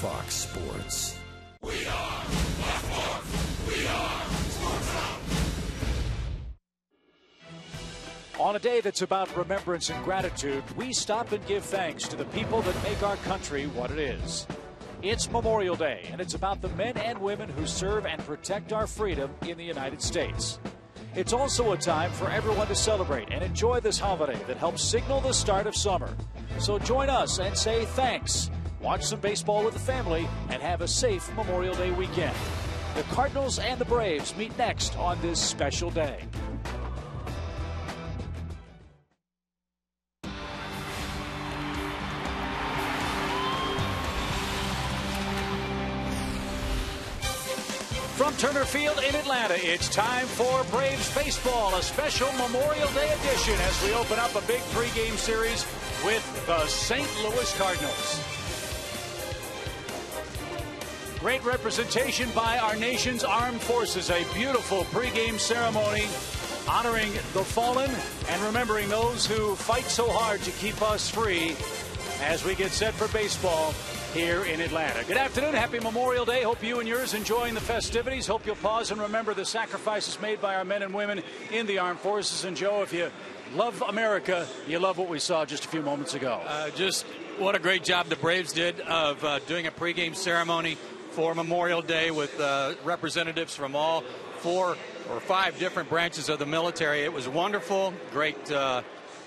Fox Sports. We are Fox. We are Sports. On a day that's about remembrance and gratitude, we stop and give thanks to the people that make our country what it is. It's Memorial Day, and it's about the men and women who serve and protect our freedom in the United States. It's also a time for everyone to celebrate and enjoy this holiday that helps signal the start of summer. So join us and say thanks. Watch some baseball with the family and have a safe Memorial Day weekend. The Cardinals and the Braves meet next on this special day. From Turner Field in Atlanta, it's time for Braves Baseball, a special Memorial Day edition as we open up a big pregame series with the St. Louis Cardinals. Great representation by our nation's armed forces, a beautiful pregame ceremony honoring the fallen and remembering those who fight so hard to keep us free as we get set for baseball here in Atlanta. Good afternoon. Happy Memorial Day. Hope you and yours enjoying the festivities. Hope you'll pause and remember the sacrifices made by our men and women in the armed forces. And Joe, if you love America, you love what we saw just a few moments ago. Just what a great job the Braves did of doing a pregame ceremony for Memorial Day with representatives from all 4 or 5 different branches of the military. It was wonderful. Great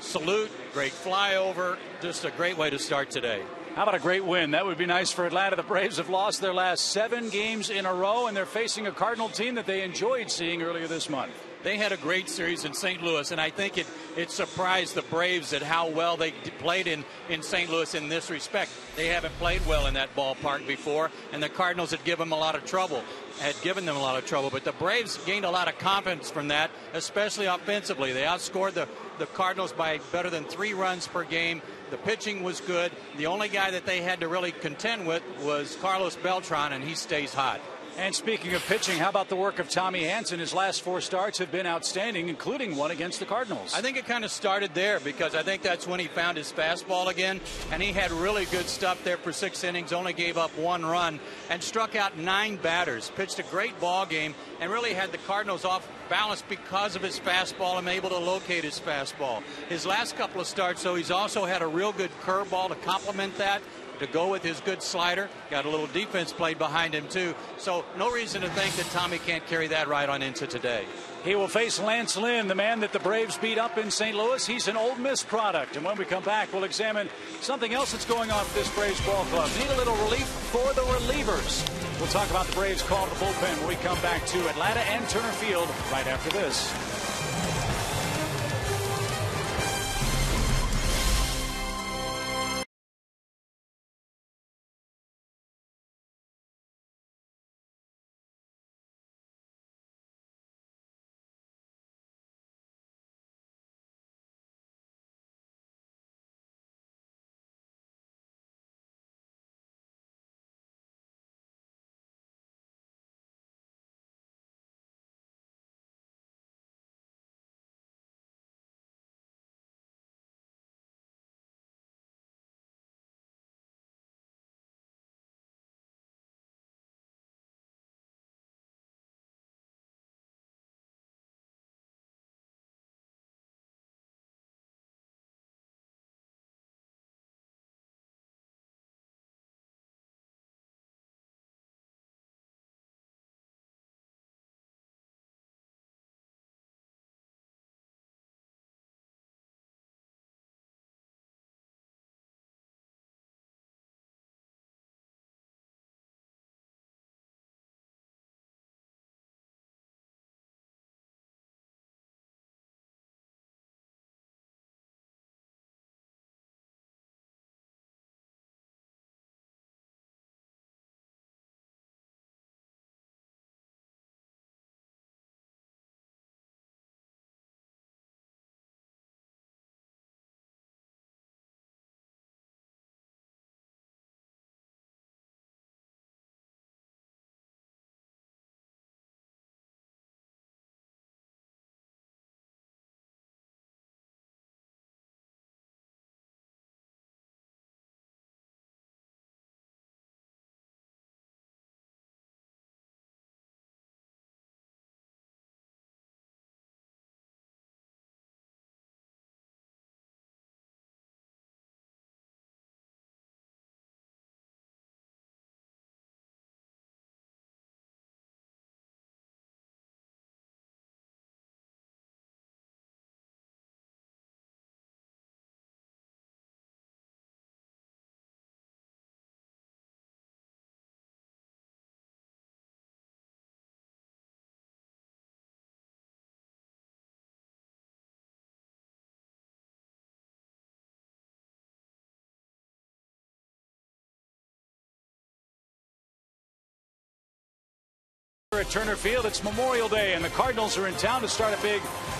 salute, great flyover. Just a great way to start today. How about a great win? That would be nice for Atlanta. The Braves have lost their last 7 games in a row, and they're facing a Cardinal team that they enjoyed seeing earlier this month. They had a great series in St. Louis, and I think it surprised the Braves at how well they played in St. Louis in this respect. They haven't played well in that ballpark before, and the Cardinals had given them a lot of trouble. But the Braves gained a lot of confidence from that, especially offensively. They outscored the Cardinals by better than 3 runs per game. The pitching was good. The only guy that they had to really contend with was Carlos Beltran, and he stays hot. And speaking of pitching, how about the work of Tommy Hanson? His last 4 starts have been outstanding, including one against the Cardinals. I think it kind of started there because I think that's when he found his fastball again, and he had really good stuff there for 6 innings, only gave up 1 run, and struck out 9 batters, pitched a great ball game, and really had the Cardinals off balance because of his fastball and able to locate his fastball. His last couple of starts, though, he's also had a real good curveball to complement that, to go with his good slider. Got a little defense played behind him, too. So no reason to think that Tommy can't carry that right on into today. He will face Lance Lynn, the man that the Braves beat up in St. Louis. He's an Ole Miss product. And when we come back, we'll examine something else that's going on for this Braves ball club. Need a little relief for the relievers. We'll talk about the Braves call to the bullpen when we come back to Atlanta and Turner Field right after this. here at Turner Field. It's Memorial Day, and the Cardinals are in town to start a big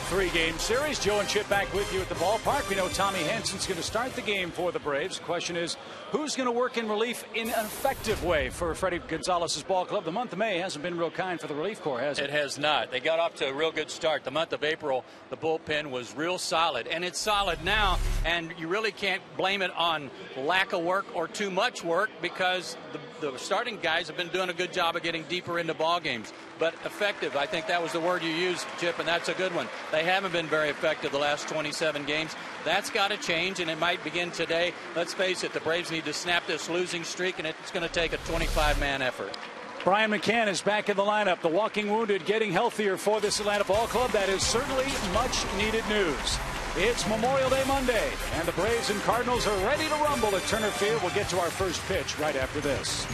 three-game series. Joe and Chip back with you at the ballpark. We know Tommy Hansen's going to start the game for the Braves. The question is, who's going to work in relief in an effective way for Freddie Gonzalez's ball club? The month of May hasn't been real kind for the relief corps, has it? It has not. They got off to a real good start. The month of April, the bullpen was real solid, and it's solid now, and you really can't blame it on lack of work or too much work, because the starting guys have been doing a good job of getting deeper into ball games. But effective, I think that was the word you used, Chip, and that's a good one. They haven't been very effective the last 27 games. That's got to change, and it might begin today. Let's face it, the Braves need to snap this losing streak, and it's going to take a 25-man effort. Brian McCann is back in the lineup. The walking wounded getting healthier for this Atlanta ball club. That is certainly much needed news. It's Memorial Day Monday, and the Braves and Cardinals are ready to rumble at Turner Field. We'll get to our first pitch right after this.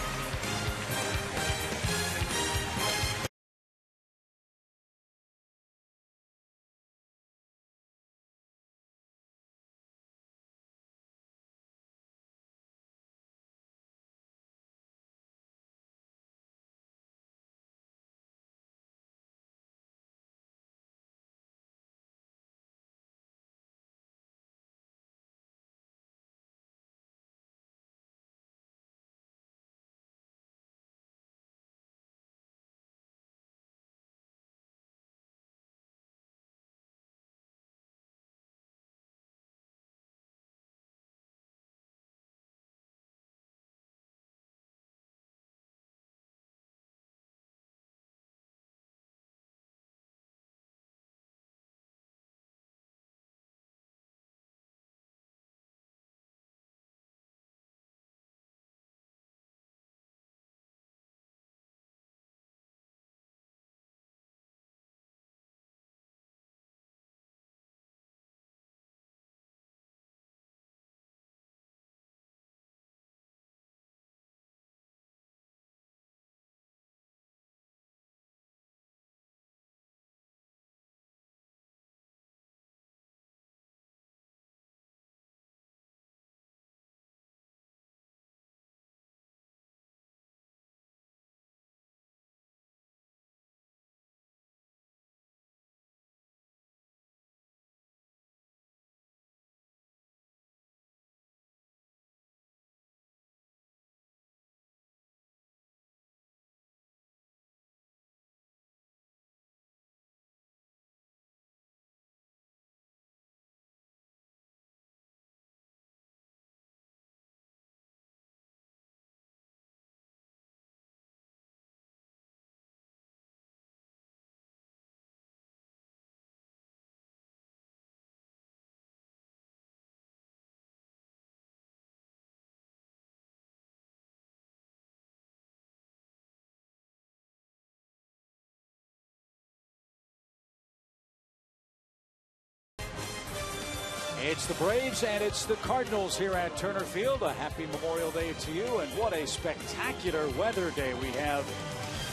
It's the Braves and it's the Cardinals here at Turner Field. A happy Memorial Day to you, and what a spectacular weather day we have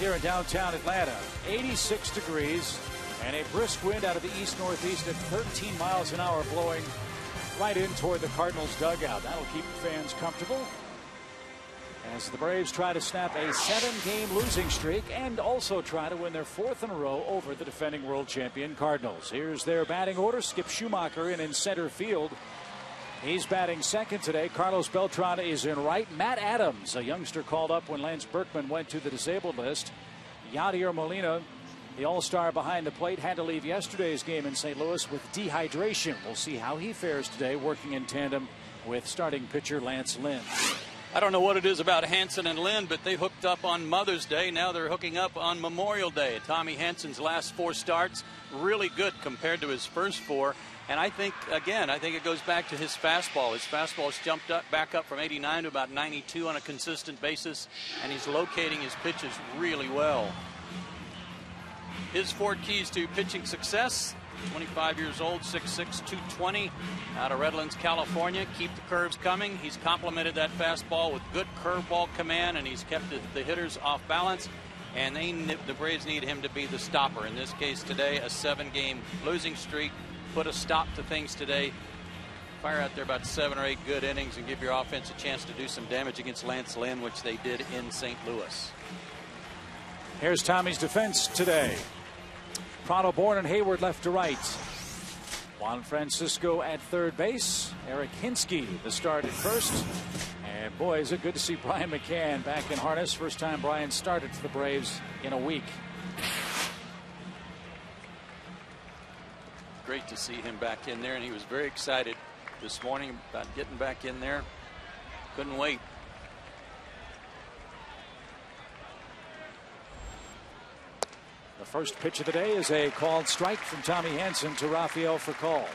here in downtown Atlanta. 86 degrees and a brisk wind out of the east-northeast at 13 miles an hour blowing right in toward the Cardinals dugout. That'll keep the fans comfortable as the Braves try to snap a 7-game losing streak and also try to win their 4th in a row over the defending world champion Cardinals. Here's their batting order. Skip Schumacher in center field. He's batting second today. Carlos Beltran is in right. Matt Adams, a youngster called up when Lance Berkman went to the disabled list. Yadier Molina, the all-star behind the plate, had to leave yesterday's game in St. Louis with dehydration. We'll see how he fares today, working in tandem with starting pitcher Lance Lynn. I don't know what it is about Hansen and Lynn, but they hooked up on Mother's Day. Now they're hooking up on Memorial Day. Tommy Hansen's last 4 starts, really good compared to his first 4. And I think, again, it goes back to his fastball. His fastball has jumped back up from 89 to about 92 on a consistent basis, and he's locating his pitches really well. His 4 keys to pitching success: 25 years old, 6'6", 220, out of Redlands, California. Keep the curves coming. He's complemented that fastball with good curveball command, and he's kept the hitters off balance. And the Braves need him to be the stopper. In this case today, a 7-game losing streak. Put a stop to things today. Fire out there about 7 or 8 good innings and give your offense a chance to do some damage against Lance Lynn, which they did in St. Louis. Here's Tommy's defense today. Prado, Bourne, and Hayward left to right. Juan Francisco at third base. Eric Hinsky the start at first. And boy, is it good to see Brian McCann back in harness. First time Brian started for the Braves in a week. Great to see him back in there, and he was very excited this morning about getting back in there. Couldn't wait. The first pitch of the day is a called strike from Tommy Hanson to Rafael Furcal.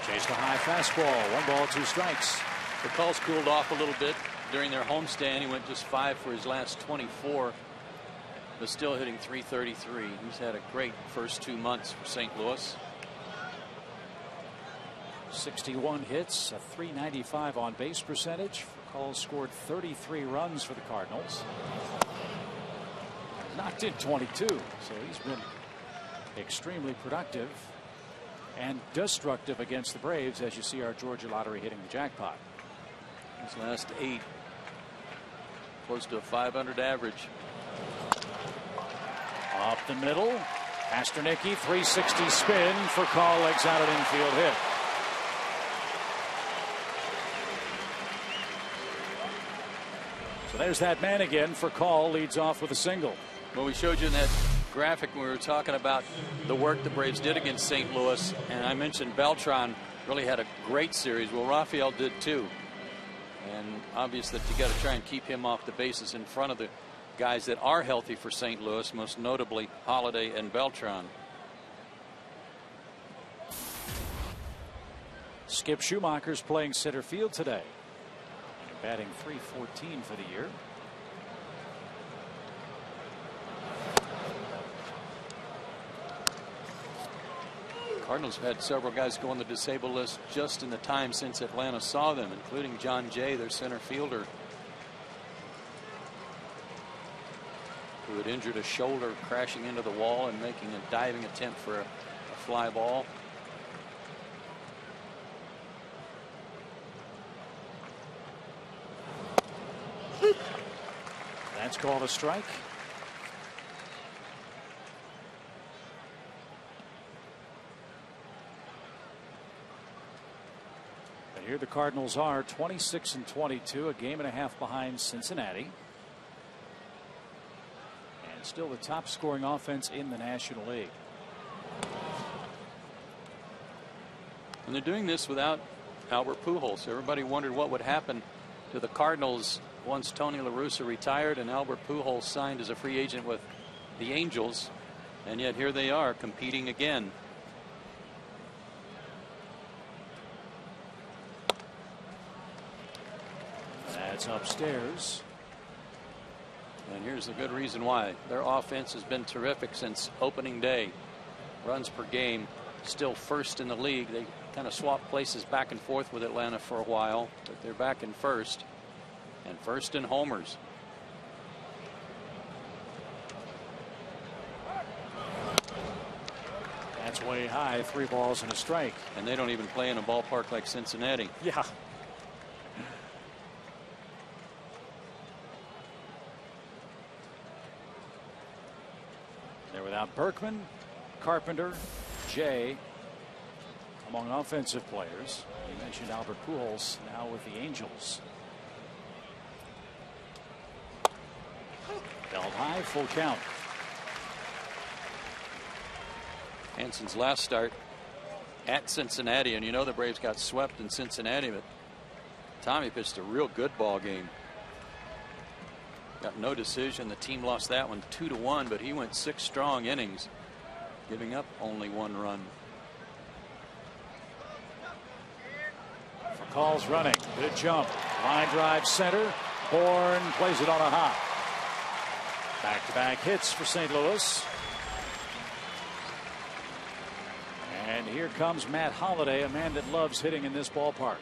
Chase the high fastball. 1 ball, 2 strikes. The calls cooled off a little bit during their homestand. He went just 5 for his last 24, but still hitting .333. He's had a great first 2 months for St. Louis. 61 hits, a .395 on base percentage. Furcal scored 33 runs for the Cardinals. Knocked in 22, so he's been extremely productive and destructive against the Braves, as you see our Georgia lottery hitting the jackpot. His last 8, close to a .500 average. Up the middle, Pasternicki, 360 spin. Furcal legs out an infield hit. So there's that man again. Furcal leads off with a single. Well, we showed you in that graphic when we were talking about the work the Braves did against St. Louis, and I mentioned Beltran really had a great series. Well, Rafael did too, and obvious that you got to try and keep him off the bases in front of the guys that are healthy for St. Louis, most notably Holiday and Beltran. Skip Schumacher's playing center field today, batting .314 for the year. Cardinals have had several guys go on the disabled list just in the time since Atlanta saw them, including John Jay, their center fielder, who had injured a shoulder crashing into the wall and making a diving attempt for a fly ball. That's called a strike. But here the Cardinals are 26-22, a game and a half behind Cincinnati. And still the top scoring offense in the National League. And they're doing this without Albert Pujols. Everybody wondered what would happen to the Cardinals once Tony La Russa retired and Albert Pujols signed as a free agent with the Angels, and yet here they are competing again. That's upstairs. And here's a good reason why. Their offense has been terrific since opening day. Runs per game still first in the league. They kind of swapped places back and forth with Atlanta for a while, but they're back in first, and first in homers. That's way high. 3 balls and a strike. And they don't even play in a ballpark like Cincinnati. Yeah. They're without Berkman, Carpenter, Jay among offensive players. You mentioned Albert Pujols now with the Angels. Held high, full count. Hanson's last start at Cincinnati, and you know the Braves got swept in Cincinnati, but Tommy pitched a real good ball game. Got no decision. The team lost that one 2-1, but he went 6 strong innings, giving up only 1 run. Furcal's running. Good jump. Line drive center. Bourne plays it on a hop. Back-to-back hits for St. Louis. And here comes Matt Holliday, a man that loves hitting in this ballpark.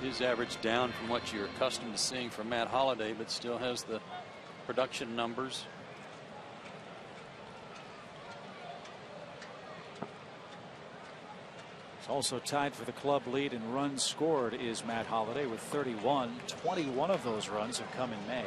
His average down from what you're accustomed to seeing from Matt Holliday, but still has the production numbers. He's also tied for the club lead in runs scored is Matt Holliday with 31. 21 of those runs have come in May.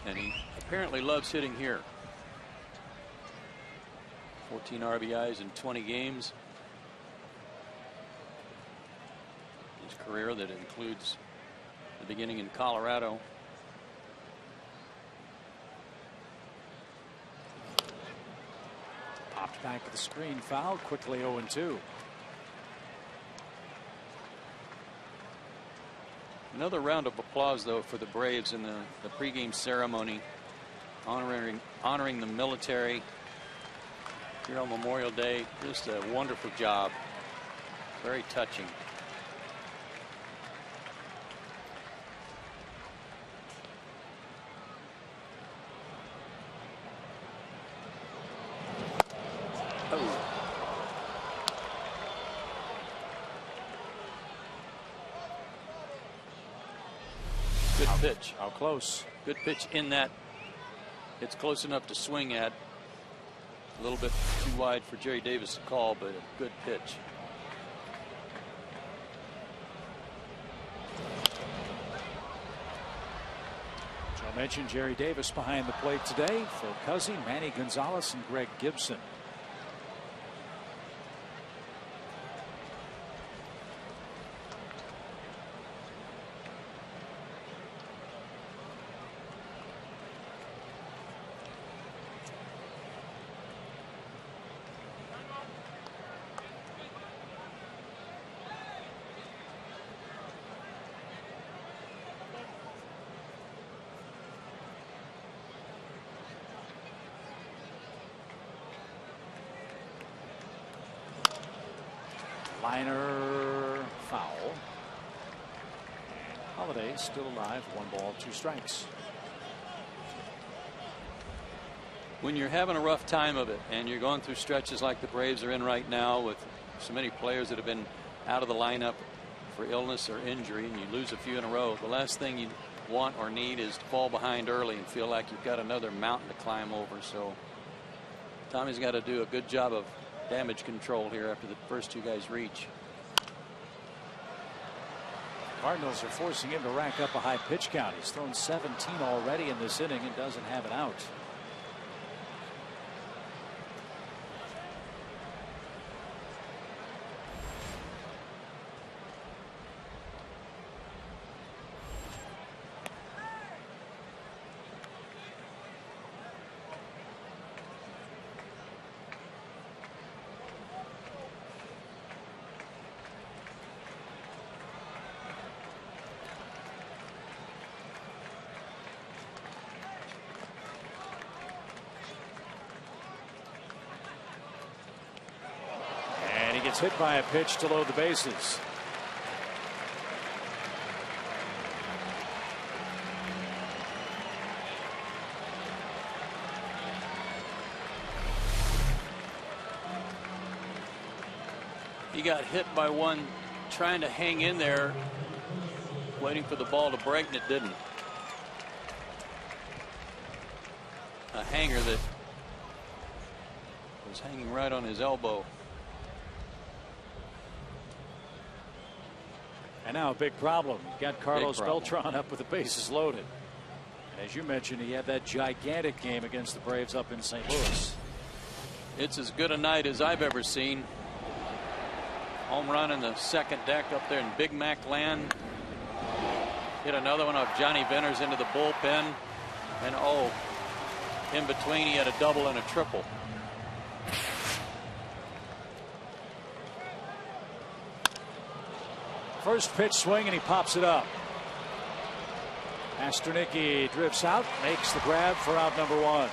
And he apparently loves hitting here. 14 RBIs in 20 games. His career that includes the beginning in Colorado. Popped back at the screen, foul, quickly 0-2. Another round of applause, though, for the Braves in the pregame ceremony, honoring the military here on Memorial Day. Just a wonderful job. Very touching. Oh. Good pitch. How close? Good pitch in that. It's close enough to swing at. A little bit too wide for Jerry Davis to call, but a good pitch. Joe mentioned Jerry Davis behind the plate today. Phil Cuzzi, Manny Gonzalez, and Greg Gibson. Liner foul. Holliday still alive. 1 ball, 2 strikes. When you're having a rough time of it and you're going through stretches like the Braves are in right now with so many players that have been out of the lineup for illness or injury, and you lose a few in a row, the last thing you want or need is to fall behind early and feel like you've got another mountain to climb over. So Tommy's got to do a good job of damage control here after the first 2 guys reach. Cardinals are forcing him to rack up a high pitch count. He's thrown 17 already in this inning and doesn't have an out. Gets hit by a pitch to load the bases. He got hit by one trying to hang in there, waiting for the ball to break, and it didn't. A hanger that was hanging right on his elbow. And now a big problem. You got Carlos Beltran up with the bases loaded. And as you mentioned, he had that gigantic game against the Braves up in St. Louis. It's as good a night as I've ever seen. Home run in the second deck up there in Big Mac land. Hit another one off Johnny Venters into the bullpen. And oh, in between he had a double and a triple. First pitch swing, and he pops it up. Pasternicki drifts out, makes the grab for out number 1.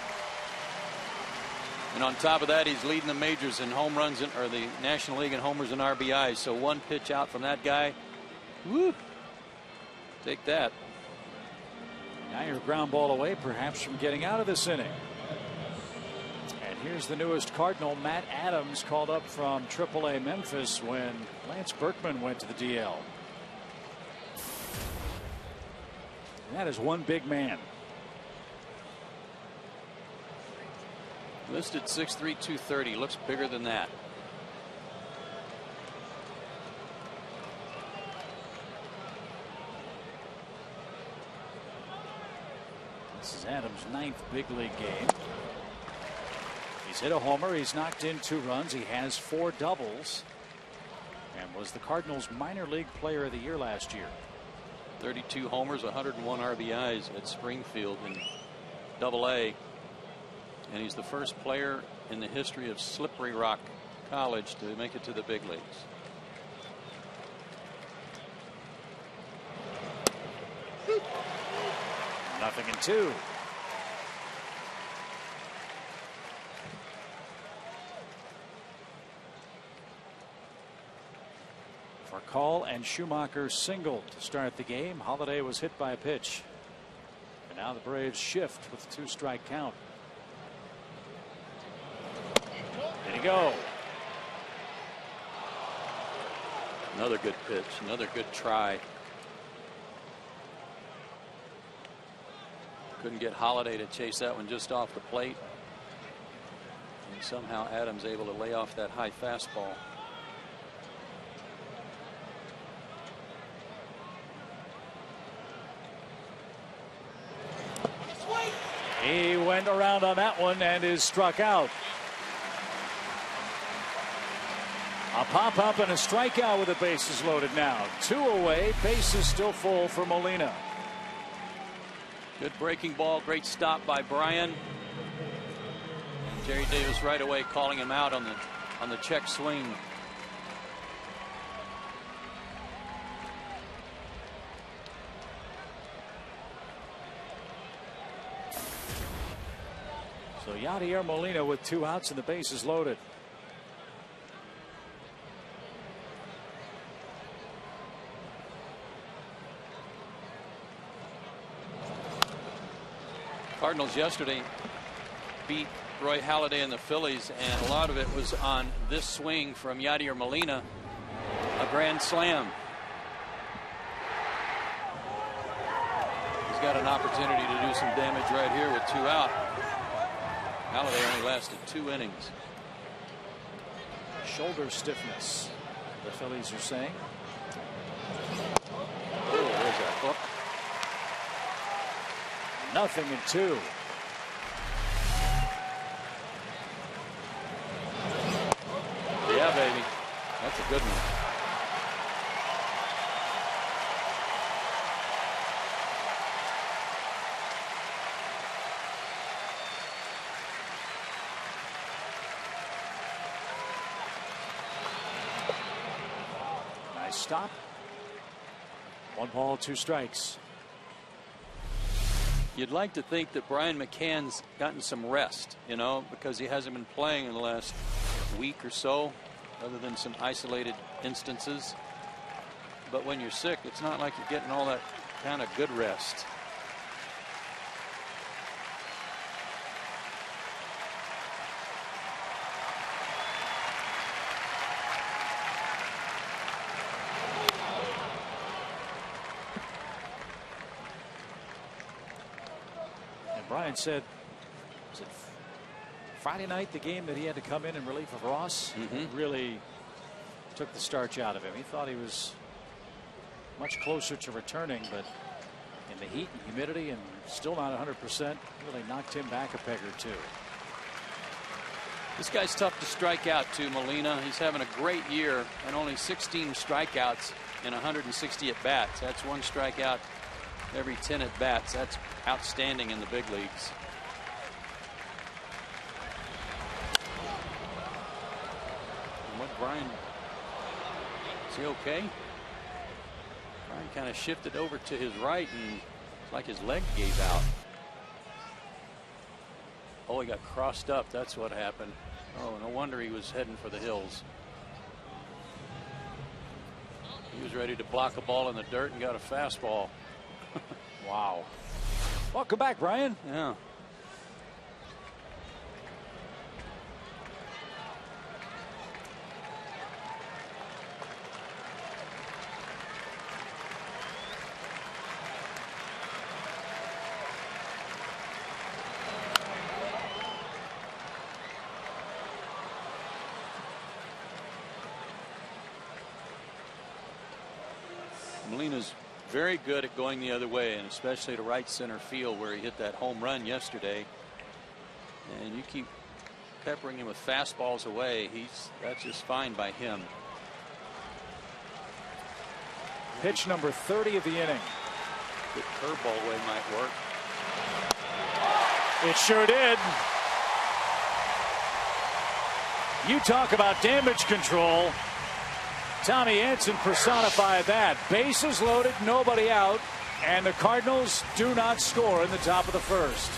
And on top of that, he's leading the majors in home runs, or the National League in homers and RBIs. So one pitch out from that guy. Woo! Take that. Now your ground ball away, perhaps, from getting out of this inning. And here's the newest Cardinal, Matt Adams, called up from AAA Memphis when Lance Berkman went to the DL. And that is one big man. Listed 6'3", 230. Looks bigger than that. This is Adams' 9th big league game. He's hit a homer. He's knocked in 2 runs. He has 4 doubles. And was the Cardinals' minor league player of the year last year. 32 homers, 101 RBIs at Springfield in AA. And he's the first player in the history of Slippery Rock College to make it to the big leagues. Nothing in 2. For Call and Schumacher singled to start the game. Holiday was hit by a pitch. And now the Braves shift with a 2-strike count. There you go. Another good pitch, another good try. Couldn't get Holiday to chase that one just off the plate. And somehow Adams able to lay off that high fastball. He went around on that one and is struck out. A pop-up and a strikeout with the bases loaded now. 2 away, bases still full for Molina. Good breaking ball, great stop by Bryan. And Jerry Davis right away calling him out on the check swing. So Yadier Molina with 2 outs and the bases loaded. Cardinals yesterday beat Roy Halladay and the Phillies, and a lot of it was on this swing from Yadier Molina, a grand slam. He's got an opportunity to do some damage right here with 2 out. Halladay only lasted 2 innings. Shoulder stiffness, the Phillies are saying. Oh, there's that hook. Nothing in 2. Yeah, baby. That's a good one. Nice stop. 1 ball, 2 strikes. You'd like to think that Brian McCann's gotten some rest, you know, because he hasn't been playing in the last week or so, other than some isolated instances. But when you're sick, it's not like you're getting all that kind of good rest. Brian said, was it Friday night, the game that he had to come in relief of Ross? Really took the starch out of him. He thought he was much closer to returning, but in the heat and humidity and still not 100%, really knocked him back a peg or 2. This guy's tough to strike out to, Molina. He's having a great year and only 16 strikeouts in 160 at bats. That's 1 strikeout every 10 at bats. That's outstanding in the big leagues. And what, Brian? Is he okay? He kind of shifted over to his right, and it's like his leg gave out. Oh, he got crossed up. That's what happened. Oh, no wonder he was heading for the hills. He was ready to block a ball in the dirt and got a fastball. Wow. Welcome back, Brian. Yeah. Molina's very good at going the other way, and especially to right center field where he hit that home run yesterday. And you keep peppering him with fastballs away, that's just fine by him. Pitch number 30 of the inning. Good curveball way might work. It sure did. You talk about damage control. Tommy Hanson personified that. Bases loaded, nobody out, and the Cardinals do not score in the top of the first.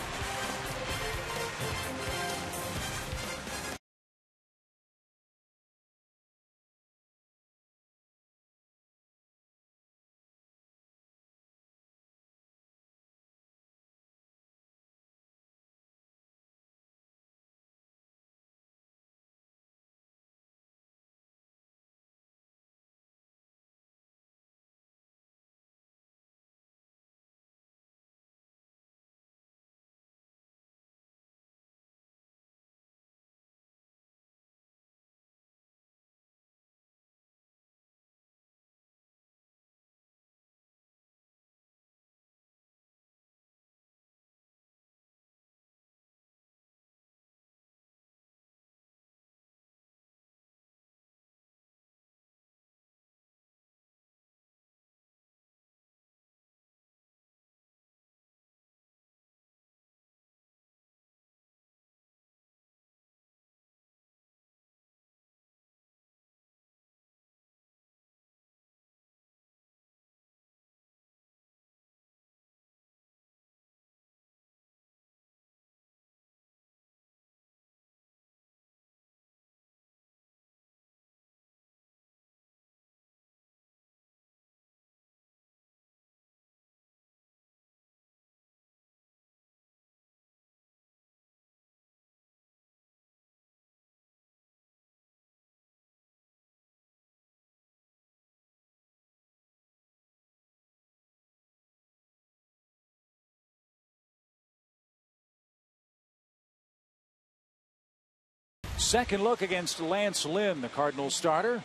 Second look against Lance Lynn, the Cardinals starter.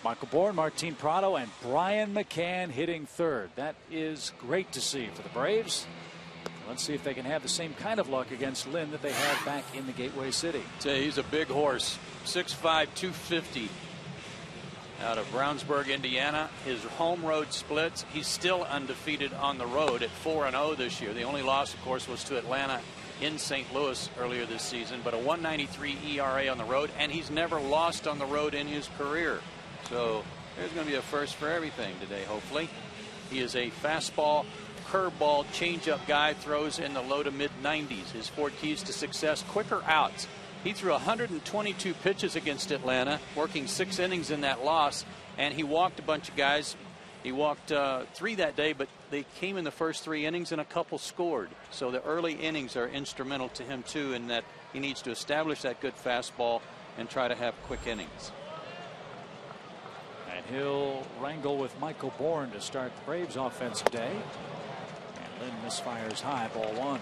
Michael Bourne, Martin Prado, and Brian McCann hitting third. That is great to see for the Braves. Let's see if they can have the same kind of luck against Lynn that they had back in the Gateway City. He's a big horse, 6'5", 250. Out of Brownsburg, Indiana. His home road splits. He's still undefeated on the road at 4-0 this year. The only loss, of course, was to Atlanta in St. Louis earlier this season, but a 1.93 ERA on the road, and he's never lost on the road in his career. So there's going to be a first for everything today, hopefully. He is a fastball, curveball, changeup guy, throws in the low to mid 90s. His 4 keys to success: quicker outs. He threw 122 pitches against Atlanta, working 6 innings in that loss, and he walked a bunch of guys. He walked 3 that day, but they came in the first 3 innings and a couple scored. So the early innings are instrumental to him too, in that he needs to establish that good fastball and try to have quick innings. And he'll wrangle with Michael Bourne to start the Braves offensive day. And Lynn misfires high, ball 1.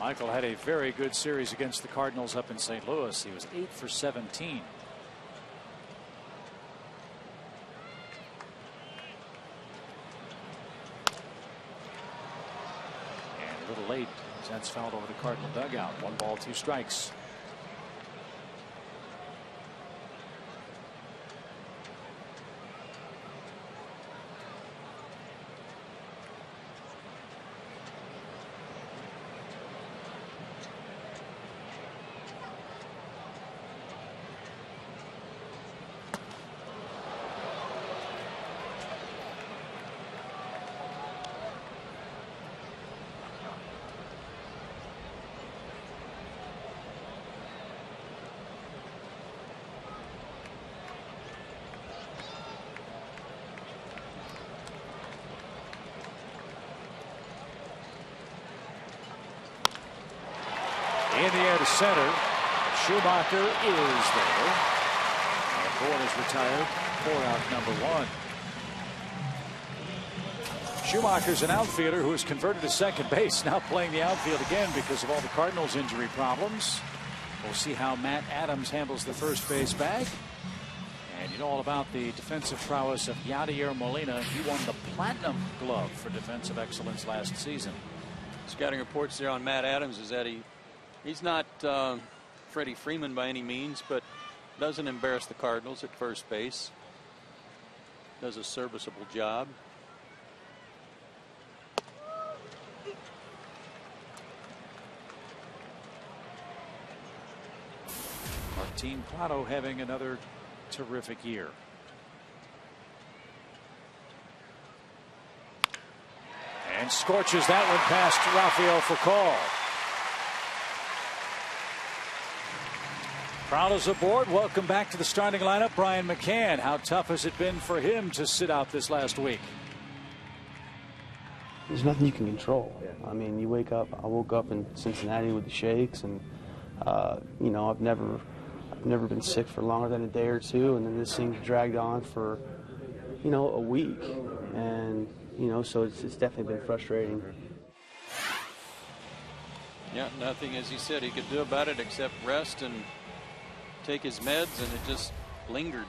Michael had a very good series against the Cardinals up in St. Louis. He was 8 for 17. And a little late. That's fouled over the Cardinal dugout. 1 ball, 2 strikes. there to center. Schumacher is there. And Bourne is retired for out number 1. Schumacher's an outfielder who has converted to second base, now playing the outfield again because of all the Cardinals' injury problems. We'll see how Matt Adams handles the first base bag. And you know all about the defensive prowess of Yadier Molina. He won the Platinum Glove for defensive excellence last season. Scouting reports there on Matt Adams is that he's not Freddie Freeman by any means, but doesn't embarrass the Cardinals at first base. Does a serviceable job. Martin Prado having another terrific year. And scorches that one past Rafael Furcal. Prado's aboard. Welcome back to the starting lineup, Brian McCann. How tough has it been for him to sit out this last week? There's nothing you can control. I mean, you wake up. I woke up in Cincinnati with the shakes, and you know, I've never been sick for longer than a day or two, and then this thing dragged on for, you know, a week, and you know, so it's definitely been frustrating. Yeah, nothing, as he said, he could do about it except rest and take his meds, and it just lingered.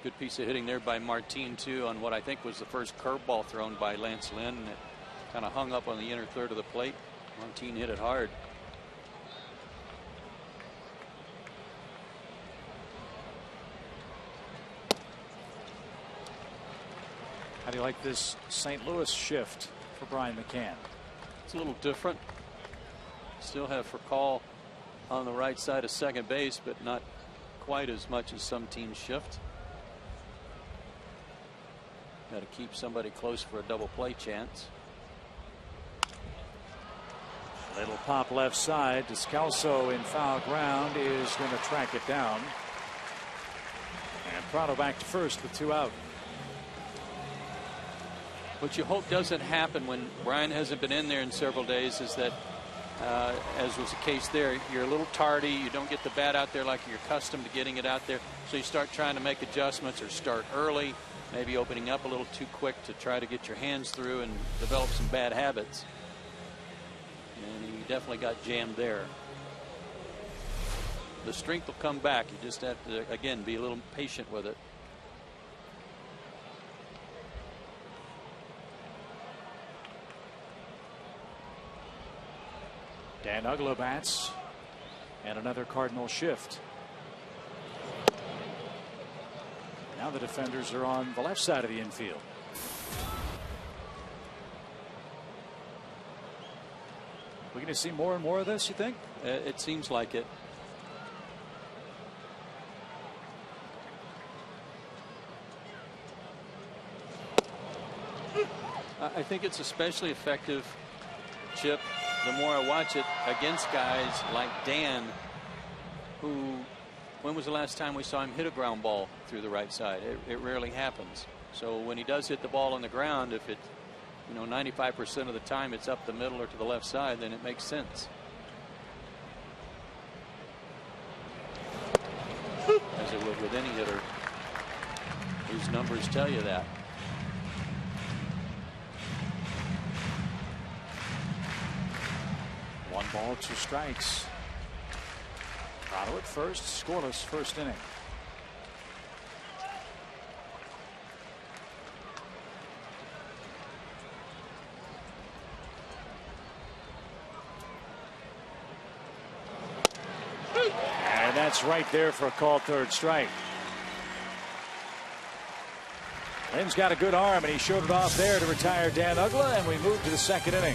Good piece of hitting there by Martin too on what I think was the first curveball thrown by Lance Lynn, and it kind of hung up on the inner third of the plate. Martin hit it hard. How do you like this St. Louis shift for Brian McCann? It's a little different. Still have Furcal on the right side of second base, but not quite as much as some teams shift. Got to keep somebody close for a double play chance. Little pop left side. Descalso in foul ground is going to track it down. And Prado back to first with 2 out. What you hope doesn't happen when Brian hasn't been in there in several days is that, as was the case there, you're a little tardy. You don't get the bat out there like you're accustomed to getting it out there. So you start trying to make adjustments or start early, maybe opening up a little too quick to try to get your hands through and develop some bad habits. And he definitely got jammed there. The strength will come back. You just have to, again, be a little patient with it. Dan Uggla bats, and another Cardinal shift. Now the defenders are on the left side of the infield. We're going to see more and more of this, you think? It seems like it. I think it's especially effective, Chip, the more I watch it against guys like Dan, who, when was the last time we saw him hit a ground ball through the right side? It rarely happens. So when he does hit the ball on the ground, if it, 95% of the time it's up the middle or to the left side, then it makes sense. As it would with any hitter whose numbers tell you that. One ball, 2 strikes. Prado at first, scoreless first inning. And that's right there for a called third strike. Lynn's got a good arm, and he showed it off there to retire Dan Uggla, and we move to the second inning.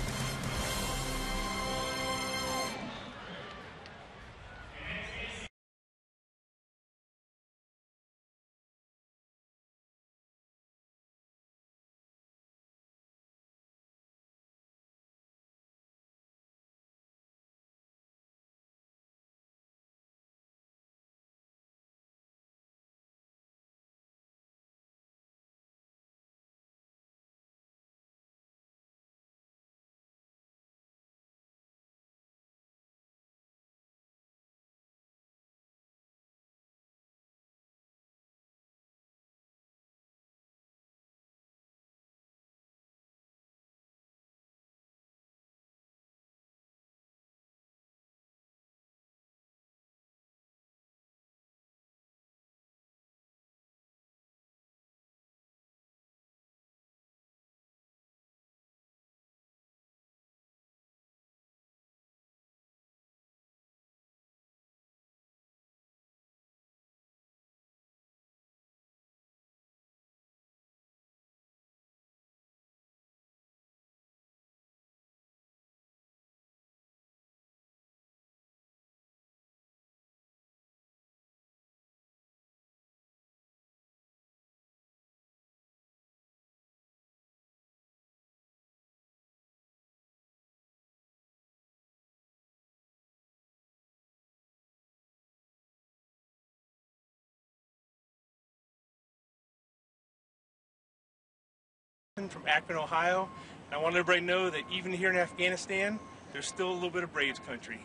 from Akron, Ohio. And I want everybody to know that even here in Afghanistan, there's still a little bit of Braves country.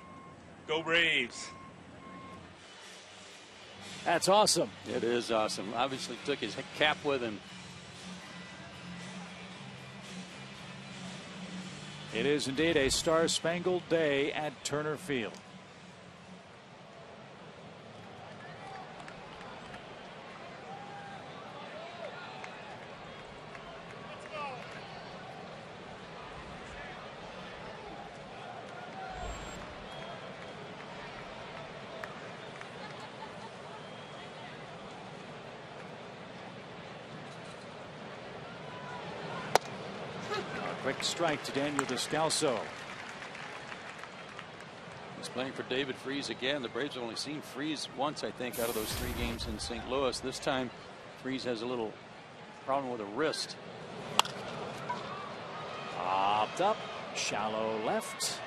Go Braves! That's awesome. It is awesome. Obviously took his cap with him. It is indeed a star-spangled day at Turner Field. Quick strike to Daniel Descalso. He's playing for David Freese again. The Braves have only seen Freese once, I think, out of those 3 games in St. Louis. This time, Freese has a little problem with a wrist. Popped up, shallow left.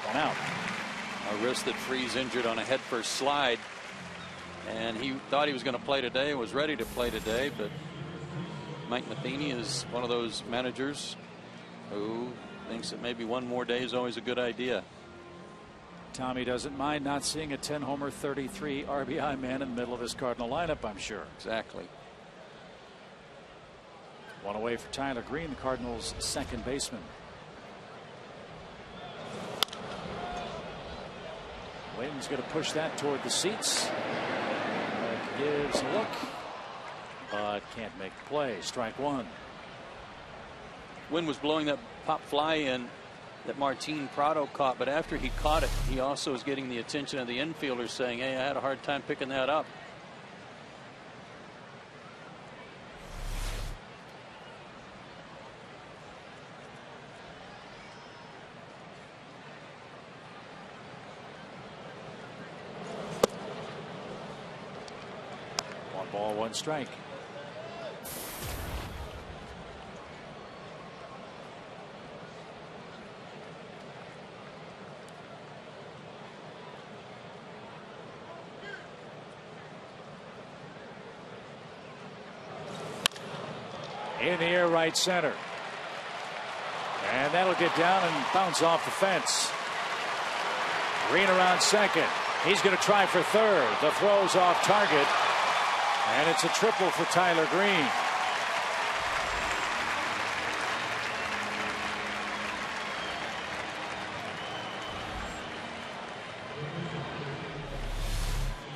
1 out. A wrist that Freese injured on a headfirst slide. And he thought he was going to play today, was ready to play today, but Mike Matheny is one of those managers who thinks that maybe one more day is always a good idea. Tommy doesn't mind not seeing a 10-homer, 33 RBI man in the middle of his Cardinal lineup, I'm sure. Exactly. 1 away for Tyler Green, the Cardinals' second baseman. Layton's going to push that toward the seats. Gives a look, but can't make the play. Strike 1. Wind was blowing that pop fly in that Martin Prado caught, but after he caught it, he also was getting the attention of the infielders, saying, hey, I had a hard time picking that up. Ball, 1 strike. In the air, right center. And that'll get down and bounce off the fence. Green around second. He's going to try for third. The throw's off target. And it's a triple for Tyler Green.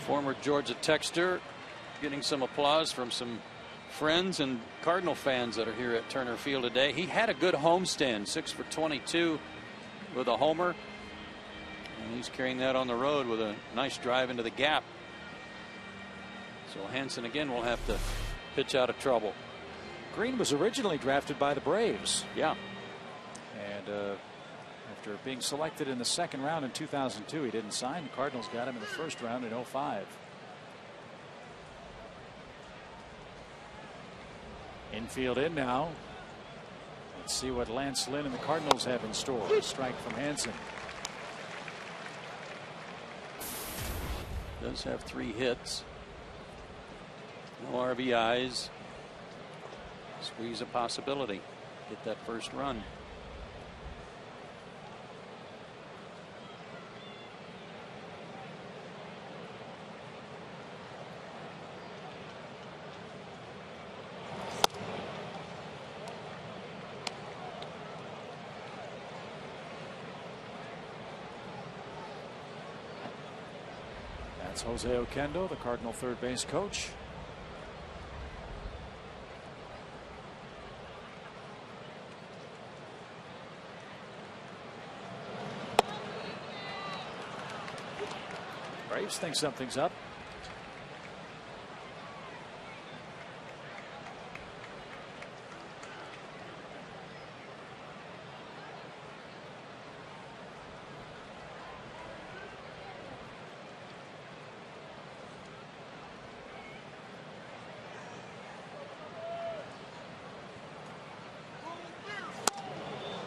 Former Georgia Texter getting some applause from some friends and Cardinal fans that are here at Turner Field today. He had a good homestand, 6 for 22 with a homer. And he's carrying that on the road with a nice drive into the gap. So Hansen again will have to pitch out of trouble. Green was originally drafted by the Braves. Yeah. And after being selected in the 2nd round in 2002, he didn't sign. The Cardinals got him in the 1st round in 2005. Infield in now. Let's see what Lance Lynn and the Cardinals have in store. Strike from Hansen. Does have 3 hits. No RBIs. Squeeze a possibility. Get that first run. That's Jose Oquendo, the Cardinal third base coach. Braves think something's up.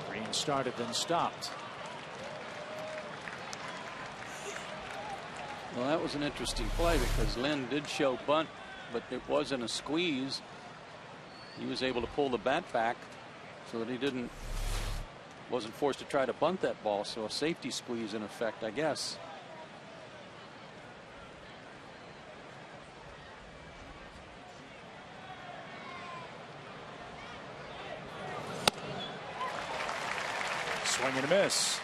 Green started, then stopped. Well, that was an interesting play because Lynn did show bunt, but it wasn't a squeeze. He was able to pull the bat back so that he wasn't forced to try to bunt that ball. So a safety squeeze in effect, I guess. Swing and a miss.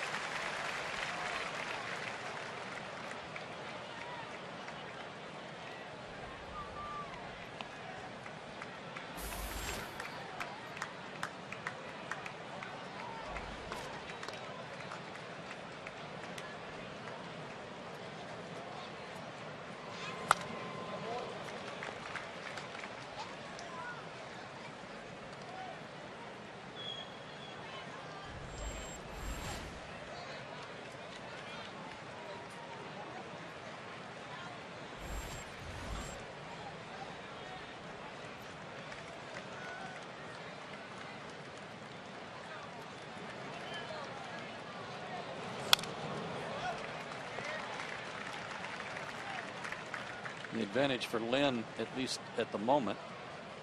The advantage for Lynn, at least at the moment,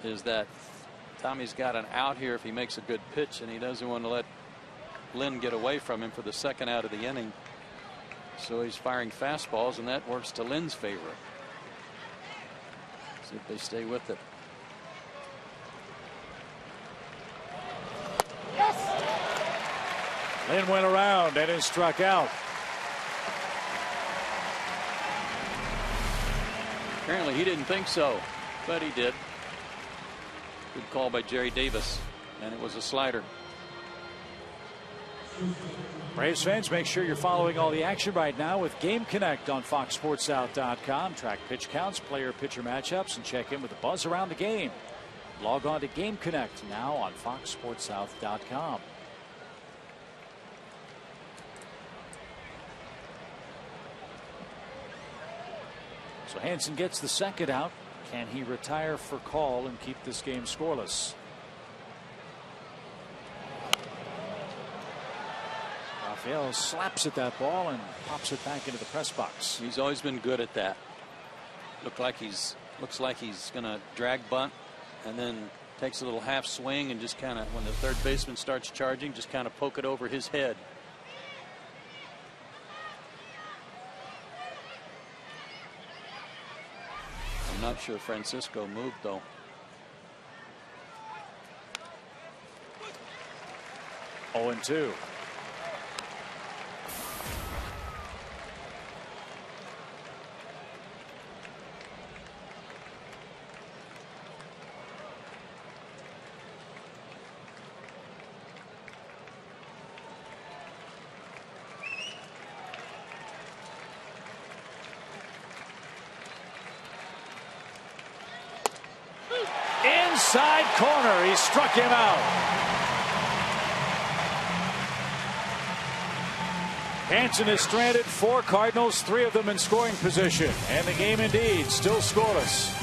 is that Tommy's got an out here if he makes a good pitch, and he doesn't want to let Lynn get away from him for the second out of the inning. So he's firing fastballs, and that works to Lynn's favor. See if they stay with it. Lynn went around and is struck out. Apparently he didn't think so, but he did. Good call by Jerry Davis, and it was a slider. Braves fans, make sure you're following all the action right now with Game Connect on FoxSportsSouth.com. Track pitch counts, player-pitcher matchups, and check in with the buzz around the game. Log on to Game Connect now on FoxSportsSouth.com. So Hansen gets the second out. Can he retire for call and keep this game scoreless? Rafael slaps at that ball and pops it back into the press box. He's always been good at that. Looks like he's going to drag bunt and then takes a little half swing and just kind of, when the third baseman starts charging, just kind of poke it over his head. I'm not sure Francisco moved, though. Oh, and 2. Inside corner, he struck him out. Hansen is stranded, 4 Cardinals, 3 of them in scoring position, and the game indeed still scoreless.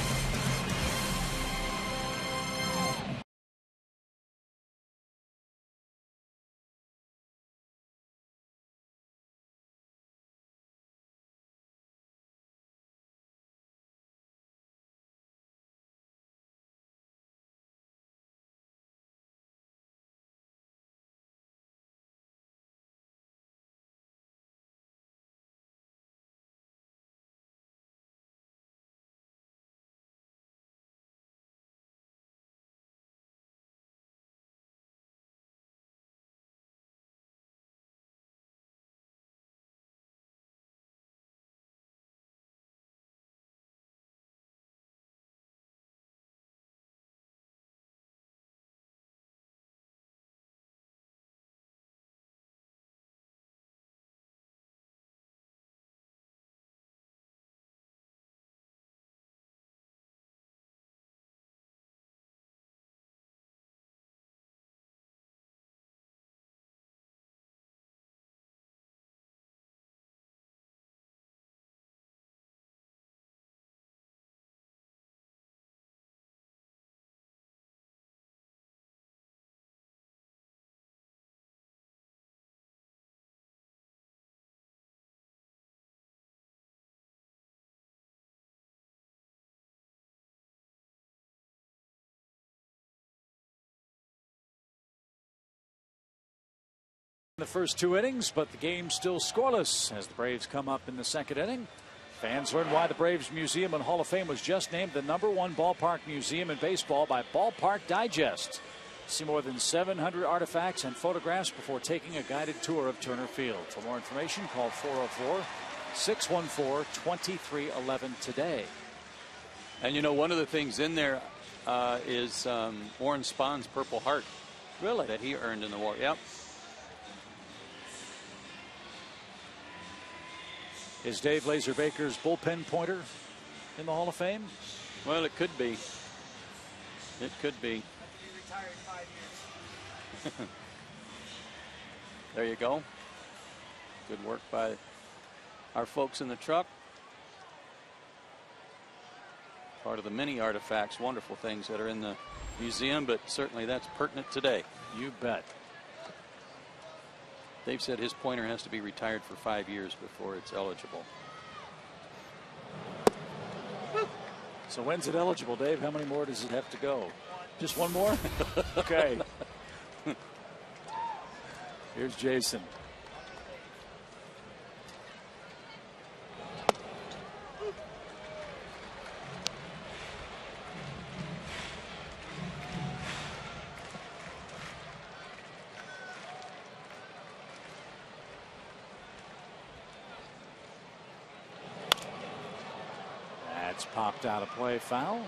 The first 2 innings, but the game's still scoreless as the Braves come up in the second inning. Fans learn why the Braves Museum and Hall of Fame was just named the #1 ballpark museum in baseball by Ballpark Digest. See more than 700 artifacts and photographs before taking a guided tour of Turner Field. For more information, call 404-614-2311 today. And you know, one of the things in there is Warren Spahn's Purple Heart. Really? That he earned in the war. Yep. Is Dave Laserbaker's bullpen pointer in the Hall of Fame? Well, it could be. It could be. He retired 5 years. There you go. Good work by our folks in the truck. Part of the many artifacts, wonderful things that are in the museum, but certainly that's pertinent today. You bet. Dave said his pointer has to be retired for 5 years before it's eligible. So when's it eligible, Dave? How many more does it have to go? Just one more? Okay. Here's Jason. Popped out of play, foul.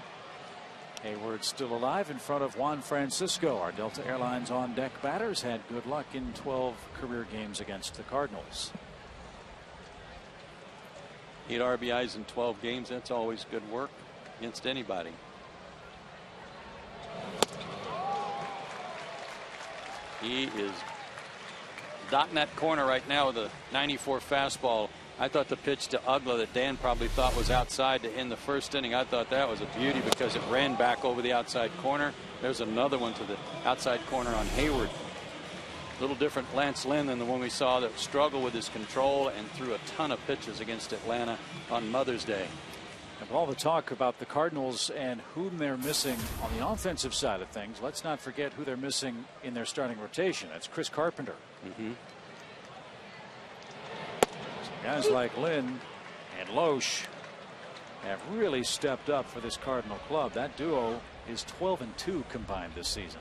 Hayward still alive in front of Juan Francisco. Our Delta Airlines on deck batters had good luck in 12 career games against the Cardinals. 8 RBIs in 12 games. That's always good work against anybody. He is dotting that corner right now with a 94 fastball. I thought the pitch to Ugla that Dan probably thought was outside to end the first inning. I thought that was a beauty because it ran back over the outside corner. There's another one to the outside corner on Hayward. A little different Lance Lynn than the one we saw that struggled with his control and threw a ton of pitches against Atlanta on Mother's Day. And with all the talk about the Cardinals and whom they're missing on the offensive side of things, let's not forget who they're missing in their starting rotation. That's Chris Carpenter. Guys like Lynn and Loesch have really stepped up for this Cardinal club. That duo is 12-2 combined this season.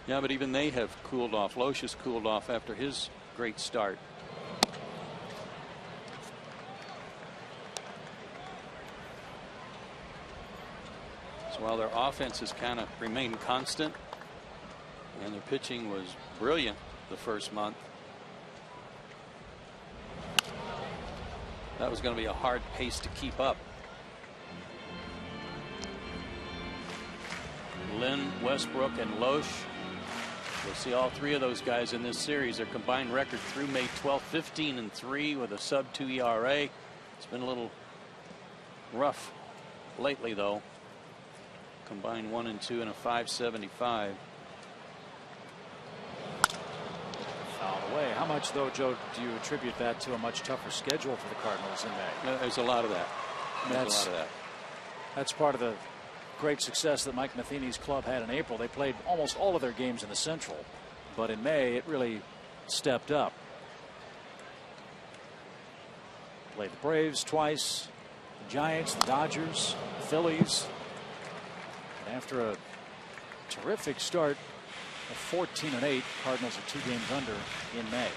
Yeah, but even they have cooled off. Loesch has cooled off after his great start. So while their offense has kind of remained constant and their pitching was brilliant the first month, that was going to be a hard pace to keep up. Lynn, Westbrook, and Loesch. We'll see all 3 of those guys in this series. Their combined record through May 12th, 15-3 with a sub-2 ERA. It's been a little rough lately, though. Combined 1-2 and a 5.75. Fouled away. How much, though, Joe, do you attribute that to a much tougher schedule for the Cardinals in May? There's a lot of that. That's part of the great success that Mike Matheny's club had in April. They played almost all of their games in the Central, but in May it really stepped up. Played the Braves twice, the Giants, the Dodgers, the Phillies. And after a terrific start of 14-8, Cardinals are 2 games under in May.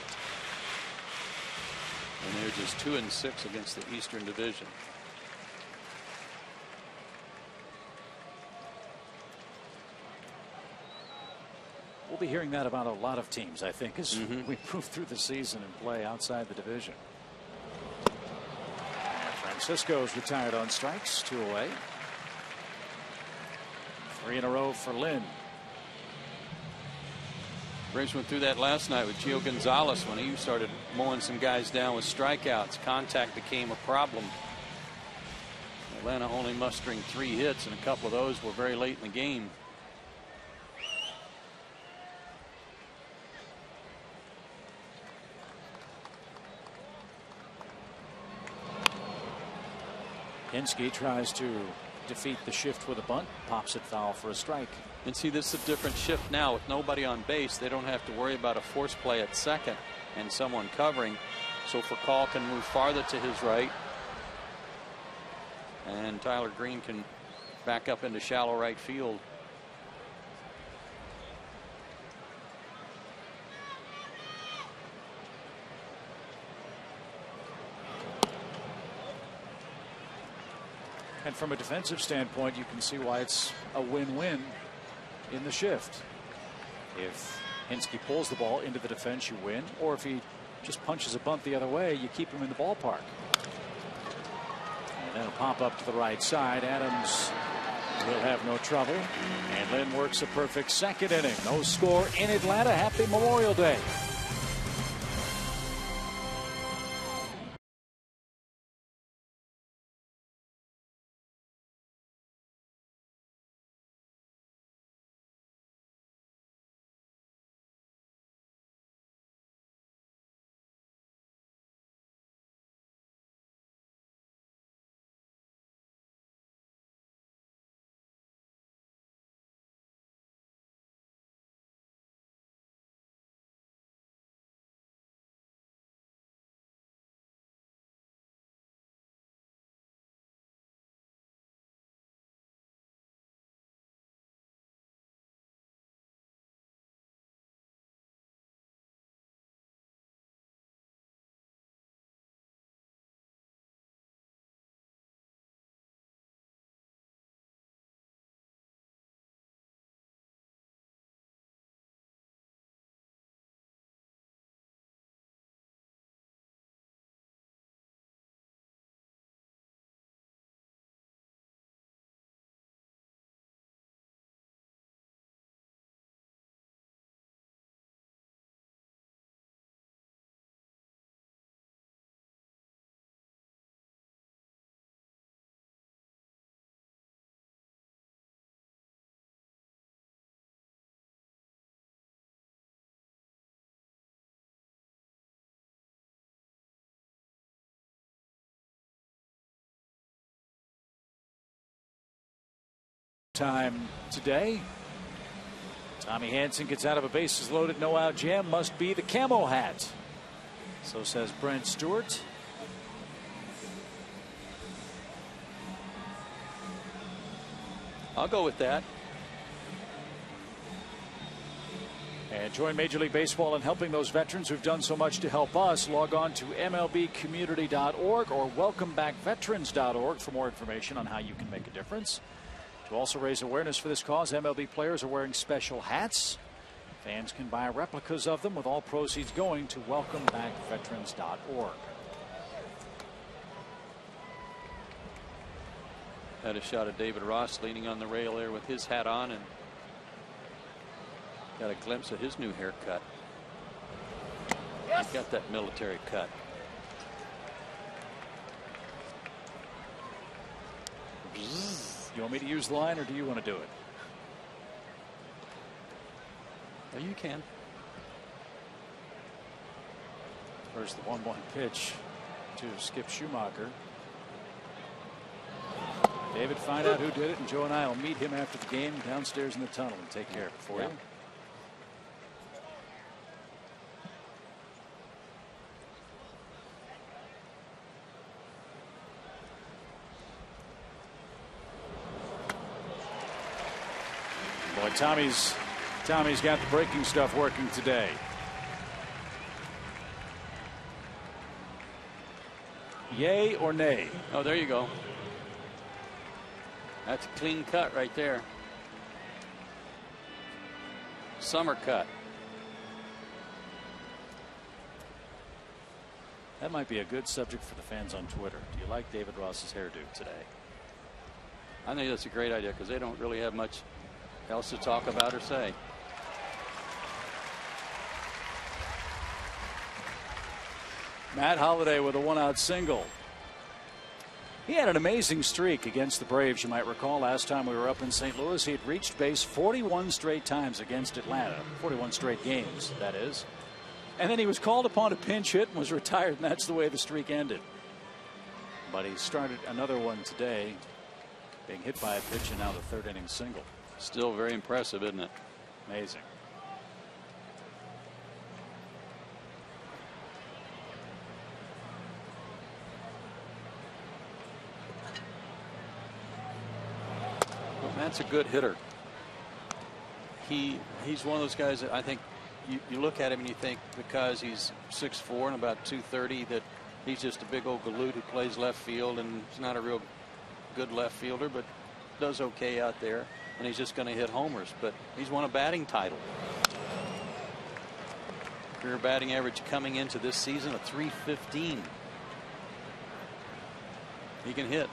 And they're just 2-6 against the Eastern Division. We'll be hearing that about a lot of teams, I think, as we move through the season and play outside the division. And Francisco's retired on strikes, 2 away. 3 in a row for Lynn. Braves went through that last night with Gio Gonzalez when he started mowing some guys down with strikeouts. Contact became a problem. Atlanta only mustering 3 hits, and a couple of those were very late in the game. Hinske tries to defeat the shift with a bunt, pops it foul for a strike. And see, this is a different shift now with nobody on base. They don't have to worry about a force play at second and someone covering. So Call can move farther to his right, and Tyler Green can back up into shallow right field. And from a defensive standpoint, you can see why it's a win-win in the shift. If Hinske pulls the ball into the defense, you win. Or if he just punches a bunt the other way, you keep him in the ballpark. And then it'll pop up to the right side. Adams will have no trouble. And Lynn works a perfect second inning. No score in Atlanta. Happy Memorial Day. Time today. Tommy Hanson gets out of a bases loaded, no out jam. Must be the camo hat. So says Brent Stewart. I'll go with that. And join Major League Baseball in helping those veterans who've done so much to help us. Log on to MLBcommunity.org or welcomebackveterans.org for more information on how you can make a difference. To also raise awareness for this cause, MLB players are wearing special hats. Fans can buy replicas of them, with all proceeds going to welcomebackveterans.org. Had a shot of David Ross leaning on the rail there with his hat on, and got a glimpse of his new haircut. Yes. He's got that military cut. You want me to use the line, or do you want to do it? Oh, you can. First, the 1-1 pitch to Skip Schumacher. David, find out who did it, and Joe and I will meet him after the game downstairs in the tunnel and take care of it for you. Boy, Tommy's got the breaking stuff working today. Yay or nay? Oh, there you go. That's a clean cut right there. Summer cut. That might be a good subject for the fans on Twitter. Do you like David Ross's hairdo today? I think that's a great idea, because they don't really have much else to talk about or say. Matt Holliday with a 1-out single. He had an amazing streak against the Braves. You might recall last time we were up in St. Louis, he had reached base 41 straight times against Atlanta. 41 straight games, that is. And then he was called upon to pinch hit and was retired, and that's the way the streak ended. But he started another one today. Being hit by a pitch and now the third inning single. Still very impressive, isn't it? Amazing. Well, Matt's a good hitter. He's one of those guys that I think you look at him and you think because he's 6'4" and about 230 that he's just a big old galoot who plays left field and he's not a real good left fielder, but does okay out there, and he's just going to hit homers. But he's won a batting title. Career batting average coming into this season of .315. He can hit.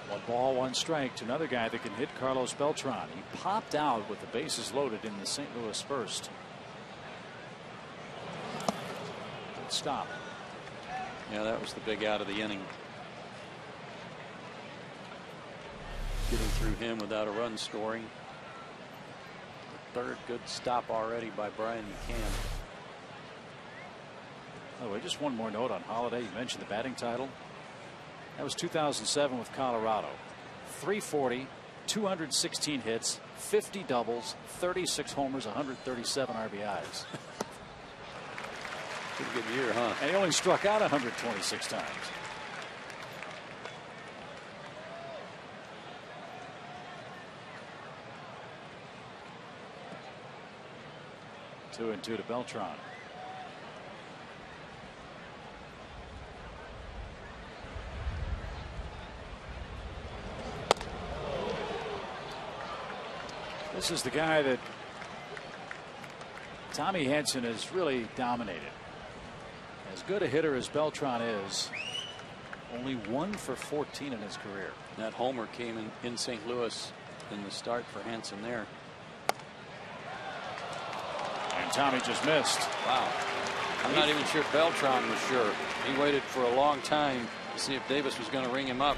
One ball, one strike to another guy that can hit, Carlos Beltran. He popped out with the bases loaded in the St. Louis first. Good stop. Yeah, that was the big out of the inning. Getting through him without a run scoring. The third good stop already by Brian McCann. By the way, just one more note on Holiday. You mentioned the batting title. That was 2007 with Colorado. 340, 216 hits, 50 doubles, 36 homers, 137 RBIs. Pretty good year, huh? And he only struck out 126 times. Two and two to Beltran. This is the guy that Tommy Hanson has really dominated. As good a hitter as Beltran is, only 1 for 14 in his career. That homer came in St. Louis in the start for Hanson there. And Tommy just missed. Wow. I'm not even sure Beltran was sure. He waited for a long time to see if Davis was going to ring him up.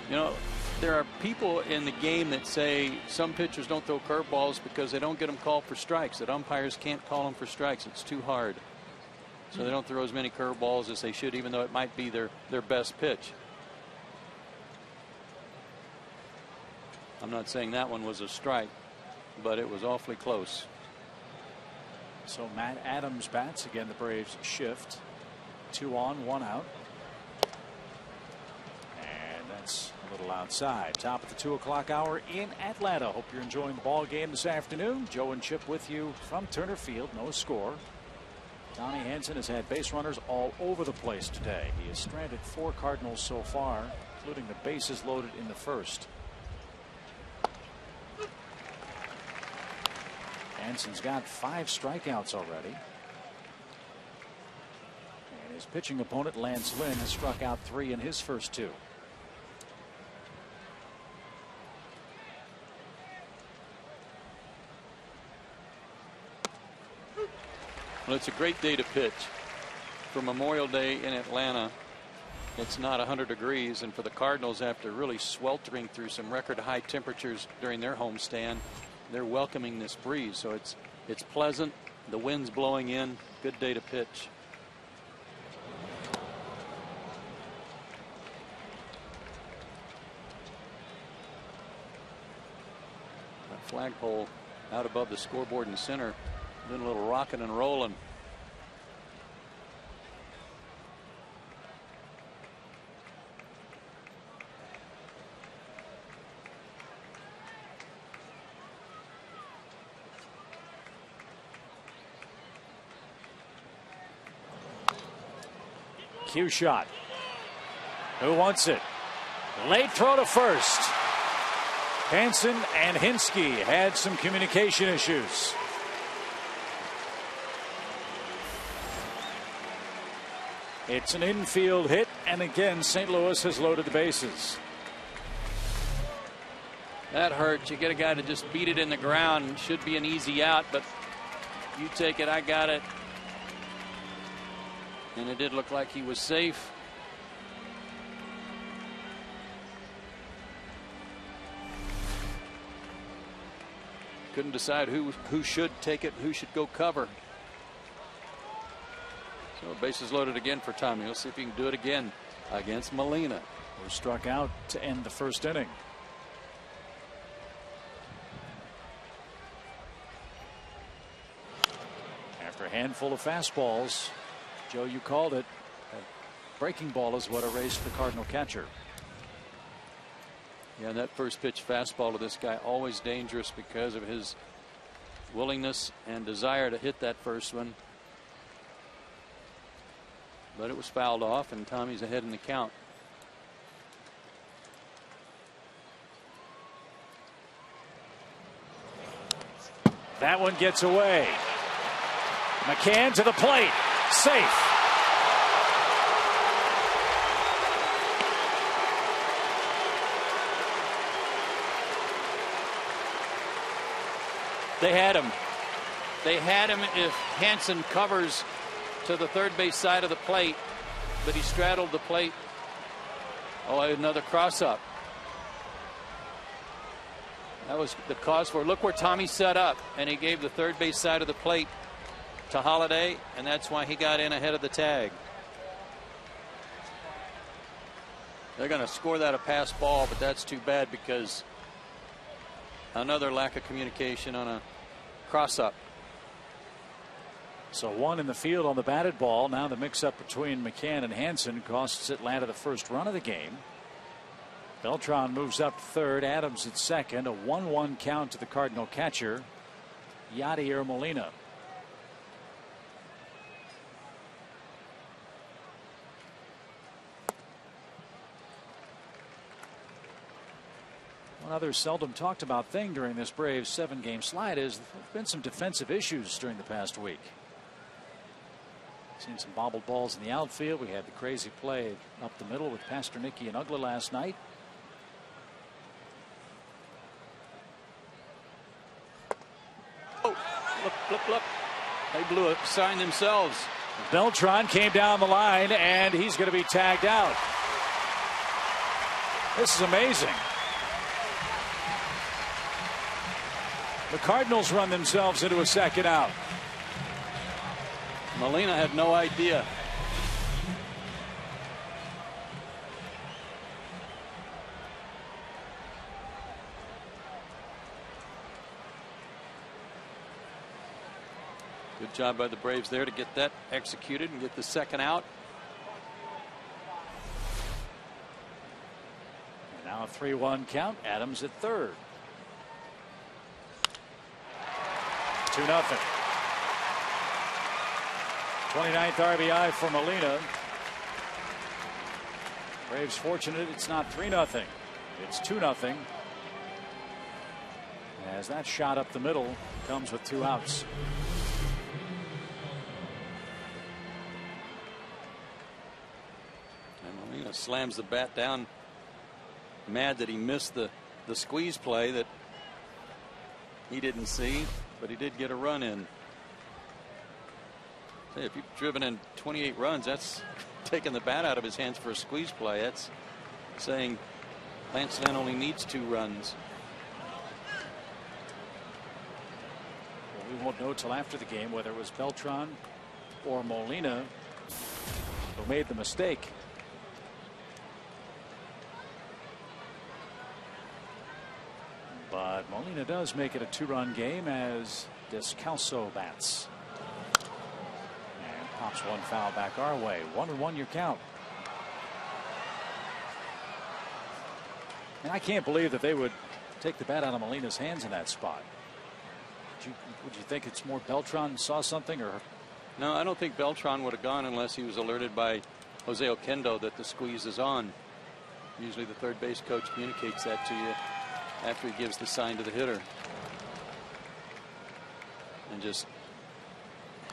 You know, there are people in the game that say some pitchers don't throw curveballs because they don't get them called for strikes, that umpires can't call them for strikes. It's too hard. So they don't throw as many curveballs as they should, even though it might be their best pitch. I'm not saying that one was a strike, but it was awfully close. So Matt Adams bats again. The Braves shift. 2 on, 1 out. And that's a little outside. Top of the 2 o'clock hour in Atlanta. Hope you're enjoying the ball game this afternoon. Joe and Chip with you from Turner Field. No score. Tommy Hanson has had base runners all over the place today. He has stranded 4 Cardinals so far, including the bases loaded in the first. Hanson's got 5 strikeouts already. And his pitching opponent, Lance Lynn, has struck out 3 in his first 2. Well, it's a great day to pitch. For Memorial Day in Atlanta, it's not 100 degrees, and for the Cardinals, after really sweltering through some record high temperatures during their homestand, they're welcoming this breeze. So it's pleasant. The wind's blowing in. Good day to pitch. That flagpole out above the scoreboard in the center, doing a little rocking and rolling. Cue shot. Who wants it? Late throw to first. Hanson and Hinsky had some communication issues. It's an infield hit, and again St. Louis has loaded the bases. That hurts. You get a guy to just beat it in the ground. Should be an easy out, but you take it, I got it. And it did look like he was safe. couldn't decide who should take it, who should go cover. So bases loaded again for Tommy. We'll see if he can do it again against Molina, who struck out to end the first inning. After a handful of fastballs, Joe, you called it. That breaking ball is what erased the Cardinal catcher. Yeah, and that first pitch fastball to this guy, always dangerous because of his willingness and desire to hit that first one. But it was fouled off, and Tommy's ahead in the count. That one gets away. McCann to the plate. Safe. They had him. They had him if Hansen covers to the third base side of the plate, but he straddled the plate. Oh, another cross up. That was the cause for it. Look where Tommy set up, and he gave the third base side of the plate to Holiday, and that's why he got in ahead of the tag. They're going to score that a pass ball, but that's too bad because another lack of communication on a cross up. So one in the field on the batted ball. Now the mix up between McCann and Hansen costs Atlanta the first run of the game. Beltran moves up to third. Adams at second. A 1-1 count to the Cardinal catcher, Yadier Molina. One other seldom talked about thing during this Braves 7-game slide is there have been some defensive issues during the past week. Seen some bobbled balls in the outfield. We had the crazy play up the middle with Pasternicki and Ugla last night. Oh, look. They blew a sign themselves. Beltran came down the line, and he's going to be tagged out. This is amazing. The Cardinals run themselves into a second out. Molina had no idea. Good job by the Braves there to get that executed and get the second out. And now a 3-1 count. Adams at third. 2-0. 29th RBI for Molina. Braves fortunate it's not 3-0. It's 2-0. As that shot up the middle comes with 2 outs. And Molina slams the bat down, mad that he missed the squeeze play that he didn't see, but he did get a run in. If you've driven in 28 runs, that's taking the bat out of his hands for a squeeze play. That's saying Lance Lynn only needs 2 runs. Well, we won't know till after the game whether it was Beltran or Molina who made the mistake. But Molina does make it a 2-run game as Descalso bats. Pops one foul back our way. 1-1 your count. And I can't believe that they would take the bat out of Molina's hands in that spot. Would you think it's more Beltran saw something, or? No, I don't think Beltran would have gone unless he was alerted by Jose Oquendo that the squeeze is on. Usually the third base coach communicates that to you after he gives the sign to the hitter. And just,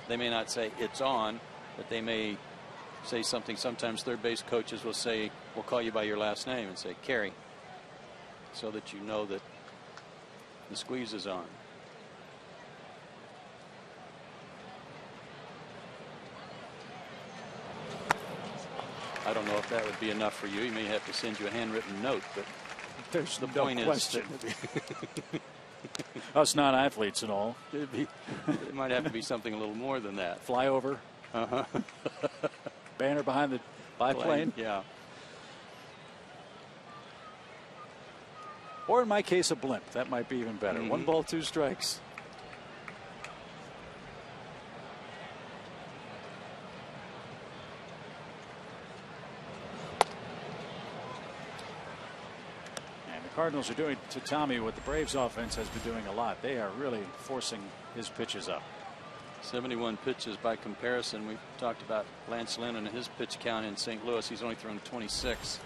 they may not say it's on, but they may say something. Sometimes third base coaches will say, we'll call you by your last name, and say Carey, so that you know that the squeeze is on. I don't know if that would be enough for you. He may have to send you a handwritten note, but there's the no point question. is Us non-athletes and all. It might have to be something a little more than that. Flyover. Banner behind the biplane. Yeah. Or in my case, a blimp. That might be even better. 1 ball, 2 strikes. And the Cardinals are doing to Tommy what the Braves offense has been doing a lot. They are really forcing his pitches up. 71 pitches by comparison. We've talked about Lance Lynn and his pitch count in St. Louis. He's only thrown 26.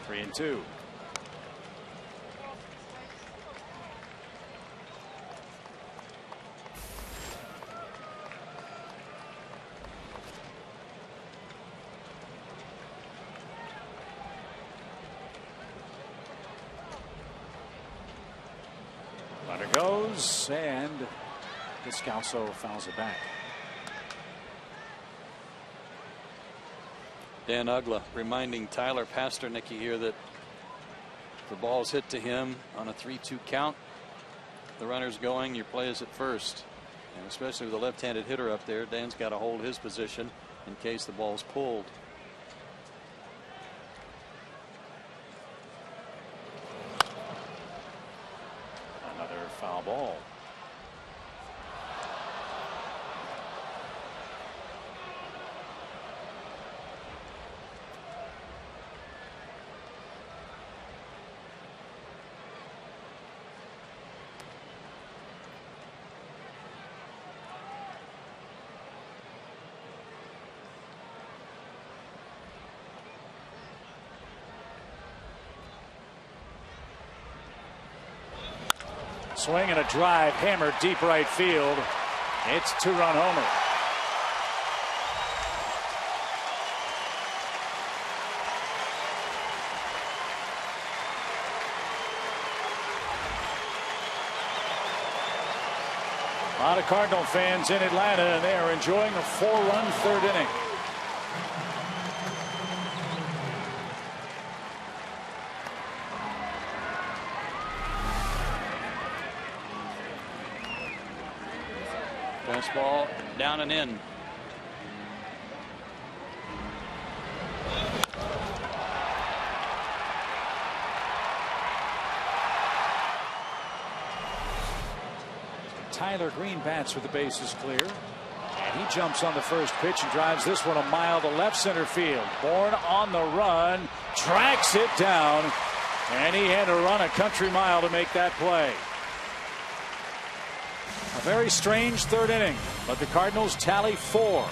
Three and two. Runner goes, and Descalso fouls it back. Dan Ugla reminding Tyler Pasternicky here that if the ball's hit to him on a 3-2 count, the runner's going, your play is at first. And especially with a left-handed hitter up there, Dan's got to hold his position in case the ball's pulled. Another foul ball. Swing and a drive hammered deep right field. It's 2-run homer. A lot of Cardinal fans in Atlanta, and they are enjoying a 4-run third inning. Fastball down and in. Tyler Green bats with the bases clear. And he jumps on the first pitch and drives this one a mile to left center field. Bourne on the run, tracks it down, and he had to run a country mile to make that play. A very strange third inning, but the Cardinals tally 4.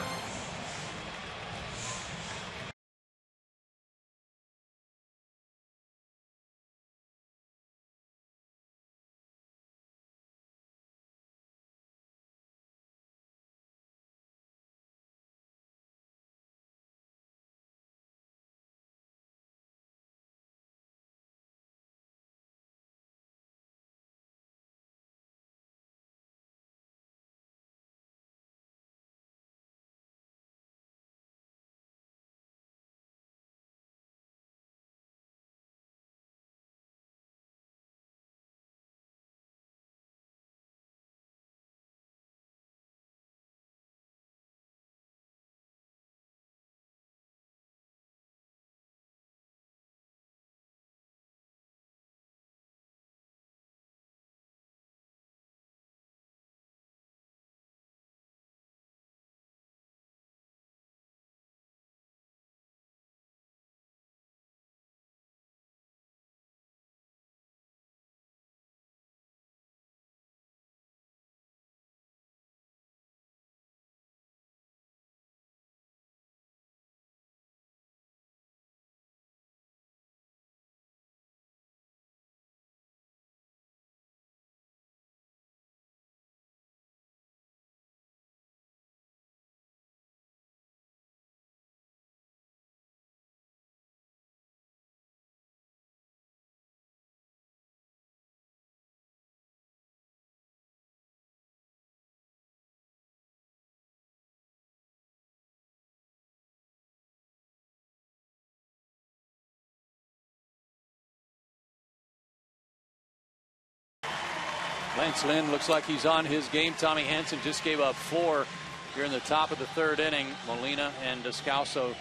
Lance Lynn looks like he's on his game. Tommy Hanson just gave up 4 here in the top of the 3rd inning. Molina and Descalso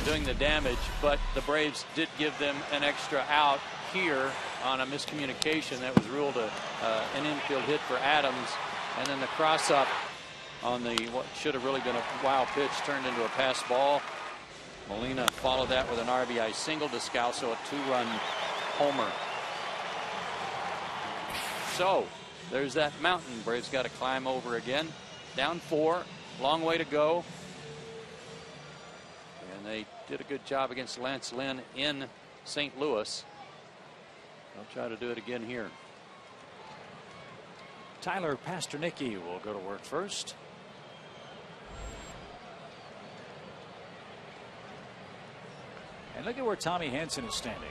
doing the damage, but the Braves did give them an extra out here on a miscommunication that was ruled an infield hit for Adams, and then the cross up on the what should have really been a wild pitch turned into a pass ball. Molina followed that with an RBI single. Descalso a 2-run homer. So there's that mountain Braves got to climb over again. Down 4, long way to go. And they did a good job against Lance Lynn in St. Louis. They'll try to do it again here. Tyler Pasternicki will go to work first. And look at where Tommy Hanson is standing.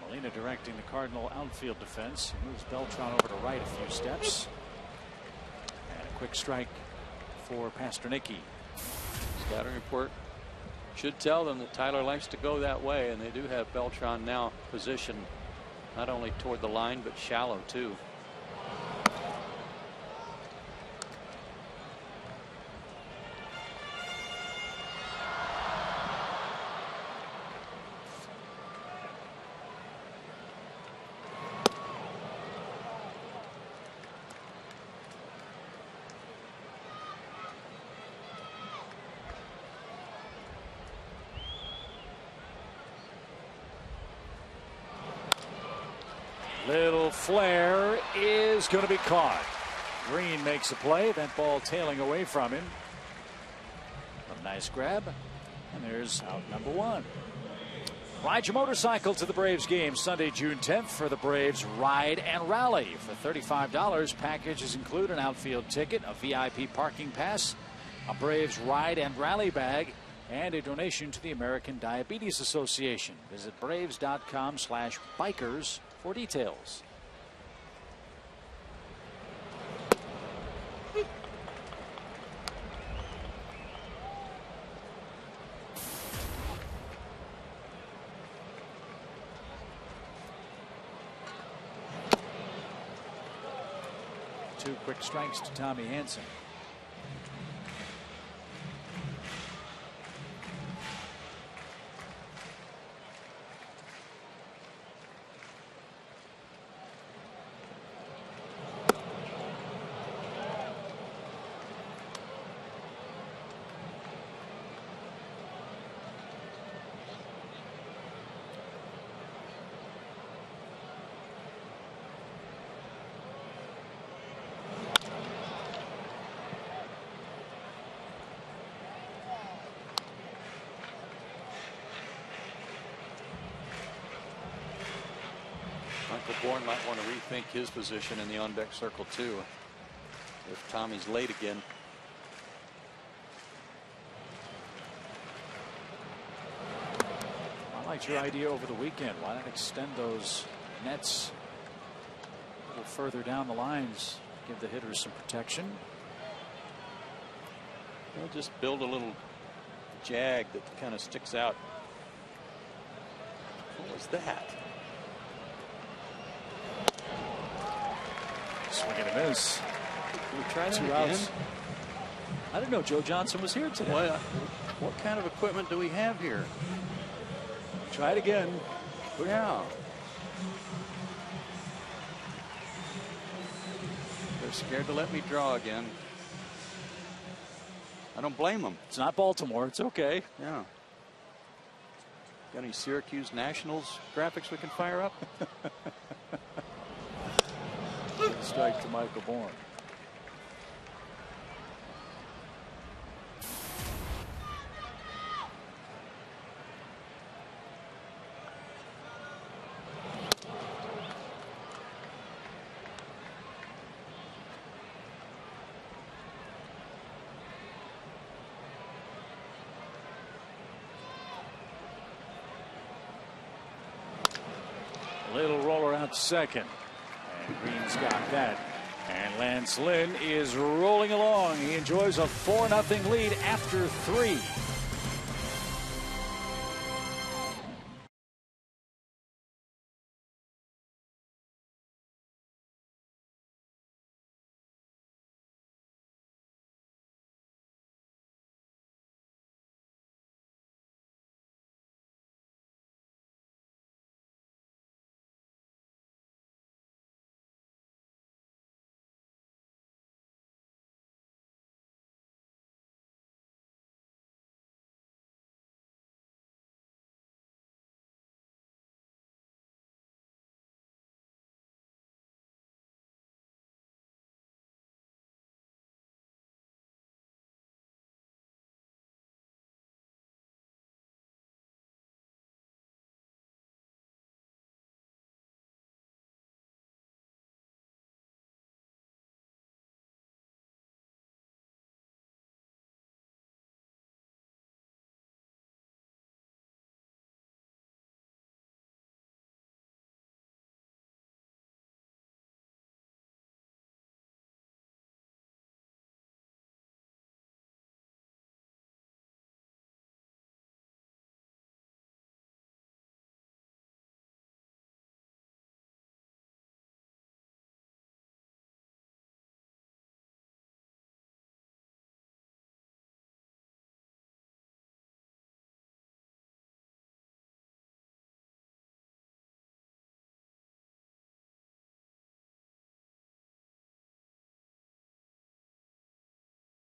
Molina directing the Cardinal outfield defense. He moves Beltran over to right a few steps. And a quick strike for Pasternicki. Scouting report should tell them that Tyler likes to go that way, and they do have Beltran now positioned not only toward the line but shallow too. Little flare is going to be caught. Green makes a play. That ball tailing away from him. A nice grab. And there's out number 1. Ride your motorcycle to the Braves game Sunday, June 10th for the Braves Ride and Rally. For $35, packages include an outfield ticket, a VIP parking pass, a Braves Ride and Rally bag, and a donation to the American Diabetes Association. Visit braves.com/bikers for details. Two quick strikes to Tommy Hanson. Michael Bourne might want to rethink his position in the on-deck circle too if Tommy's late again. I liked your idea over the weekend. Why not extend those nets a little further down the lines, give the hitters some protection? They'll just build a little jag that kind of sticks out. What was that? Swing and a miss. Can we try that 2 again? outs. I didn't know Joe Johnson was here today. What kind of equipment do we have here? Try it again. Yeah. They're scared to let me draw again. I don't blame them. It's not Baltimore. It's okay. Yeah. Got any Syracuse Nationals graphics we can fire up? Strike to Michael Bourne. Little roller out to second. And Green's got that. And Lance Lynn is rolling along. He enjoys a 4-0 lead after 3.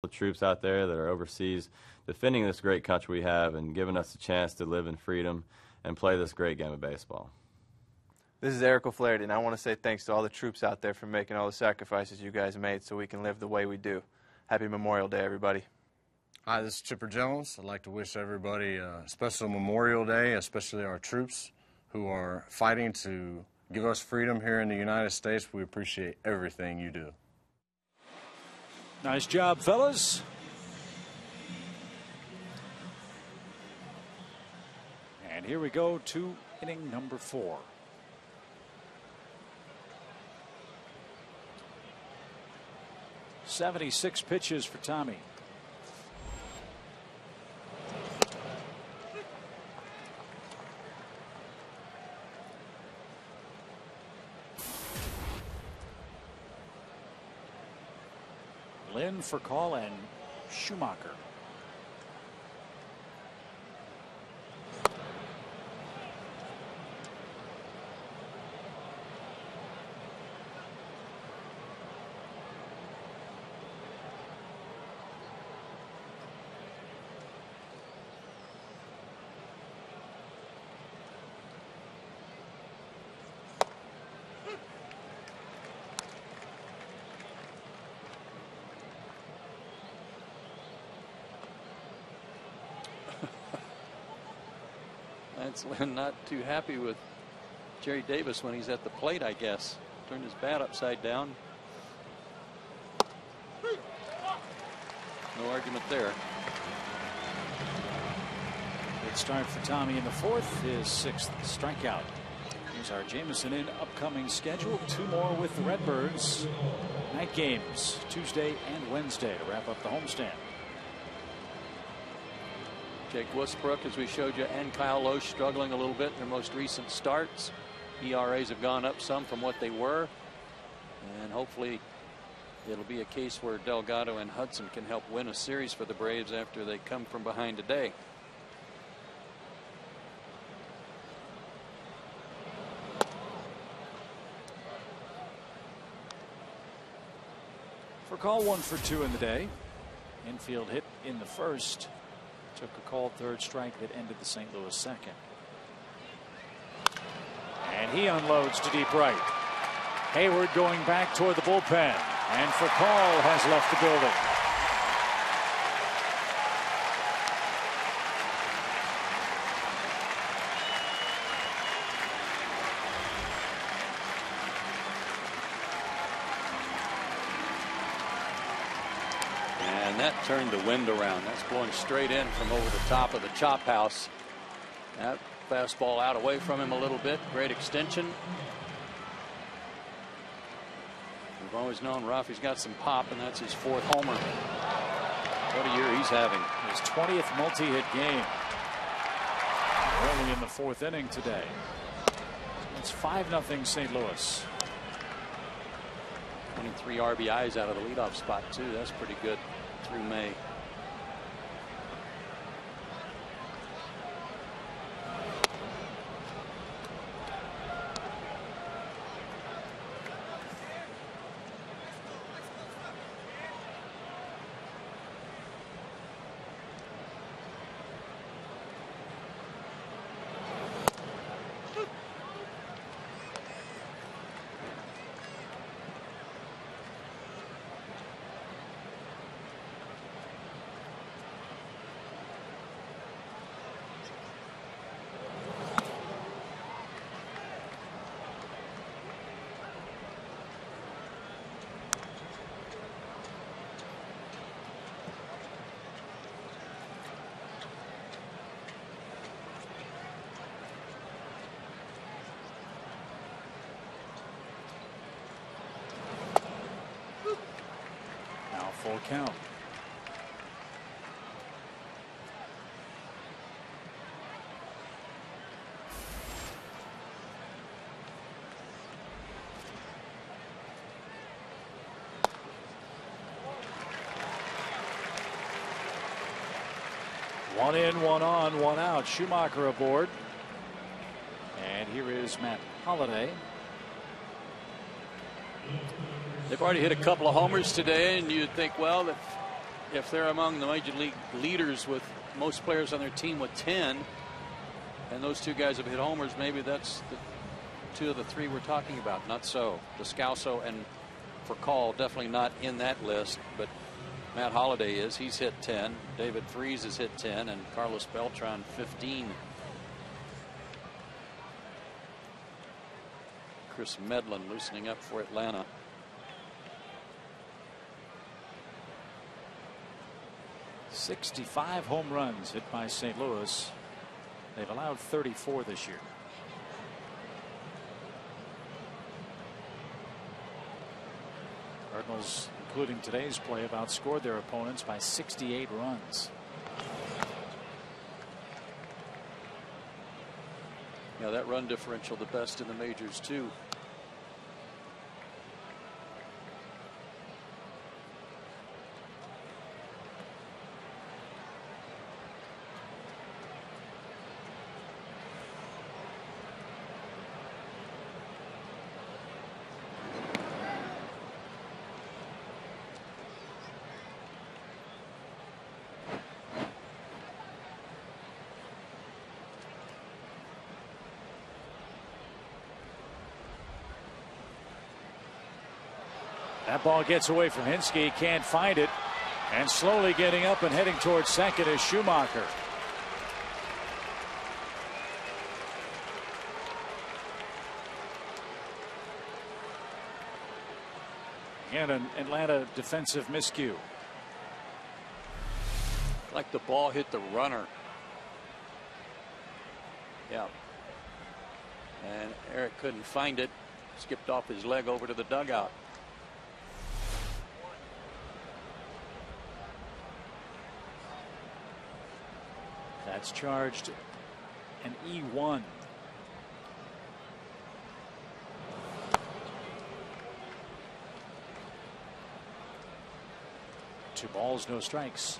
The troops out there that are overseas defending this great country we have and giving us a chance to live in freedom and play this great game of baseball. This is Eric O'Flaherty, and I want to say thanks to all the troops out there for making all the sacrifices you guys made so we can live the way we do. Happy Memorial Day, everybody. Hi, this is Chipper Jones. I'd like to wish everybody a special Memorial Day, especially our troops who are fighting to give us freedom here in the United States. We appreciate everything you do. Nice job, fellas. And here we go to inning number 4. "76 pitches for Tommy. Lynn for call and Schumacher. That's Lynn not too happy with Jerry Davis when he's at the plate, I guess. Turned his bat upside down. No argument there. Good start for Tommy in the 4th, his 6th strikeout. Here's our Jameson in upcoming schedule. 2 more with the Redbirds. Night games Tuesday and Wednesday to wrap up the homestand. Jake Westbrook, as we showed you, and Kyle Loesch struggling a little bit in their most recent starts. ERAs have gone up some from what they were, and hopefully it'll be a case where Delgado and Hudson can help win a series for the Braves after they come from behind today. For call, 1 for 2 in the day. Infield hit in the 1st. Took a called 3rd strike that ended the St. Louis 2nd. And he unloads to deep right. Hayward going back toward the bullpen. And for call has left the building. That turned the wind around. That's blowing straight in from over the top of the chop house. That fastball out away from him a little bit. Great extension. We've always known Rafi's got some pop, and that's his 4th homer. What a year he's having. His 20th multi-hit game. Only in the 4th inning today. It's 5-0 St. Louis. 23 RBIs out of the leadoff spot too. That's pretty good through May. Full count. One in, one on, one out. Schumacher aboard. And here is Matt Holliday. They've already hit a couple of homers today, and you'd think, well, if if they're among the major league leaders with most players on their team with 10, and those two guys have hit homers, maybe that's the two of the three we're talking about. Not so. Descalso and Furcal definitely not in that list, but Matt Holliday is. He's hit 10. David Freese has hit 10, and Carlos Beltran 15. Chris Medlin loosening up for Atlanta. '65 home runs hit by St. Louis. They've allowed 34 this year. Cardinals, including today's play, have outscored their opponents by 68 runs. Yeah, that run differential the best in the majors too. That ball gets away from Hinske, can't find it, and slowly getting up and heading towards second is Schumacher. Again, an Atlanta defensive miscue. Like the ball hit the runner. Yeah. And Eric couldn't find it. Skipped off his leg over to the dugout. That's charged an E1. Two balls, no strikes.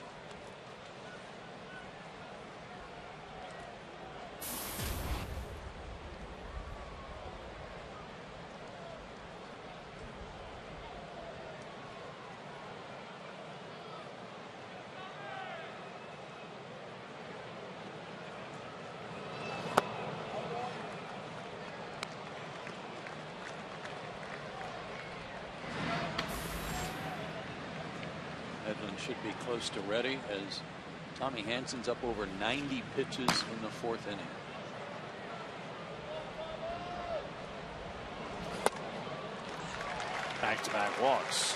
Should be close to ready as Tommy Hansen's up over 90 pitches in the fourth inning. Back-to-back walks.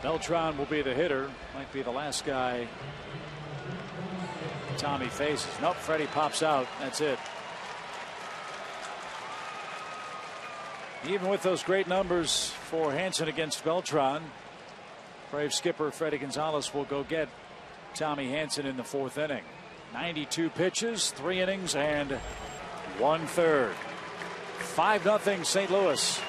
Beltran will be the hitter. Might be the last guy Tommy faces. Nope, Freddie pops out. That's it. Even with those great numbers for Hansen against Beltran, Brave skipper Freddie Gonzalez will go get Tommy Hansen in the fourth inning. 92 pitches, 3 innings, and 1/3. 5-0 St. Louis.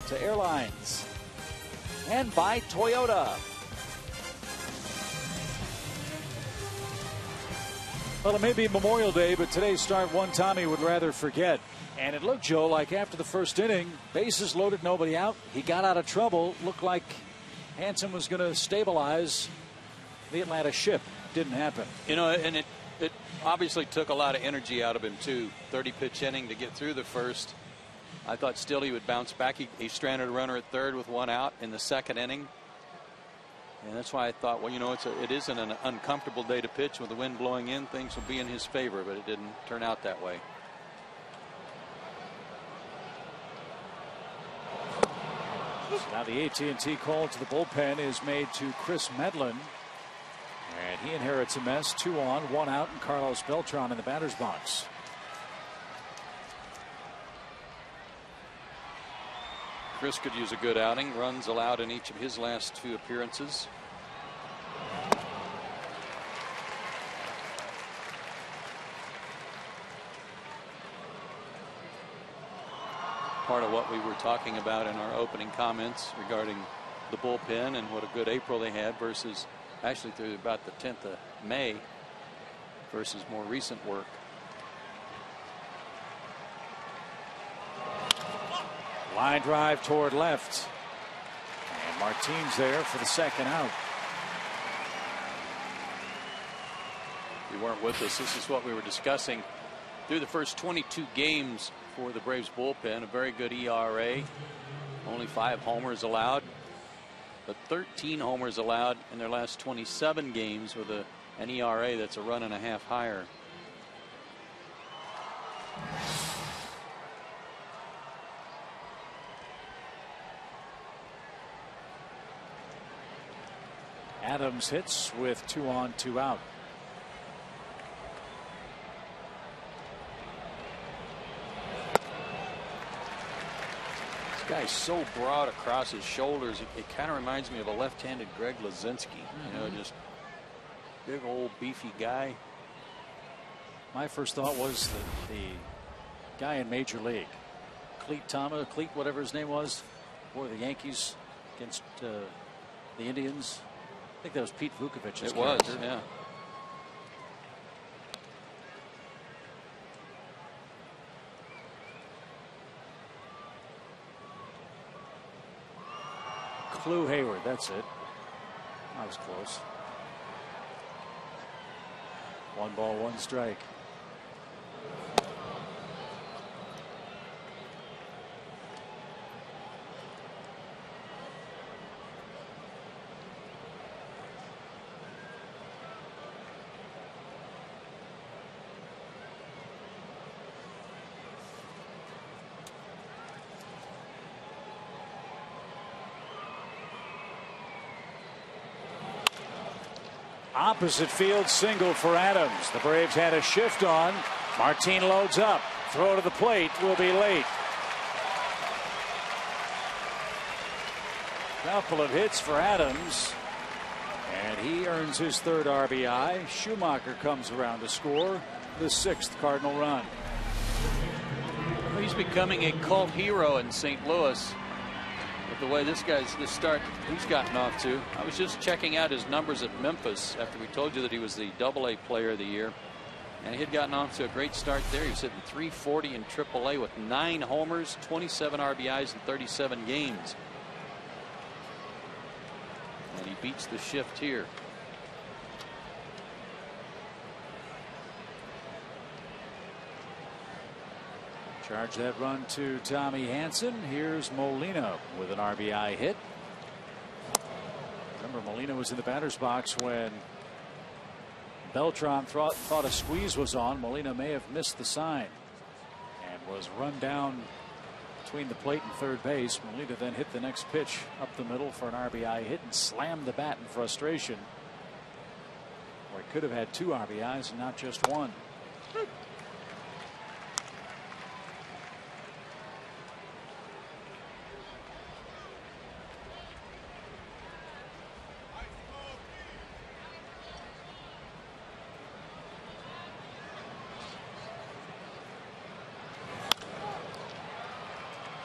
to airlines and by Toyota. Well, it may be Memorial Day, but today's start one Tommy would rather forget. And it looked, Joe, like after the first inning, bases loaded, nobody out. He got out of trouble. Looked like Hansen was going to stabilize the Atlanta ship. Didn't happen. You know, and it obviously took a lot of energy out of him, too. 30-pitch inning to get through the first. I thought still he would bounce back. He stranded a runner at third with one out in the second inning. And that's why I thought, well, you know, it isn't an uncomfortable day to pitch with the wind blowing in. Things will be in his favor, but it didn't turn out that way. So now the AT&T call to the bullpen is made to Chris Medlin. And he inherits a mess. 2 on, 1 out, and Carlos Beltran in the batter's box. Chris could use a good outing. Runs allowed in each of his last 2 appearances. Part of what we were talking about in our opening comments regarding the bullpen and what a good April they had versus actually through about the 10th of May versus more recent work. Line drive toward left. And Martinez there for the second out. If you weren't with us, this is what we were discussing. Through the first 22 games for the Braves bullpen, a very good ERA. Only 5 homers allowed, but 13 homers allowed in their last 27 games with an ERA that's a run and a half higher. Adams hits with 2 on, 2 out. This guy's so broad across his shoulders. It kind of reminds me of a left-handed Greg Lazinski. You know, just big old beefy guy. My first thought was the guy in Major League, Cleat, whatever his name was, for the Yankees against the Indians. I think that was Pete Vukovich's It was, character. yeah. Clue Hayward, that's it. I was close. 1 ball, 1 strike. Opposite field single for Adams. The Braves had a shift on. Martin loads up. Throw to the plate will be late. Couple of hits for Adams. And he earns his 3rd RBI. Schumacher comes around to score the 6th Cardinal run. Well, he's becoming a cult hero in St. Louis. The way this start he's gotten off to. I was just checking out his numbers at Memphis after we told you that he was the AA player of the year, and he had gotten off to a great start there. He was hitting .340 in AAA with 9 homers, 27 RBIs in 37 games, and he beats the shift here. Charge that run to Tommy Hansen. Here's Molina with an RBI hit. Remember, Molina was in the batter's box when Beltran thought a squeeze was on. Molina may have missed the sign and was run down between the plate and third base. Molina then hit the next pitch up the middle for an RBI hit and slammed the bat in frustration. Or he could have had 2 RBIs and not just 1.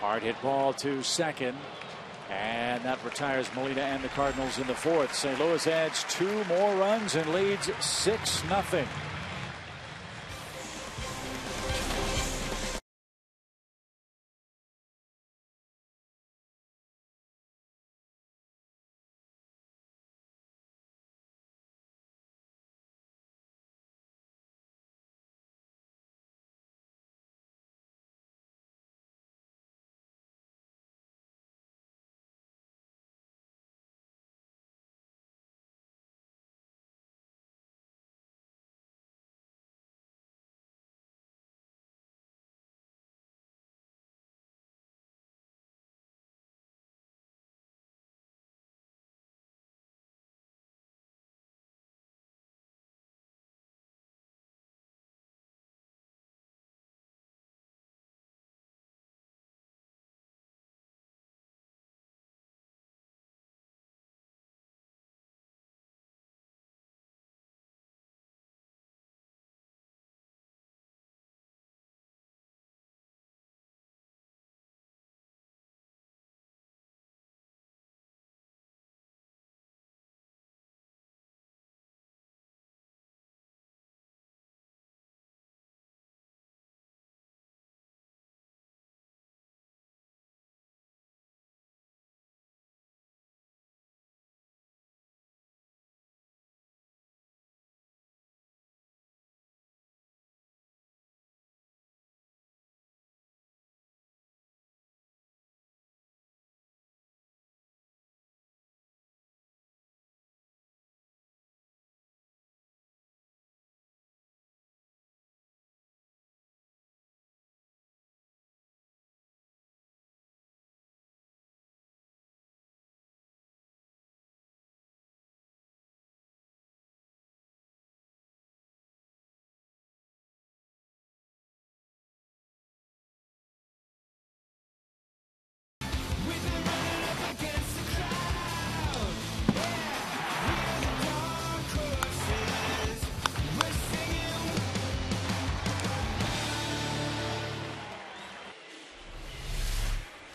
Hard hit ball to second. And that retires Molina and the Cardinals in the fourth. St. Louis adds 2 more runs and leads 6-0.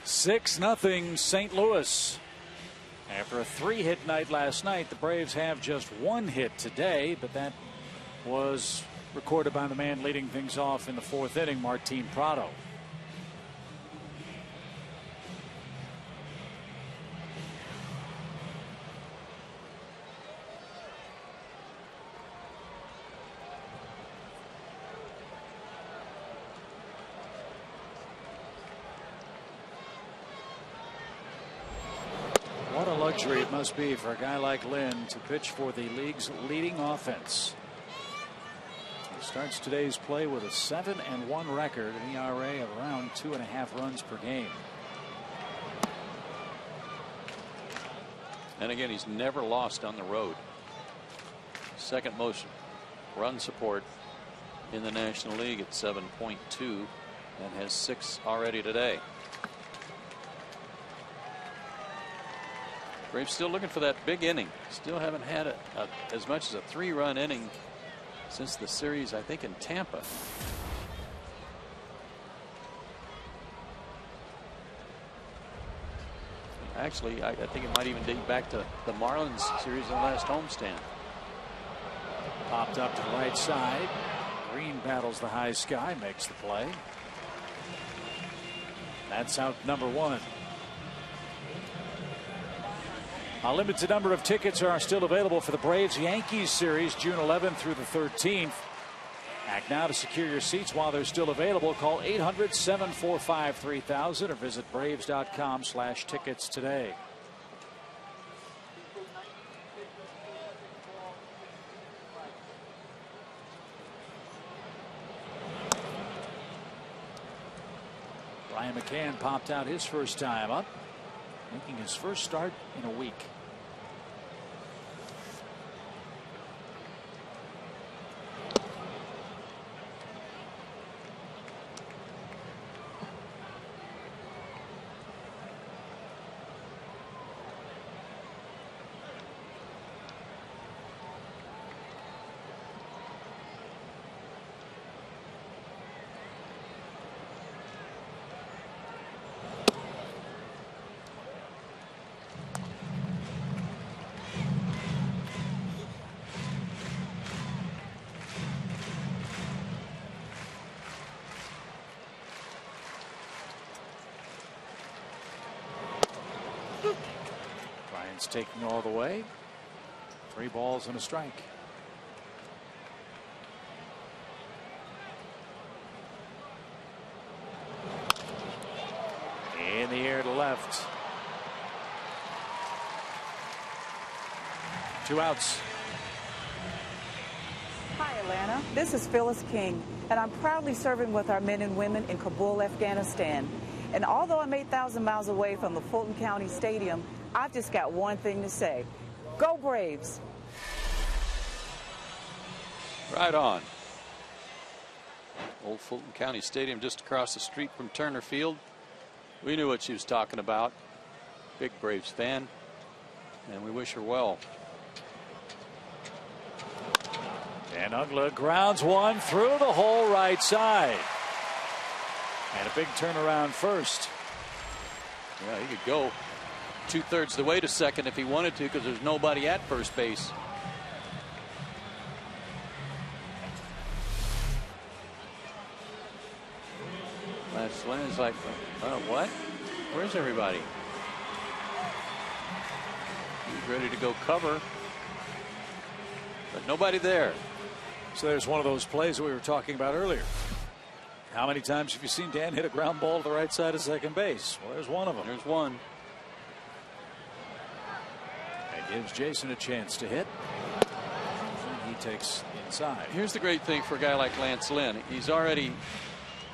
Six nothing St. Louis. After a 3-hit night last night, the Braves have just 1 hit today, but that was recorded by the man leading things off in the 4th inning, Martin Prado. What a luxury it must be for a guy like Lynn to pitch for the league's leading offense. He starts today's play with a 7-1 record, an ERA of around 2.5 runs per game. And again, he's never lost on the road. Second most run support in the National League at 7.2 and has 6 already today. Braves still looking for that big inning. Still haven't had as much as a 3-run inning since the series, I think, in Tampa. Actually, I think it might even date back to the Marlins series in the last homestand. Popped up to the right side. Green battles the high sky, makes the play. That's out number 1. A limited number of tickets are still available for the Braves-Yankees series, June 11th through the 13th. Act now to secure your seats while they're still available. Call 800-745-3000 or visit braves.com/tickets today. Brian McCann popped out his first time up, making his first start in a week. Bryant's taking all the way. 3 balls and a strike. In the air to left. 2 outs. Hi, Atlanta. This is Phyllis King, and I'm proudly serving with our men and women in Kabul, Afghanistan. And although I'm 8,000 miles away from the Fulton County Stadium, I've just got one thing to say. Go Braves! Right on. Old Fulton County Stadium just across the street from Turner Field. We knew what she was talking about. Big Braves fan, and we wish her well. And Ugla grounds one through the whole right side. And a big turnaround first. Yeah, he could go 2/3 the way to second if he wanted to, because there's nobody at first base. Slan's like, what? Where's everybody? He's ready to go cover, but nobody there. So there's one of those plays that we were talking about earlier. How many times have you seen Dan hit a ground ball to the right side of second base? Well, there's one of them. There's one. That gives Jason a chance to hit. He takes inside. Here's the great thing for a guy like Lance Lynn. He's already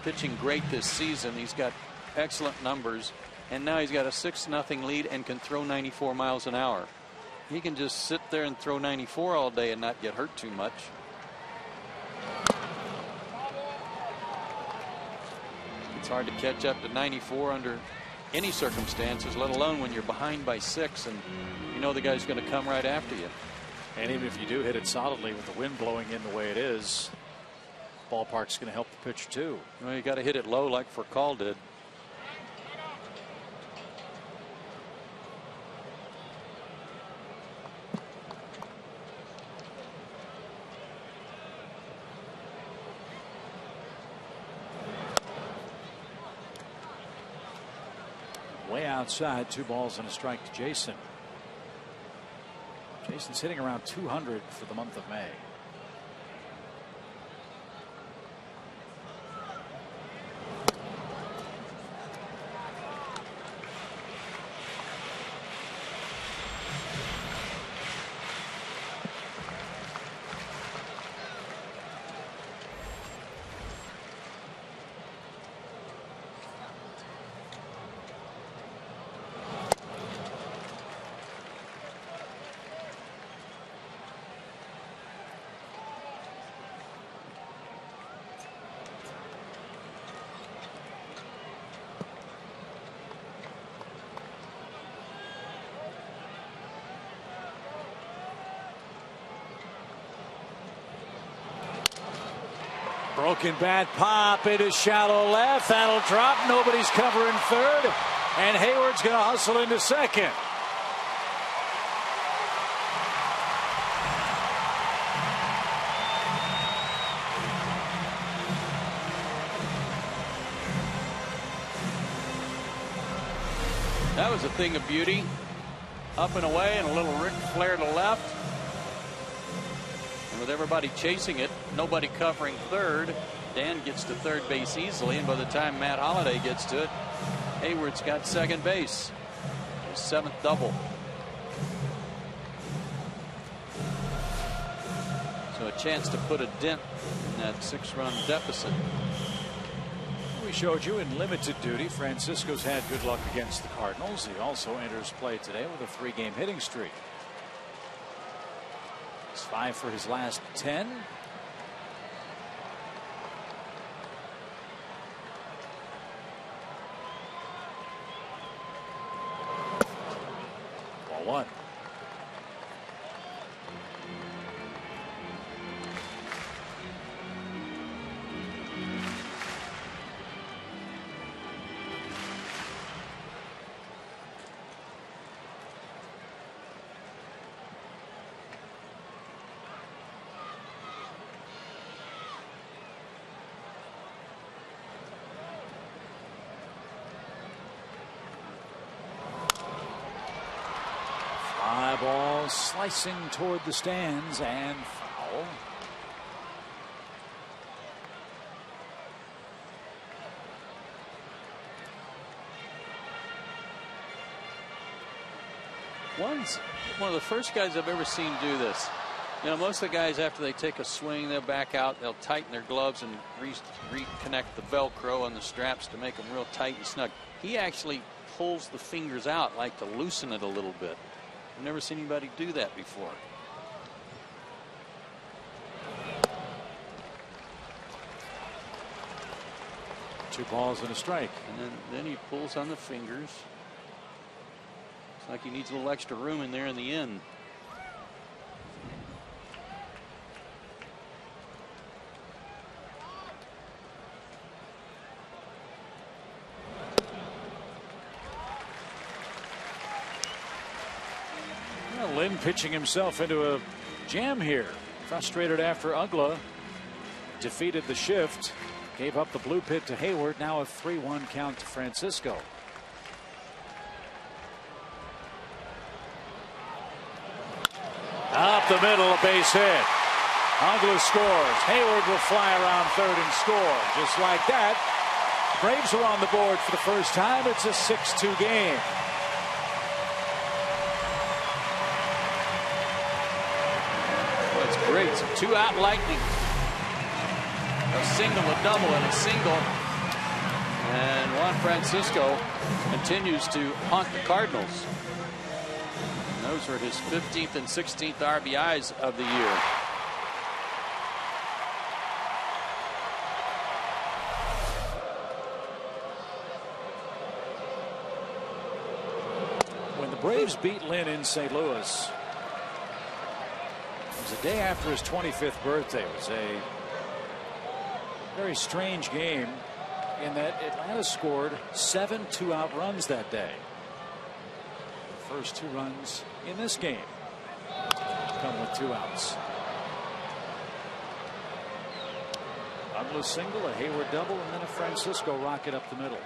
pitching great this season. He's got excellent numbers, and now he's got a 6-0 lead and can throw 94 miles an hour. He can just sit there and throw 94 all day and not get hurt too much. It's hard to catch up to 94 under any circumstances, let alone when you're behind by 6 and you know the guy's going to come right after you. And even if you do hit it solidly with the wind blowing in the way it is, ballpark's going to help the pitcher too. Well, you got to hit it low like Furcal did. Way outside, 2 balls and a strike to Jason. Jason's hitting around 200 for the month of May. Broken bat pop into shallow left. That'll drop. Nobody's covering third. And Hayward's going to hustle into second. That was a thing of beauty. Up and away and a little Ric Flair to left. And with everybody chasing it, nobody covering third, Dan gets to third base easily, and by the time Matt Holliday gets to it, Hayward's got second base. His 7th double. So a chance to put a dent in that 6-run deficit. We showed you in limited duty, Francisco's had good luck against the Cardinals. He also enters play today with a 3-game hitting streak. It's 5 for his last 10. Ball 1. slicing toward the stands and foul. One's one of the first guys I've ever seen do this. You know, most of the guys, after they take a swing, they'll back out, they'll tighten their gloves and reconnect the Velcro on the straps to make them real tight and snug. He actually pulls the fingers out like to loosen it a little bit. I've never seen anybody do that before. Two balls and a strike. And then he pulls on the fingers. It's like he needs a little extra room in there in the end. Well, Lynn pitching himself into a jam here. Frustrated after Ugla defeated the shift. Gave up the blue pit to Hayward. Now a 3-1 count to Francisco. Up the middle, a base hit. Ugla scores. Hayward will fly around third and score. Just like that, Braves are on the board for the first time. It's a 6-2 game. Well, it's great. Some 2-out lightning. A single, a double, and a single. And Juan Francisco continues to haunt the Cardinals. And those are his 15th and 16th RBIs of the year. When the Braves beat Lynn in St. Louis, it was a day after his 25th birthday. It was a very strange game in that Atlanta scored 7 2-out runs that day. The first 2 runs in this game come with 2 outs. Ugla single, a Hayward double, and then a Francisco rocket up the middle.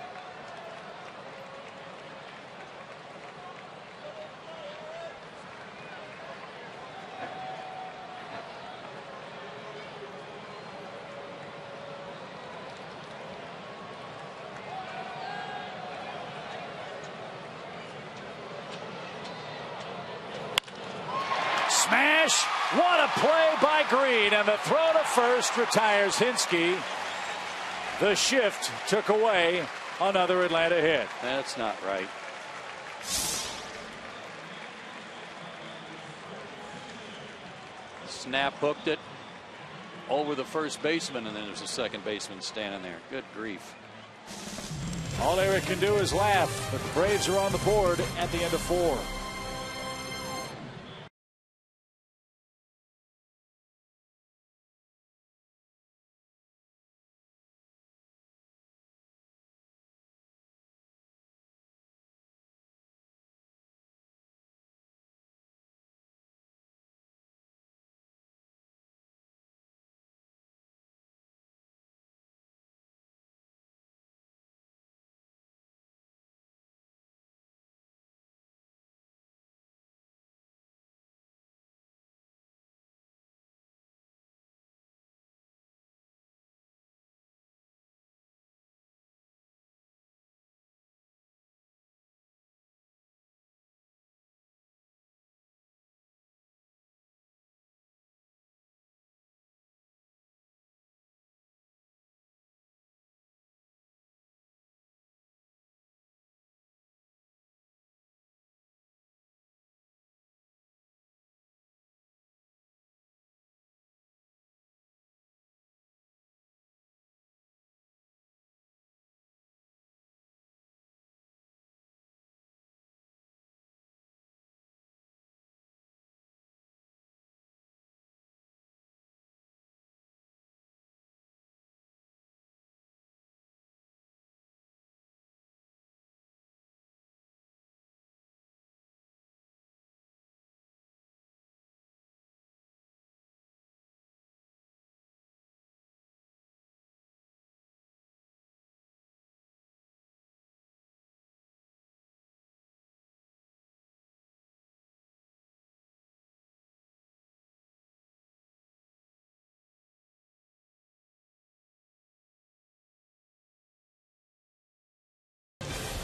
Smash! What a play by Green, and the throw to first retires Hinsky. The shift took away another Atlanta hit. That's not right. Snap hooked it over the first baseman, and then there's a second baseman standing there. Good grief. All Eric can do is laugh, but the Braves are on the board at the end of 4.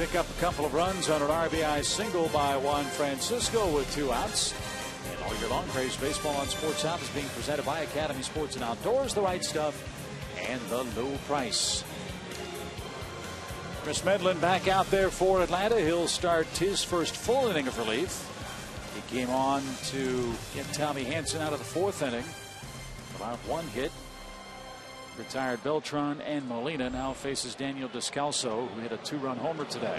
pick up a couple of runs on an RBI single by Juan Francisco with 2 outs. And all year long, Braves baseball on Sports South is being presented by Academy Sports and Outdoors, the right stuff, and the low price. Chris Medlin back out there for Atlanta. He'll start his first full inning of relief. He came on to get Tommy Hanson out of the 4th inning. About 1 hit. Retired Beltran and Molina now faces Daniel Descalso, who hit a 2-run homer today.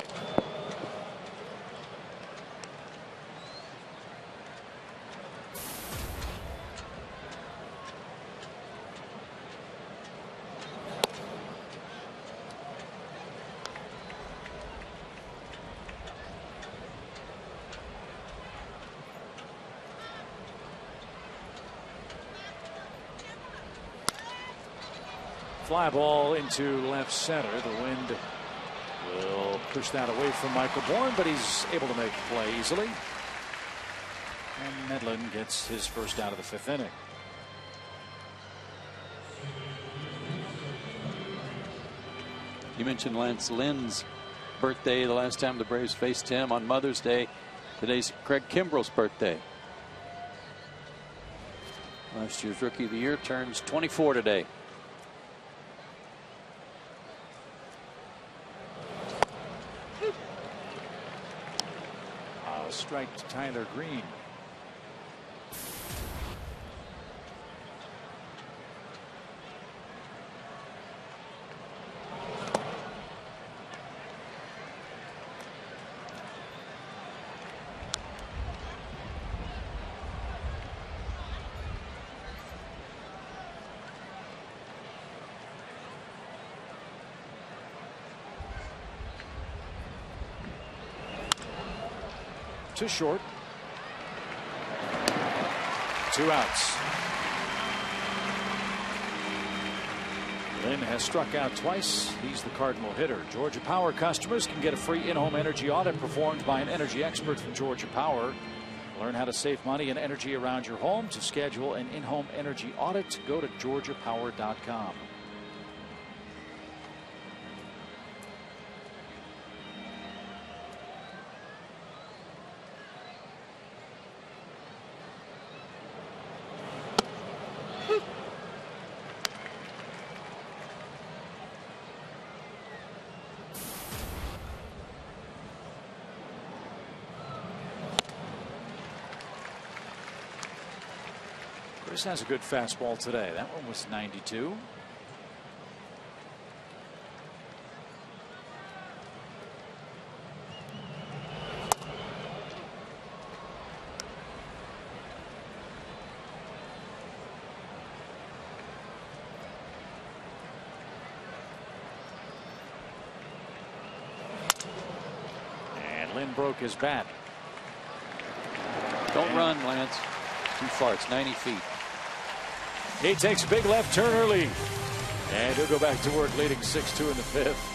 Fly ball into left center. The wind will push that away from Michael Bourne, but he's able to make the play easily. And Medlin gets his first out of the 5th inning. You mentioned Lance Lynn's birthday the last time the Braves faced him on Mother's Day. Today's Craig Kimbrell's birthday. Last year's Rookie of the Year turns 24 today. Strike to Tyler Green. Too short. 2 outs. Lynn has struck out twice. He's the Cardinal hitter. Georgia Power customers can get a free in-home energy audit performed by an energy expert from Georgia Power. Learn how to save money and energy around your home. To schedule an in-home energy audit, go to georgiapower.com. Chris has a good fastball today. That one was 92. And Lynn broke his bat. Don't run, Lance. Too far. It's 90 feet. He takes a big left turn early, and he'll go back to work leading 6-2 in the 5th.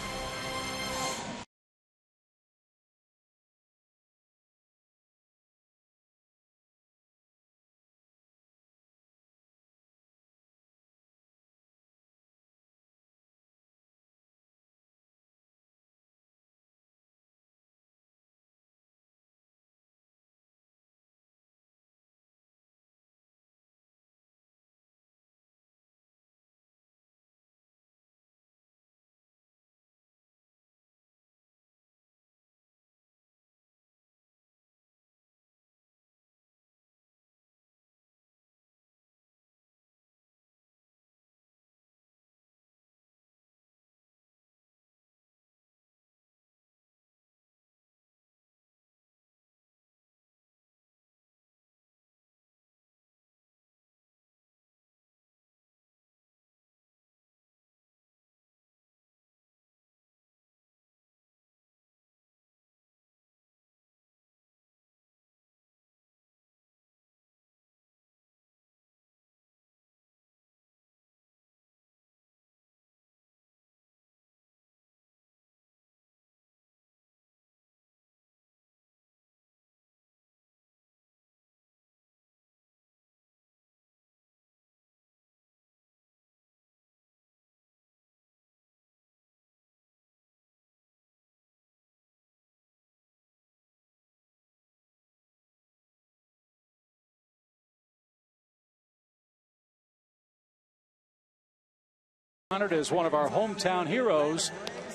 Honored as one of our hometown heroes,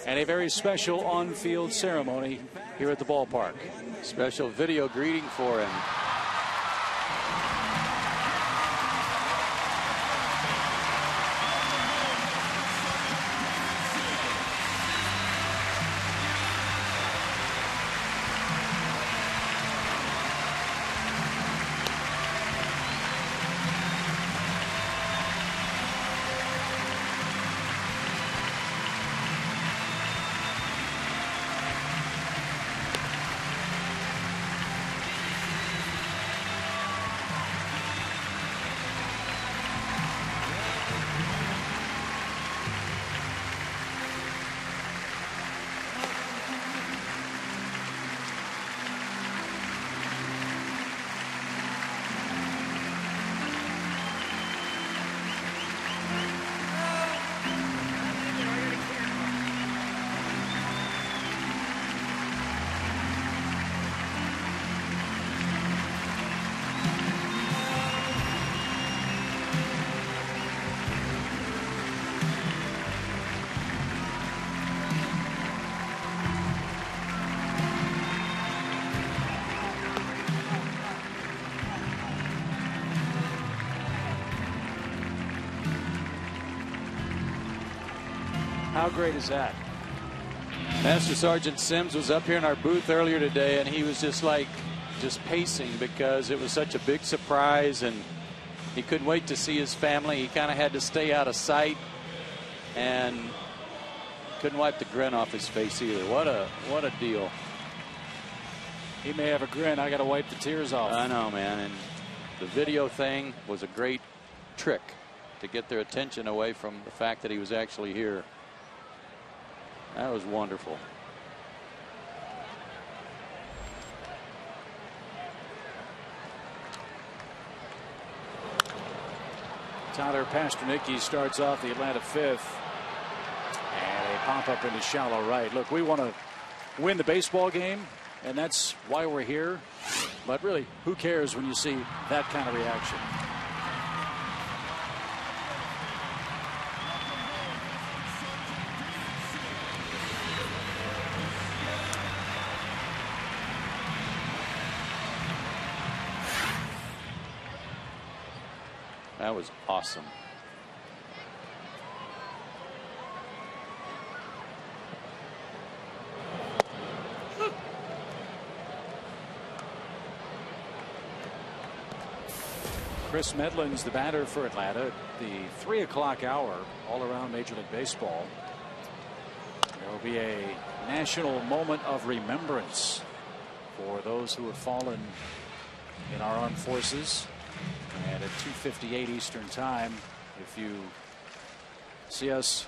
and a very special on-field ceremony here at the ballpark. Special video greeting for him. How great is that? Master Sergeant Sims was up here in our booth earlier today, and he was just pacing because it was such a big surprise, and he couldn't wait to see his family. He kind of had to stay out of sight and couldn't wipe the grin off his face either. What a deal. He may have a grin. I got to wipe the tears off. I know, man. And the video thing was a great trick to get their attention away from the fact that he was actually here. That was wonderful. Tyler Pasternak starts off the Atlanta fifth. And a pop up into shallow right. Look, we want to win the baseball game, and that's why we're here. But really, who cares when you see that kind of reaction? That was awesome. Chris Medlin's the batter for Atlanta. The 3 o'clock hour all around Major League Baseball. There will be a national moment of remembrance for those who have fallen in our armed forces. And at 2:58 Eastern Time, if you see us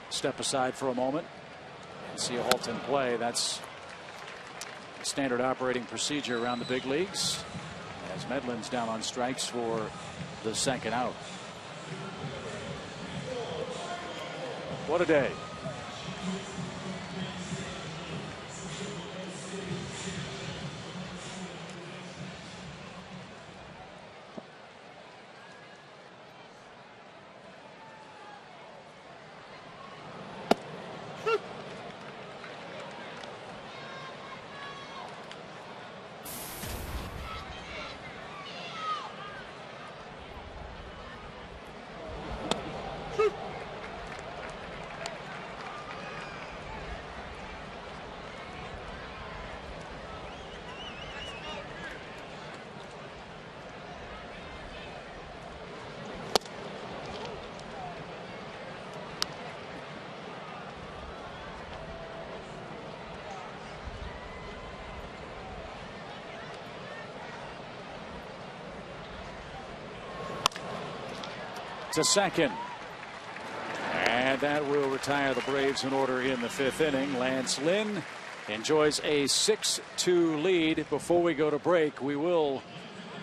step aside for a moment and see a halt in play, that's standard operating procedure around the big leagues, as Medlin's down on strikes for the second out. What a day. To second, and that will retire the Braves in order in the 5th inning. Lance Lynn enjoys a 6-2 lead. Before we go to break, we will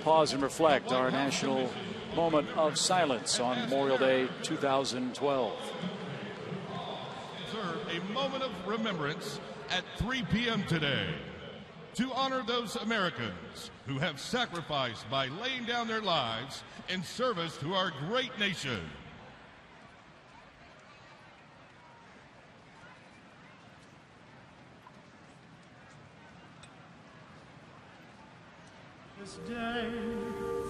pause and reflect our national moment of silence on Memorial Day 2012. Observe a moment of remembrance at 3 p.m. today to honor those Americans who have sacrificed by laying down their lives in service to our great nation. this day,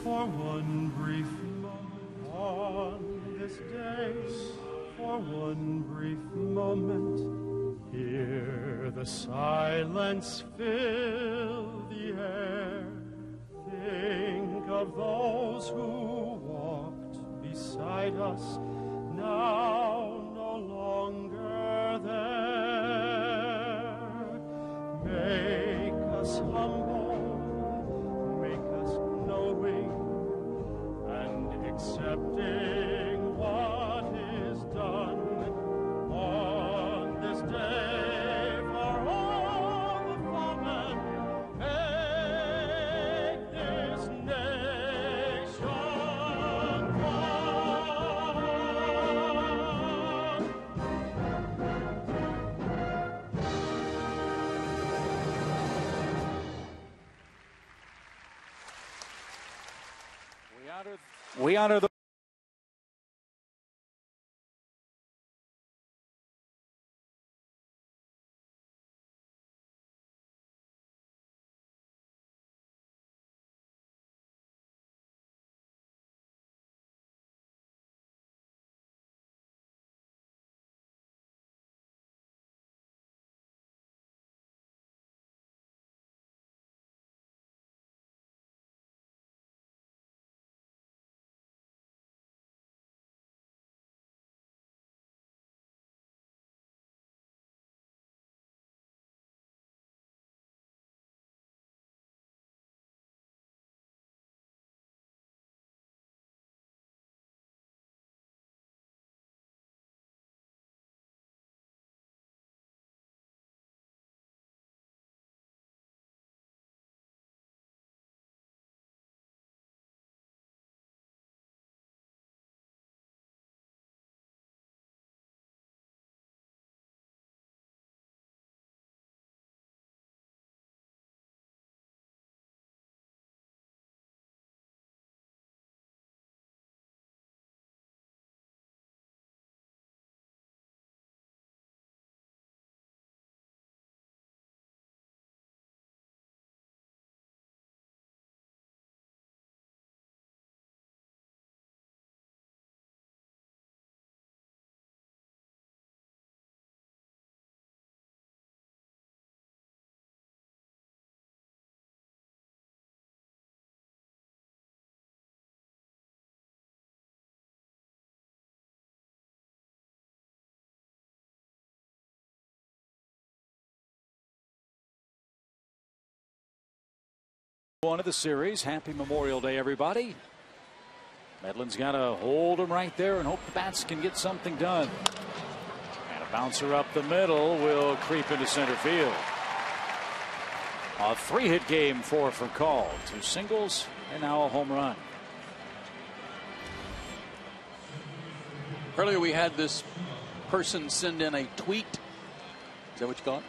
for one brief moment, on this day, for one brief moment, hear the silence fill the air. Think of those who walked beside us, now no longer there. Make us humble, make us knowing, and accepting what is done on this day for all the fallen. Make this nation one. We honor the one of the series. Happy Memorial Day, everybody. Medlin's got to hold him right there and hope the bats can get something done. And a bouncer up the middle will creep into center field. A 3-hit game for Call. 2 singles and now a home run. Earlier we had this person send in a tweet. Is that what you call it?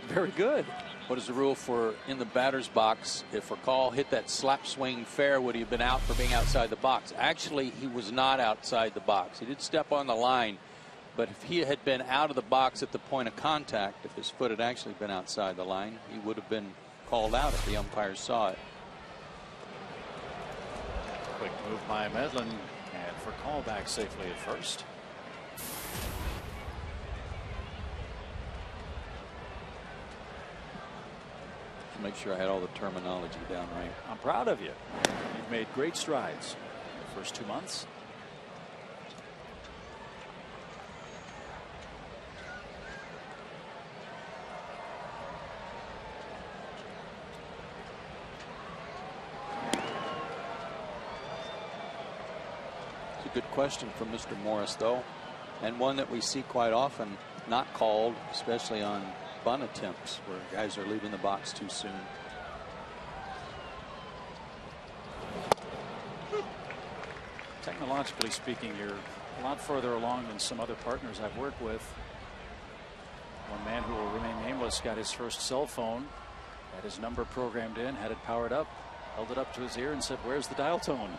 Very good. What is the rule for in the batter's box? If Call hit that slap swing fair, would he have been out for being outside the box? Actually, he was not outside the box. He did step on the line, but if he had been out of the box at the point of contact, if his foot had actually been outside the line, he would have been called out if the umpire saw it. Quick move by Medlin, and Call back safely at first. Make sure I had all the terminology down right. I'm proud of you. You've made great strides in the first 2 months. It's a good question from Mr. Morris, though, and one that we see quite often not called, especially on bunt attempts where guys are leaving the box too soon. Technologically speaking, you're a lot further along than some other partners I've worked with. One man who will remain nameless got his first cell phone, had his number programmed in, had it powered up, held it up to his ear and said, "Where's the dial tone?"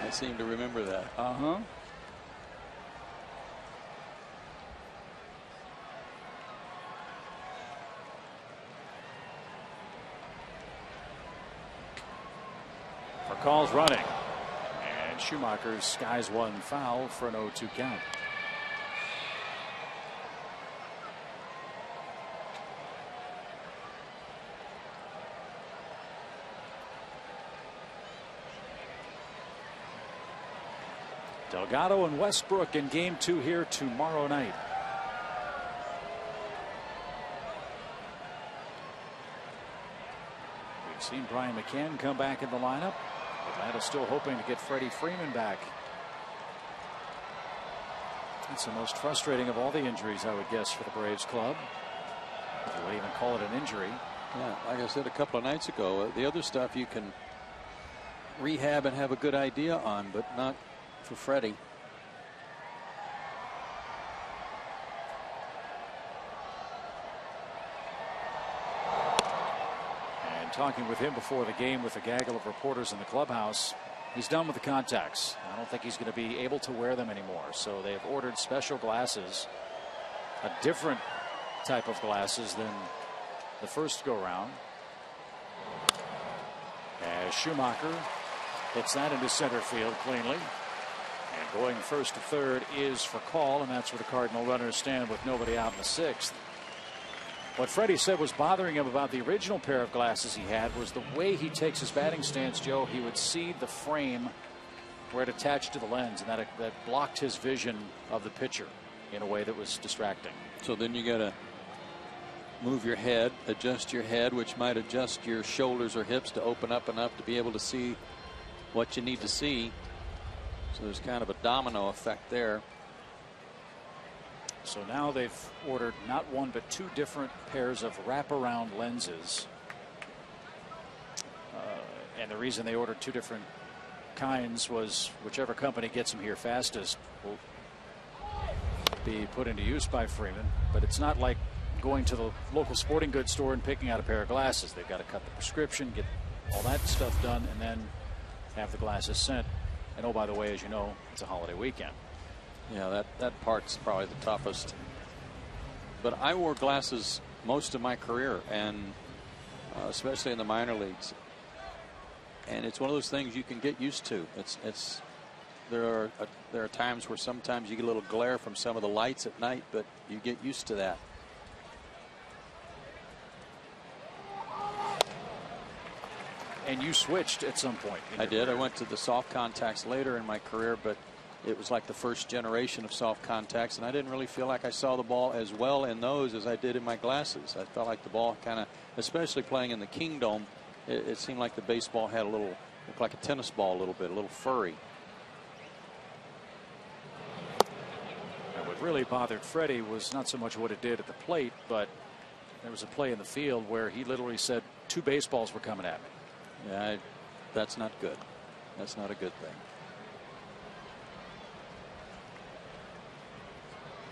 I seem to remember that. Uh-huh. calls running. And Schumacher skies one foul for an 0-2 count. Delgado and Westbrook in game 2 here tomorrow night. We've seen Brian McCann come back in the lineup. Atlanta still hoping to get Freddie Freeman back. That's the most frustrating of all the injuries, I would guess, for the Braves club. If you would even call it an injury. Yeah, like I said a couple of nights ago, the other stuff you can rehab and have a good idea on, but not for Freddie. And talking with him before the game with a gaggle of reporters in the clubhouse, he's done with the contacts. I don't think he's going to be able to wear them anymore. So they've ordered special glasses, a different type of glasses than the first go round. As Schumacher hits that into center field cleanly. And going first to third is for call, and that's where the Cardinal runners stand with nobody out in the 6th. What Freddie said was bothering him about the original pair of glasses he had was the way he takes his batting stance, Joe. He would see the frame where it attached to the lens, and that blocked his vision of the pitcher in a way that was distracting. So then you got to move your head, adjust your head, which might adjust your shoulders or hips to open up enough to be able to see what you need to see. So there's kind of a domino effect there. So now they've ordered not one but 2 different pairs of wraparound lenses. And the reason they ordered 2 different kinds was whichever company gets them here fastest will be put into use by Freeman. But it's not like going to the local sporting goods store and picking out a pair of glasses. They've got to cut the prescription, get all that stuff done, and then have the glasses sent. And oh, by the way, as you know, it's a holiday weekend. Yeah, that part's probably the toughest. But I wore glasses most of my career, and especially in the minor leagues. And it's one of those things you can get used to. There are times where sometimes you get a little glare from some of the lights at night, but you get used to that. And you switched at some point. I did. I went to the soft contacts later in my career, but it was like the first generation of soft contacts, and I didn't really feel like I saw the ball as well in those as I did in my glasses. I felt like the ball kind of, especially playing in the Kingdome, it seemed like the baseball had a little, looked like a tennis ball a little bit, a little furry. And what really bothered Freddie was not so much what it did at the plate, but there was a play in the field where he literally said 2 baseballs were coming at me. Yeah, that's not good. That's not a good thing.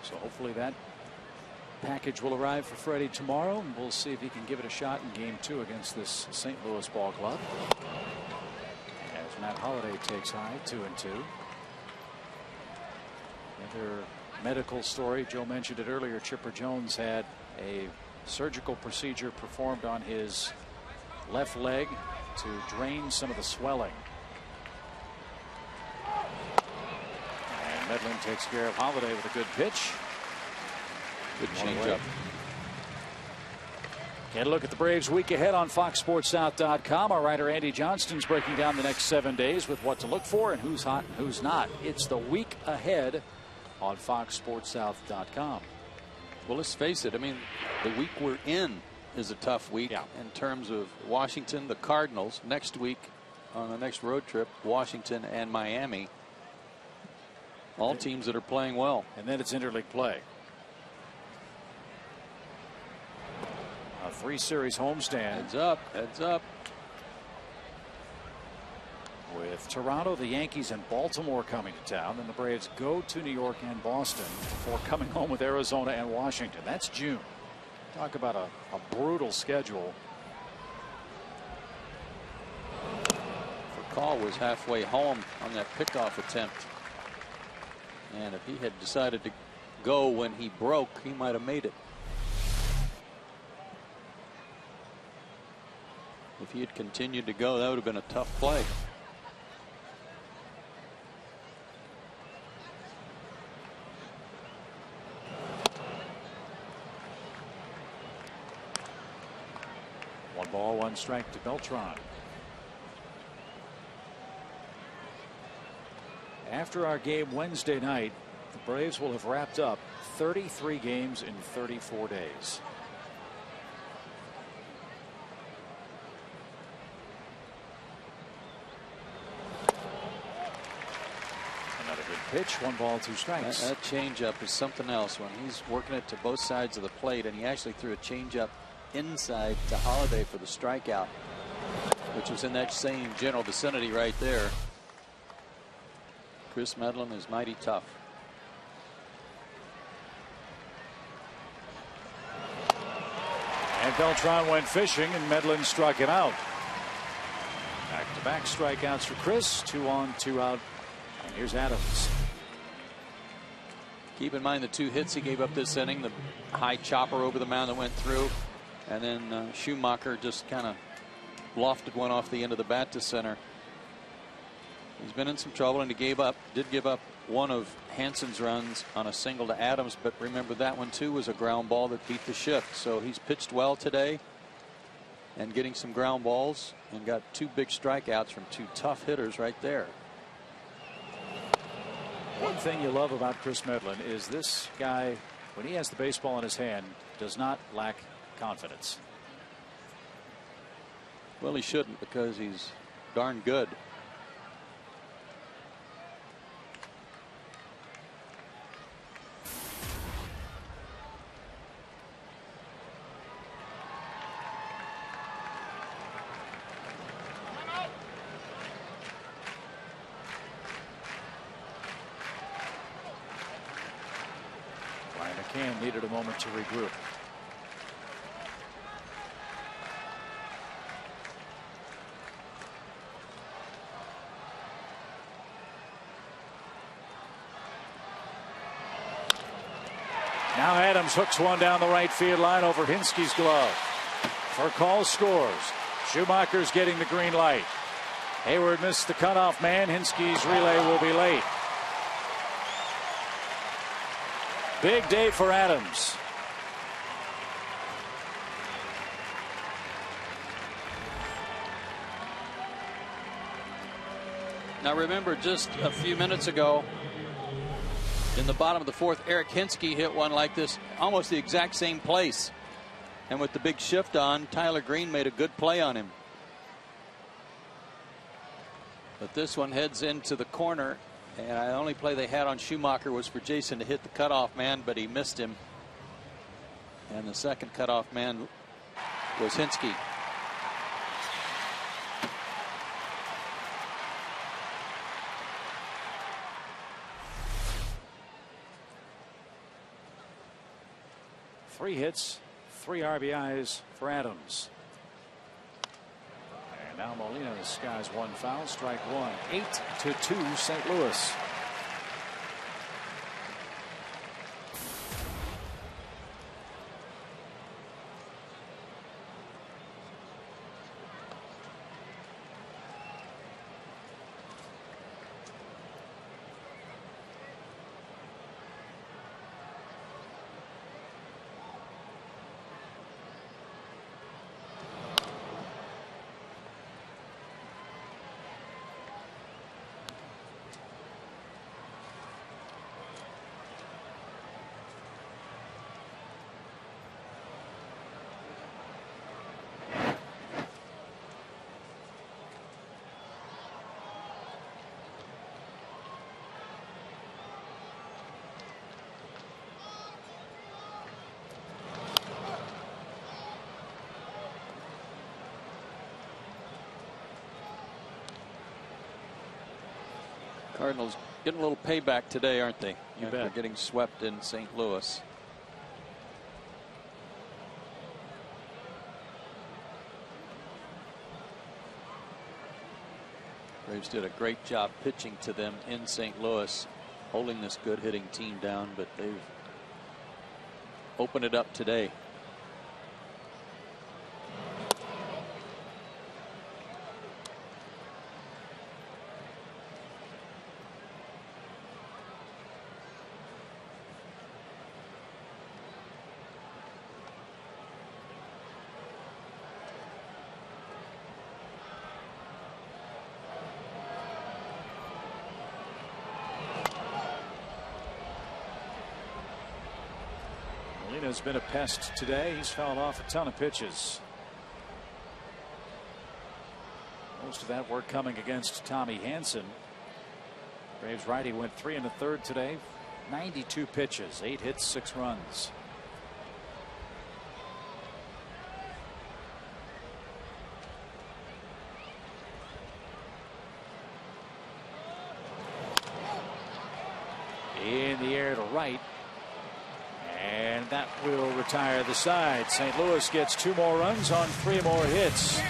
So hopefully that package will arrive for Freddie tomorrow, and we'll see if he can give it a shot in game 2 against this St. Louis ball club. As Matt Holliday takes high, 2-2. Another medical story. Joe mentioned it earlier. Chipper Jones had a surgical procedure performed on his left leg to drain some of the swelling. And Medlin takes care of Holliday with a good pitch. Good changeup. Get a look at the Braves week ahead on FoxSportsSouth.com. Our writer Andy Johnston's breaking down the next 7 days with what to look for and who's hot and who's not. It's the week ahead on FoxSportsSouth.com. Well, let's face it. I mean, the week we're in is a tough week in terms of Washington, the Cardinals. Next week on the next road trip, Washington and Miami. All teams that are playing well. And then it's interleague play. A 3-series homestand. Heads up, heads up. With Toronto, the Yankees, and Baltimore coming to town. Then the Braves go to New York and Boston before coming home with Arizona and Washington. That's June. Talk about a brutal schedule. Call was halfway home on that pickoff attempt. And if he had decided to go when he broke, he might have made it. If he had continued to go, that would have been a tough play. 1 ball, 1 strike to Beltran. After our game Wednesday night, the Braves will have wrapped up 33 games in 34 days. Another good pitch, 1 ball, 2 strikes. That changeup is something else. When he's working it to both sides of the plate, and he actually threw a changeup inside to Holiday for the strikeout, which was in that same general vicinity right there. Chris Medlin is mighty tough. And Beltran went fishing, and Medlin struck him out. Back-to-back strikeouts for Chris. 2 on, 2 out. And here's Adams. Keep in mind the 2 hits he gave up this inning. The high chopper over the mound that went through, and then Schumacher just kind of lofted one off the end of the bat to center. He's been in some trouble, and he did give up one of Hansen's runs on a single to Adams, but remember that one too was a ground ball that beat the shift. So he's pitched well today and getting some ground balls, and got 2 big strikeouts from 2 tough hitters right there. One thing you love about Chris Medlin is this guy, when he has the baseball in his hand, does not lack confidence. Well, he shouldn't, because he's darn good. Needed a moment to regroup. Now Adams hooks one down the right field line over Hinsky's glove. Furcal scores. Schumacher's getting the green light. Hayward missed the cutoff man. Hinsky's relay will be late. Big day for Adams. Now remember, just a few minutes ago in the bottom of the 4th, Eric Hinsky hit one like this, almost the exact same place. And with the big shift on, Tyler Green made a good play on him. But this one heads into the corner. And the only play they had on Schumacher was for Jason to hit the cutoff man, but he missed him. And the second cutoff man was Hinsky. Three hits, 3 RBIs for Adams. And now Molina skies 1 foul, strike 1. 8-2 St. Louis. Cardinals getting a little payback today, aren't they? You After bet. getting swept in St. Louis. Braves did a great job pitching to them in St. Louis, holding this good hitting team down, but they've opened it up today. has been a pest today. He's fouled off a ton of pitches. Most of that work coming against Tommy Hanson. Braves righty went 3 1/3 today. 92 pitches, 8 hits, 6 runs. In the air to right. And that will retire the side. St. Louis gets 2 more runs on 3 more hits.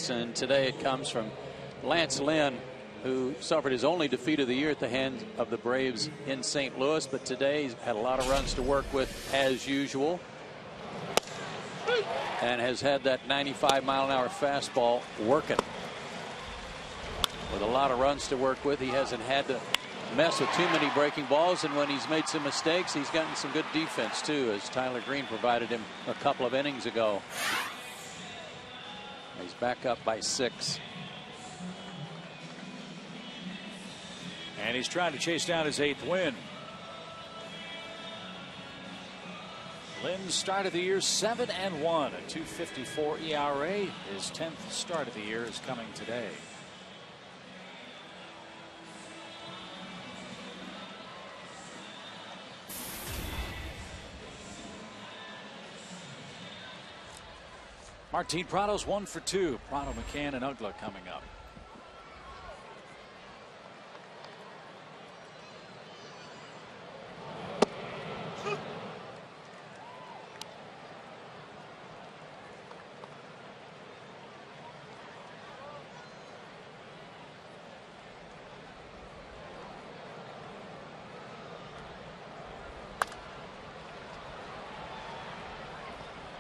And today it comes from Lance Lynn, who suffered his only defeat of the year at the hands of the Braves in St. Louis, but today he's had a lot of runs to work with as usual and has had that 95-mile-an-hour fastball working. With a lot of runs to work with, he hasn't had to mess with too many breaking balls, and when he's made some mistakes, he's gotten some good defense too, as Tyler Green provided him a couple of innings ago. He's back up by 6. And he's trying to chase down his 8th win. Lynn's start of the year 7-1, a 2.54 ERA. His 10th start of the year is coming today. Martin Prado's 1 for 2. Prado, McCann, and Ugla coming up.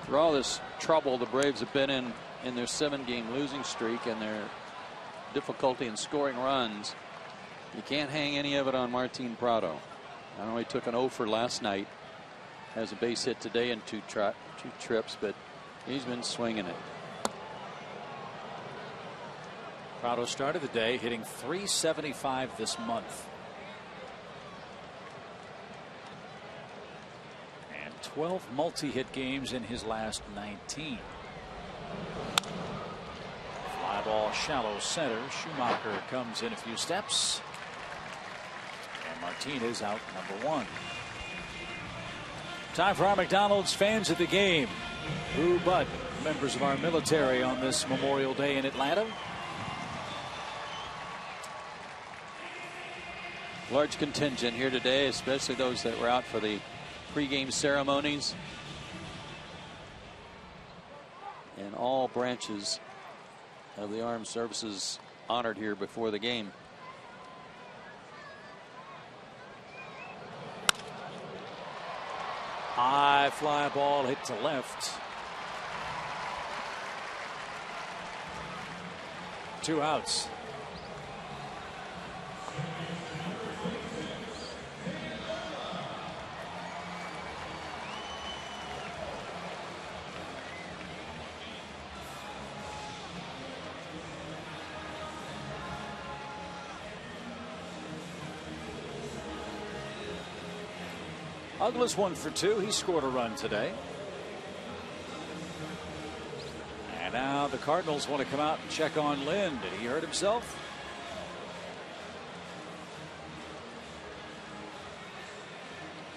For all this trouble the Braves have been in their 7-game losing streak and their difficulty in scoring runs, you can't hang any of it on Martin Prado. I know he took an 0 for last night, has a base hit today in 2 trips, but he's been swinging it. Prado started the day hitting .375 this month. 12 multi-hit games in his last 19. Fly ball shallow center. Schumacher comes in a few steps. And Martinez out number 1. Time for our McDonald's fans at the game. Who but members of our military on this Memorial Day in Atlanta? Large contingent here today, especially those that were out for the pregame ceremonies, and all branches of the armed services honored here before the game. High fly ball hit to left. 2 outs. Douglas 1 for 2. He scored a run today. And now the Cardinals want to come out and check on Lynn. Did he hurt himself?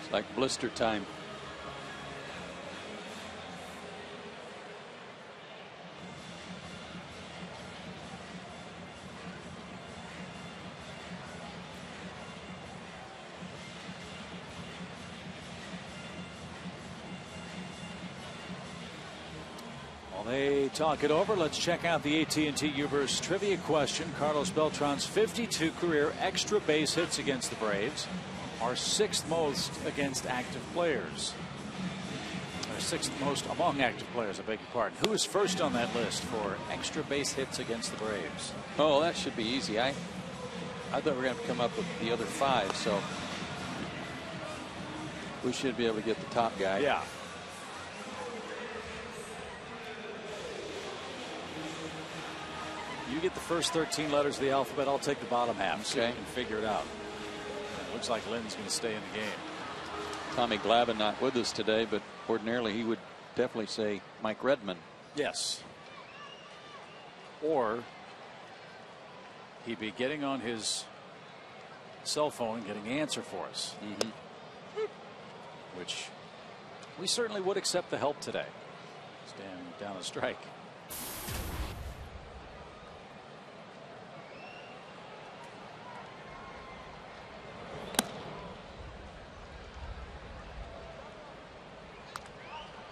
It's like blister time. They talk it over. Let's check out the AT&T Uverse trivia question. Carlos Beltran's 52 career extra base hits against the Braves are 6th most against active players. Or 6th most among active players, I beg your pardon. Who is first on that list for extra base hits against the Braves? Oh, that should be easy. I thought we were going to come up with the other 5, so we should be able to get the top guy. Yeah. You get the first 13 letters of the alphabet. I'll take the bottom half. Okay. So you can figure it out. It looks like Lynn's going to stay in the game. Tommy Glavine not with us today, but ordinarily he would definitely say Mike Redmond. Yes. Or he'd be getting on his cell phone and getting the answer for us. Which we certainly would accept the help today. Stand down a strike.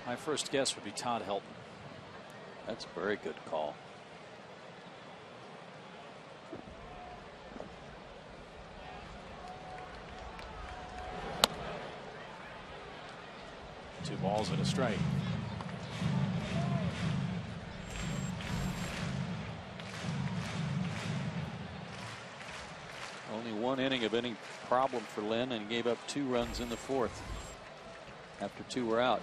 My first guess would be Todd Helton. That's a very good call. Two balls and a strike. Only 1 inning of any problem for Lynn, and he gave up 2 runs in the 4th after 2 were out.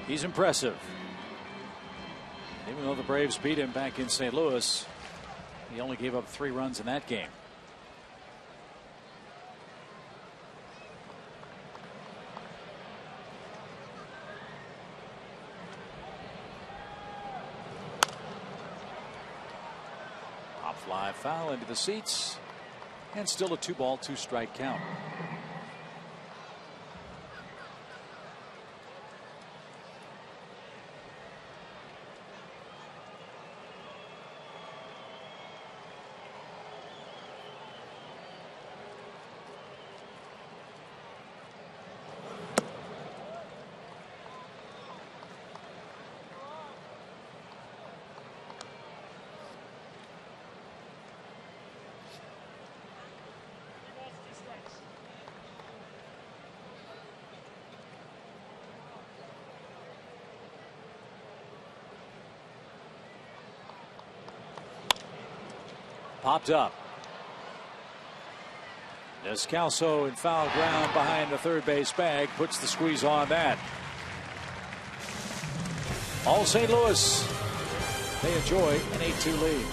He's impressive. Even though the Braves beat him back in St. Louis, he only gave up 3 runs in that game. Pop fly foul into the seats, and still a 2-ball, 2-strike count. Popped up. Descalso in foul ground behind the third base bag puts the squeeze on that. All St. Louis, they enjoy an 8-2 lead.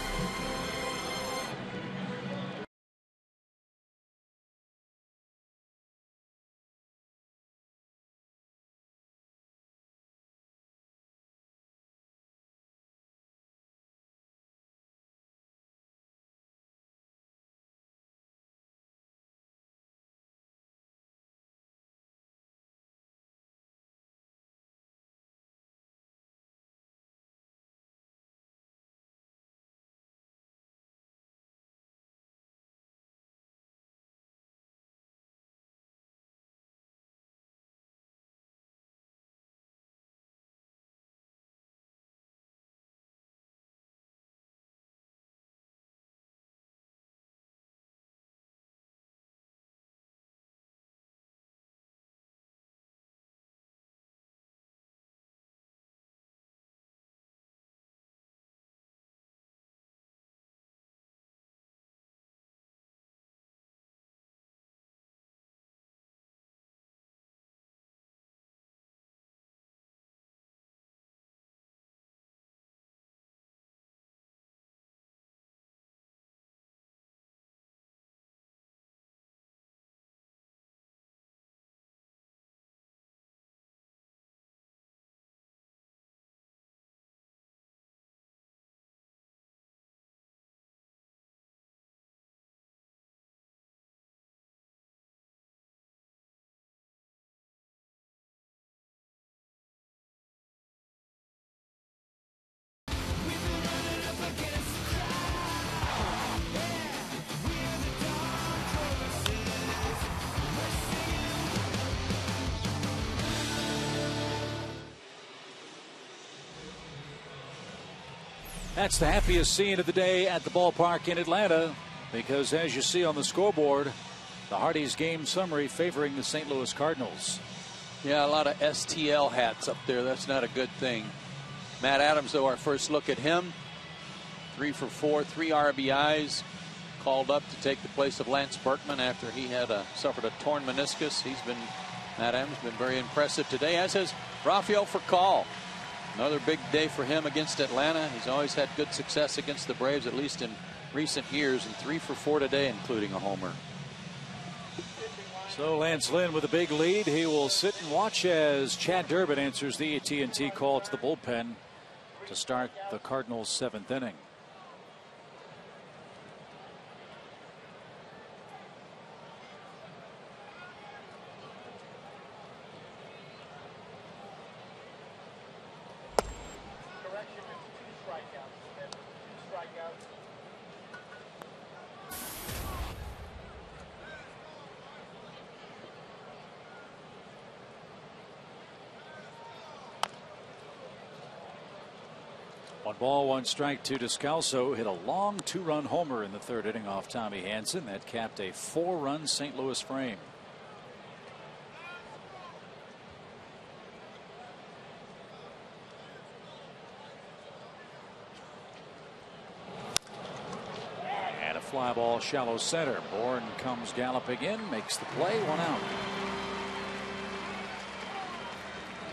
That's the happiest scene of the day at the ballpark in Atlanta, because as you see on the scoreboard, the Hardee's game summary favoring the St. Louis Cardinals. Yeah, a lot of STL hats up there. That's not a good thing. Matt Adams, though, our first look at him. 3 for 4, 3 RBIs. Called up to take the place of Lance Berkman after he had suffered a torn meniscus. Matt Adams been very impressive today, as has Rafael Furcal. Another big day for him against Atlanta. He's always had good success against the Braves, at least in recent years, and 3 for 4 today, including a homer. So Lance Lynn with a big lead. He will sit and watch as Chad Durbin answers the AT&T call to the bullpen to start the Cardinals' 7th inning. One ball, 1 strike to Descalso. Hit a long 2-run homer in the 3rd inning off Tommy Hanson. That capped a 4-run St. Louis frame. And a fly ball shallow center. Bourne comes galloping in, makes the play, 1 out.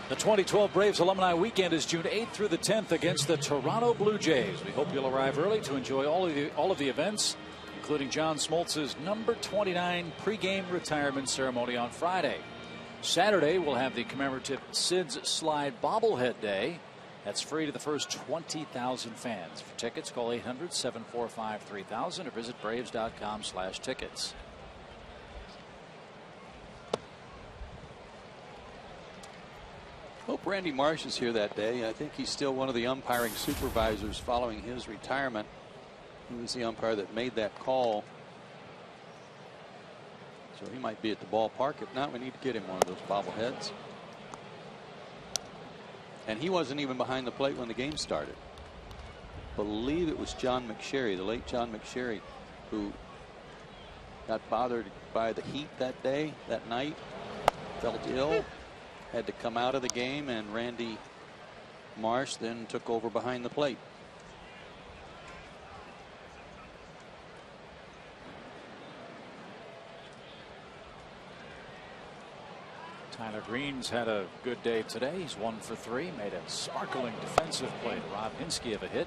The 2012 Braves Alumni Weekend is June 8th through the 10th against the Toronto Blue Jays. We hope you'll arrive early to enjoy all of the events, including John Smoltz's number 29 pregame retirement ceremony on Friday. Saturday, we'll have the commemorative Sid's Slide Bobblehead Day. That's free to the first 20,000 fans. For tickets, call 800-745-3000 or visit braves.com/tickets. Hope Randy Marsh is here that day. I think he's still one of the umpiring supervisors following his retirement. He was the umpire that made that call. So he might be at the ballpark. If not, we need to get him one of those bobbleheads. And he wasn't even behind the plate when the game started. I believe it was John McSherry, the late John McSherry, who got bothered by the heat that day, that night, felt ill. Had to come out of the game, and Randy Marsh then took over behind the plate. Tyler Green's had a good day today. He's 1 for 3, made a sparkling defensive play to rob Hinsky of a hit.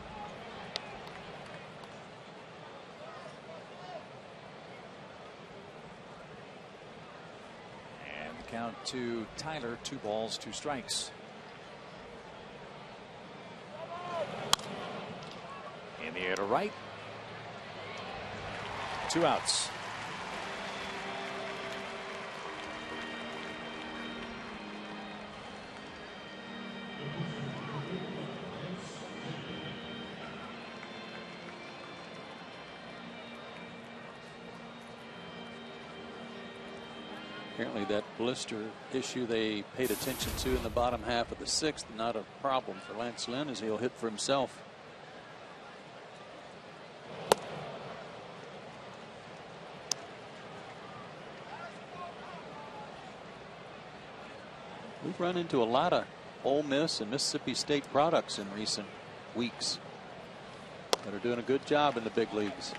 Count to Tyler, 2 balls, 2 strikes. In the air to right. 2 outs. Apparently that blister issue they paid attention to in the bottom half of the 6th, not a problem for Lance Lynn, as he'll hit for himself. We've run into a lot of Ole Miss and Mississippi State products in recent weeks that are doing a good job in the big leagues.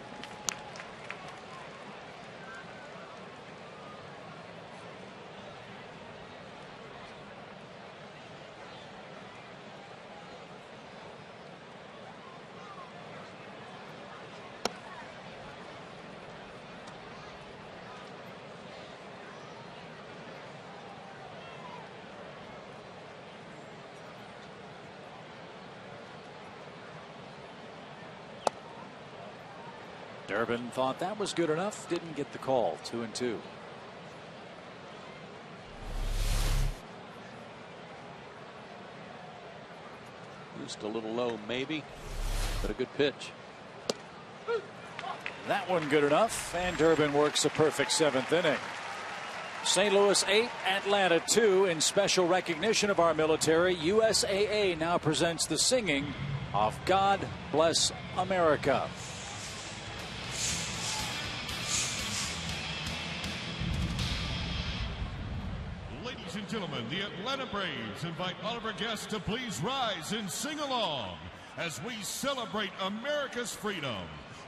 Durbin thought that was good enough, didn't get the call. 2-2. Just a little low, maybe, but a good pitch. That one good enough, and Durbin works a perfect 7th inning. St. Louis 8, Atlanta 2. In special recognition of our military, USAA now presents the singing of God Bless America. Ladies and gentlemen, the Atlanta Braves invite all of our guests to please rise and sing along as we celebrate America's freedom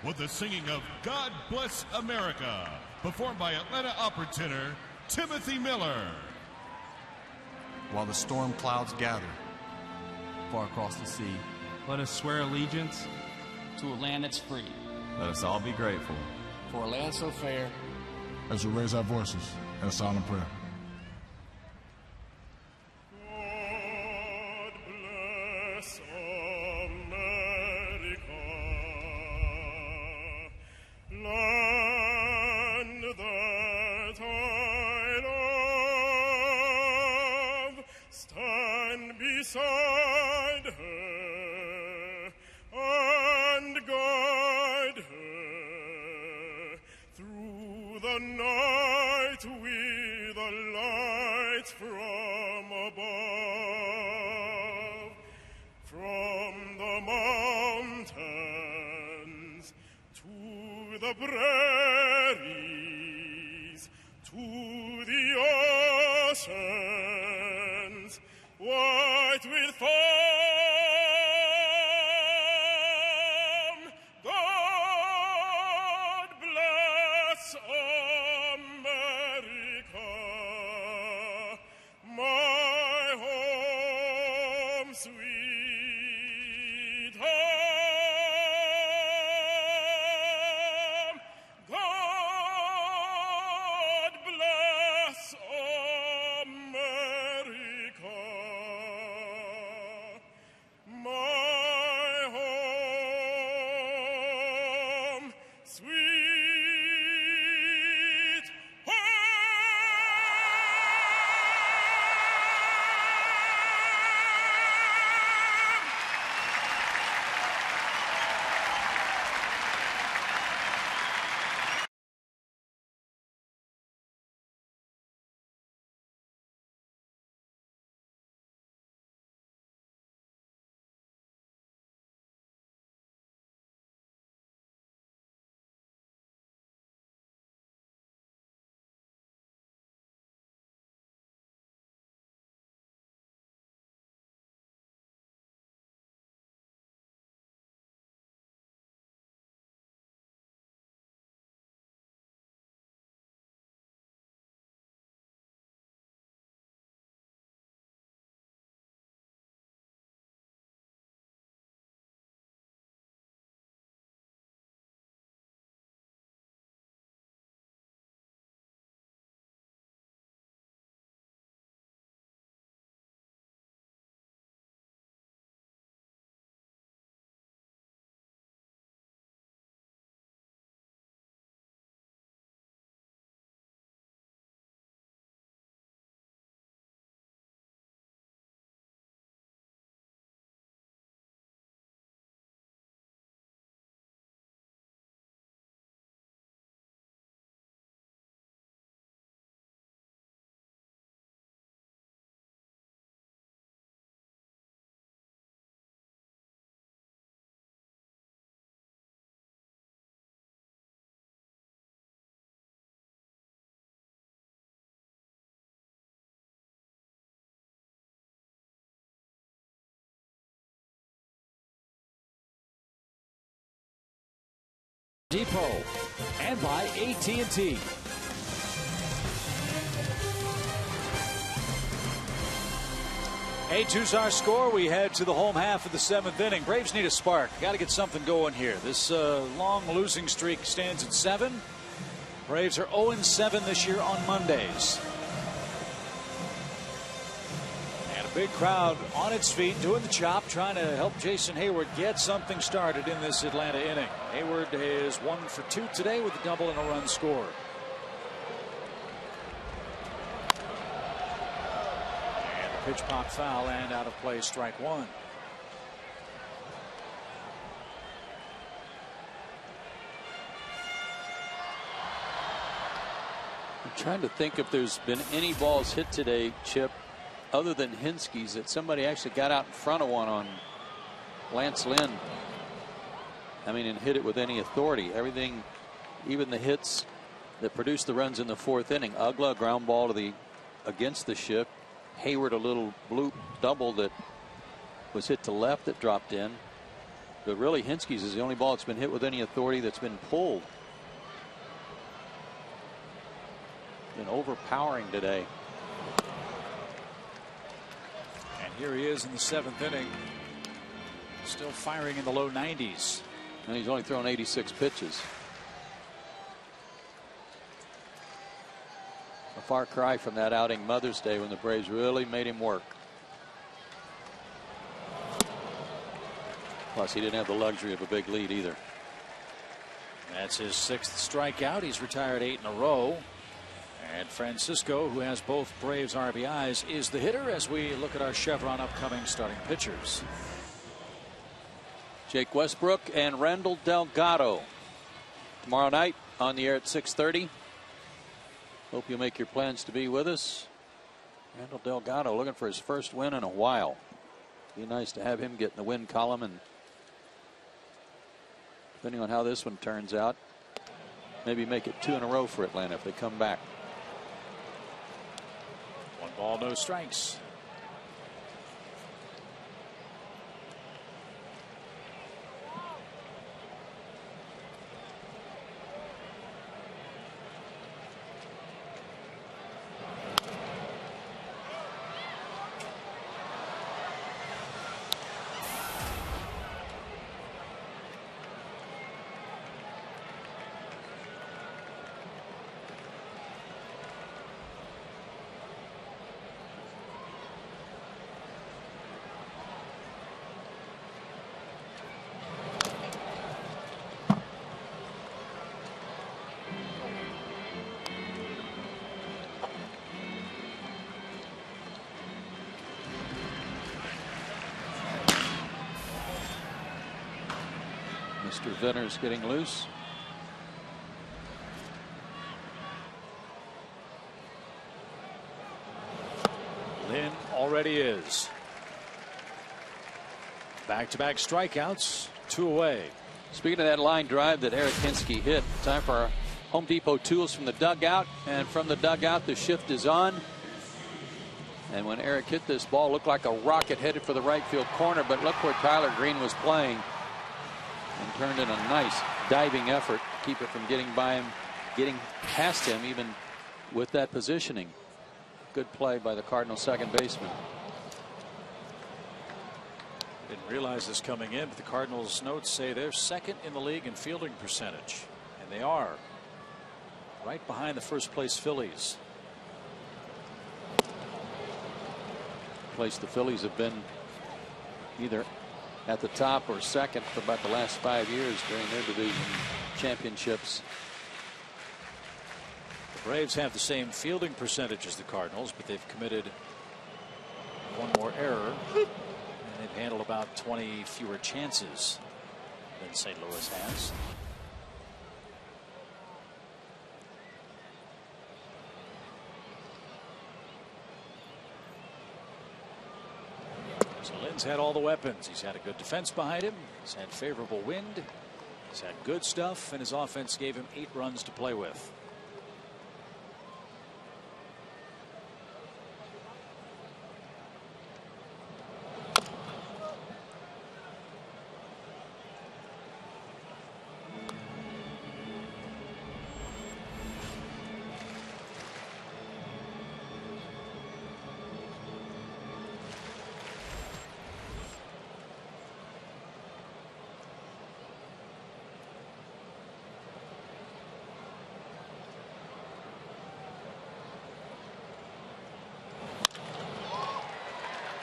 with the singing of God Bless America, performed by Atlanta opera tenor Timothy Miller. While the storm clouds gather far across the sea, let us swear allegiance to a land that's free. Let us all be grateful for a land so fair. As we raise our voices in a solemn prayer. Beside her and guide her through the night with the lights from above, from the mountains to the prairies to the oceans white with foam. God bless America, my home sweet home. God bless America, my home sweet Depot and by AT&T. A2's our score. We head to the home half of the 7th inning. Braves need a spark. Got to get something going here. This long losing streak stands at 7. Braves are 0-7 this year on Mondays. And a big crowd on its feet doing the chop, trying to help Jason Hayward get something started in this Atlanta inning. Hayward is 1 for 2 today with a double and a run scored. Pitch pop foul and out of play, strike one. I'm trying to think if there's been any balls hit today, Chip, other than Hinsky's, that somebody actually got out in front of one on. Lance Lynn, and hit it with any authority. Everything, even the hits that produced the runs in the 4th inning. Ugla, ground ball to against the shift. Hayward, a little bloop double that was hit to left that dropped in. But really, Hinsky's is the only ball that's been hit with any authority that's been pulled. Been overpowering today. And here he is in the 7th inning. Still firing in the low 90s. And he's only thrown 86 pitches. A far cry from that outing Mother's Day when the Braves really made him work. Plus, he didn't have the luxury of a big lead either. That's his 6th strikeout. He's retired 8 in a row. And Francisco, who has both Braves RBIs, is the hitter as we look at our Chevron upcoming starting pitchers. Jake Westbrook and Randall Delgado tomorrow night on the air at 6:30. Hope you make your plans to be with us. Randall Delgado looking for his first win in a while. Be nice to have him get in the win column, and depending on how this one turns out, maybe make it 2 in a row for Atlanta if they come back. 1 ball, no strikes. Mr. Venner's getting loose. Lynn already is. Back-to-back strikeouts, 2 away. Speaking of that line drive that Eric Hinsky hit, time for our Home Depot tools from the dugout. And from the dugout, the shift is on. And when Eric hit this ball, it looked like a rocket headed for the right field corner. But look where Tyler Green was playing, and turned in a nice diving effort to keep it from getting by him, getting past him even with that positioning. Good play by the Cardinals second baseman. Didn't realize this coming in, but the Cardinals notes say they're 2nd in the league in fielding percentage, and they are right behind the first place Phillies. Place the Phillies have been either at the top or second for about the last 5 years during their division championships. The Braves have the same fielding percentage as the Cardinals, but they've committed 1 more error, and they've handled about 20 fewer chances than St. Louis has. So Lynn's had all the weapons. He's had a good defense behind him. He's had favorable wind. He's had good stuff, and his offense gave him 8 runs to play with.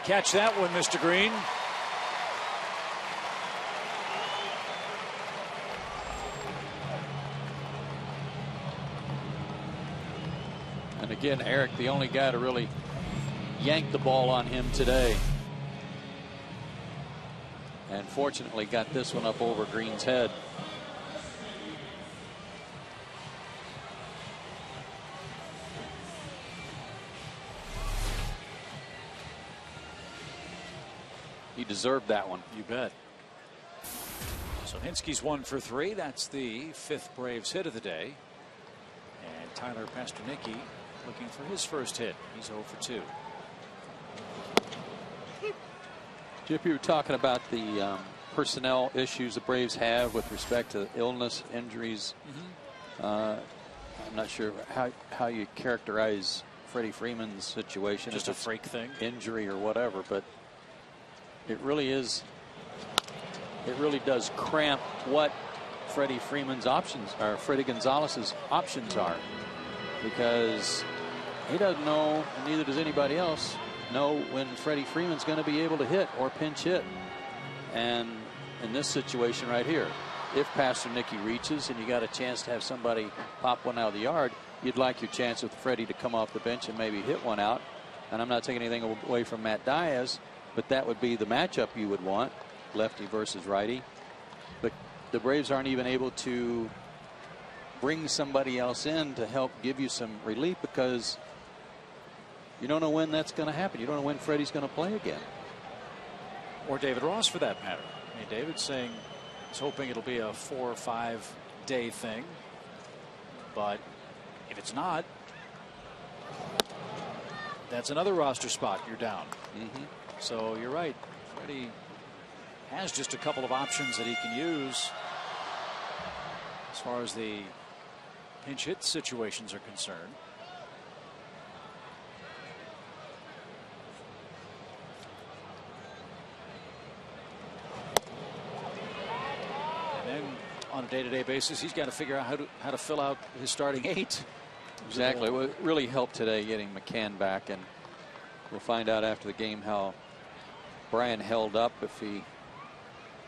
Catch that one, Mr. Green. And again, Eric, the only guy to really yank the ball on him today. And fortunately got this one up over Green's head. He deserved that one. You bet. So Hinsky's 1 for 3. That's the 5th Braves hit of the day. And Tyler Pasternicki looking for his first hit. He's 0 for 2. Chip, you were talking about the personnel issues the Braves have with respect to illness, injuries. I'm not sure how you characterize Freddie Freeman's situation. Just a freak thing, injury or whatever, but it really is. It really does cramp what Freddie Freeman's options are, Freddie Gonzalez's options are, because he doesn't know, and neither does anybody else know, when Freddie Freeman's going to be able to hit or pinch hit. And in this situation right here, if Pasternicki reaches and you got a chance to have somebody pop one out of the yard, you'd like your chance with Freddie to come off the bench and maybe hit one out. And I'm not taking anything away from Matt Diaz, but that would be the matchup you would want, lefty versus righty. But the Braves aren't even able to bring somebody else in to help give you some relief, because you don't know when that's going to happen. You don't know when Freddie's going to play again. Or David Ross, for that matter. I mean, David's saying he's hoping it'll be a 4 or 5 day thing. But if it's not, that's another roster spot you're down. So you're right. Freddie has just a couple of options that he can use as far as the pinch hit situations are concerned. And then on a day-to-day basis, he's got to figure out how to fill out his starting 8. Exactly. It really helped today getting McCann back, and we'll find out after the game how Brian held up, if he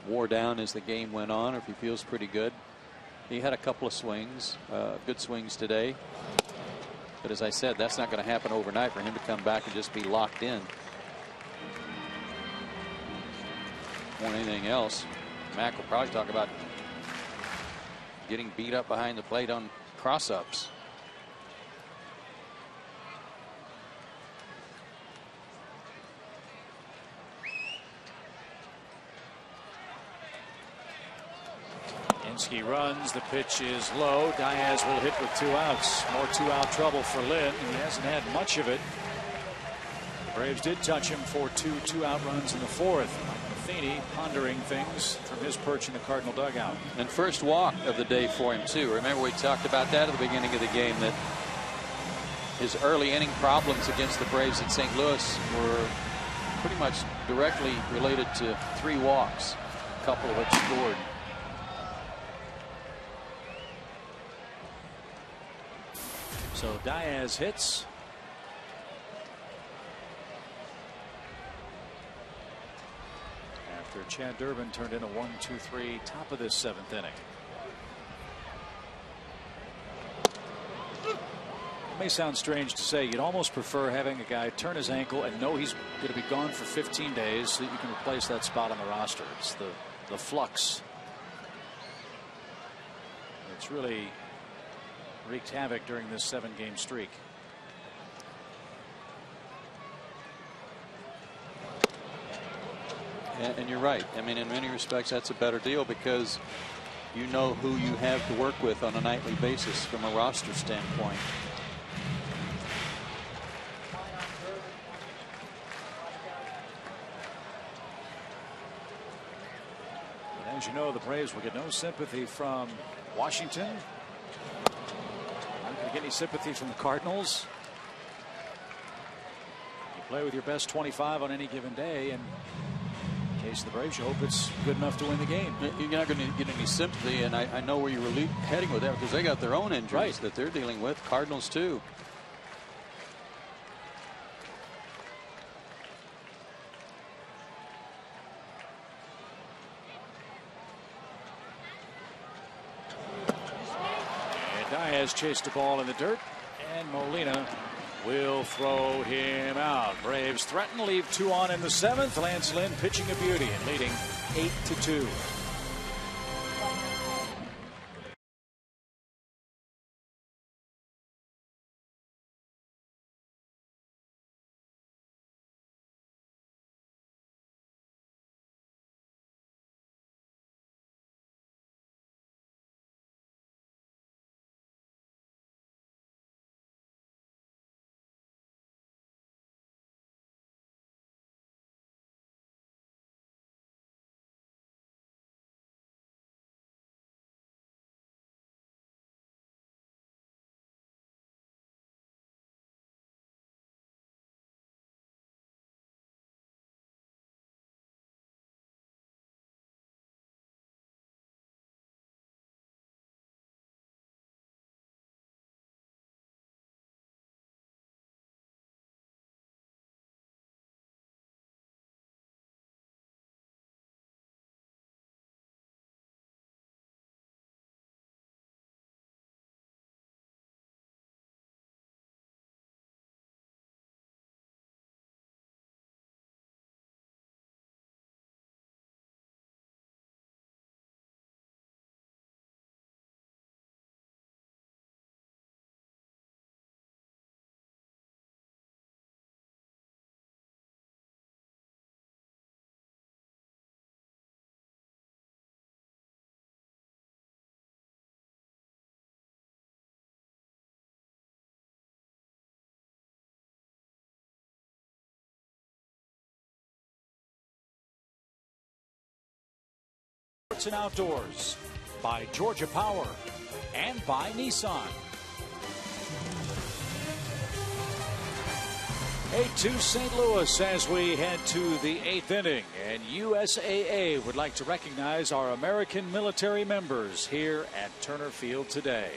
wore down as the game went on, or if he feels pretty good. He had a couple of swings, good swings today. But as I said, that's not going to happen overnight for him to come back and just be locked in. More than anything else, Mac will probably talk about getting beat up behind the plate on cross-ups. Hinsky runs. The pitch is low. Diaz will hit with 2 outs. More 2-out trouble for Lynn. He hasn't had much of it. The Braves did touch him for 2 2-out runs in the 4th. Matheny pondering things from his perch in the Cardinal dugout. And first walk of the day for him, too. Remember, we talked about that at the beginning of the game, that his early inning problems against the Braves at St. Louis were pretty much directly related to 3 walks, a couple of which scored. So Diaz hits. After Chad Durbin turned in a 1-2-3 top of this 7th inning. It may sound strange to say, you'd almost prefer having a guy turn his ankle and know he's going to be gone for 15 days so that you can replace that spot on the roster. It's the flux. It's really wreaked havoc during this 7-game streak. And you're right. I mean, in many respects, that's a better deal, because you know who you have to work with on a nightly basis from a roster standpoint. And as you know, the Braves will get no sympathy from Washington. Not going to get any sympathy from the Cardinals. You play with your best 25 on any given day, and in case of the Braves, you hope it's good enough to win the game. You're not going to get any sympathy, and I know where you're heading with that, because they got their own injuries that they're dealing with. Cardinals too. Diaz chased the ball in the dirt, and Molina will throw him out. Braves threaten, leave 2 on in the 7th. Lance Lynn pitching a beauty and leading 8-2. Sports and Outdoors, by Georgia Power, and by Nissan. 8-2 St. Louis as we head to the 8th inning, and USAA would like to recognize our American military members here at Turner Field today.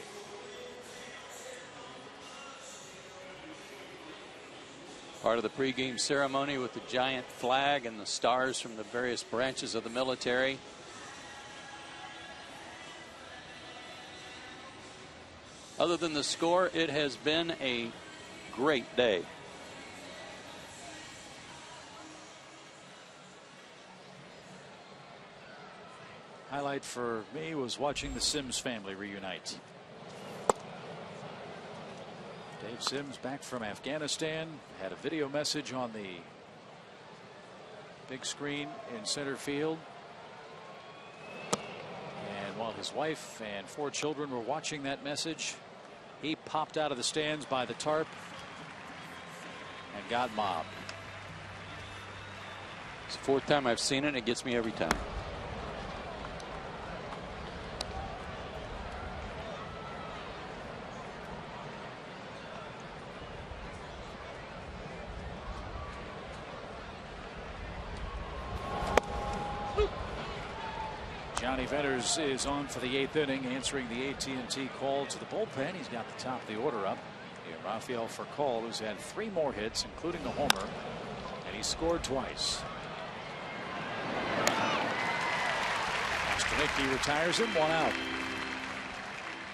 Part of the pregame ceremony with the giant flag and the stars from the various branches of the military. Other than the score, it has been a great day. Highlight for me was watching the Sims family reunite. Dave Sims back from Afghanistan had a video message on the big screen in center field. And while his wife and 4 children were watching that message, he popped out of the stands by the tarp and got mobbed. It's the 4th time I've seen it. It gets me every time. Johnny Vetters is on for the 8th inning, answering the AT&T call to the bullpen. He's got the top of the order up. Rafael Furcal, who's had 3 more hits, including a homer, and he scored twice. Masternicki retires him, 1 out.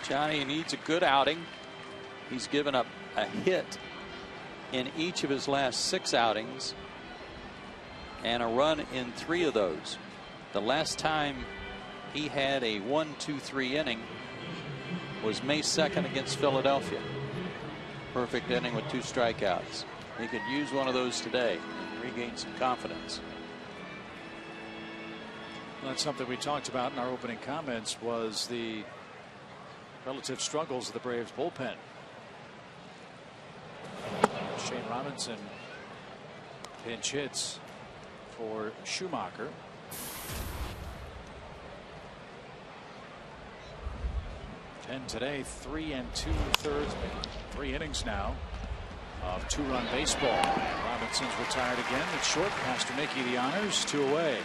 Johnny needs a good outing. He's given up a hit in each of his last 6 outings and a run in 3 of those. The last time he had a 1-2-3 inning was May 2nd against Philadelphia. Perfect inning with 2 strikeouts. He could use one of those today and regain some confidence. Well, that's something we talked about in our opening comments, was the relative struggles of the Braves bullpen. Shane Robinson pinch hits for Schumacher. 10 today, 3 2/3, 3 innings now of 2-run baseball. And Robinson's retired again. It's short. Masternicki the honors, 2 away.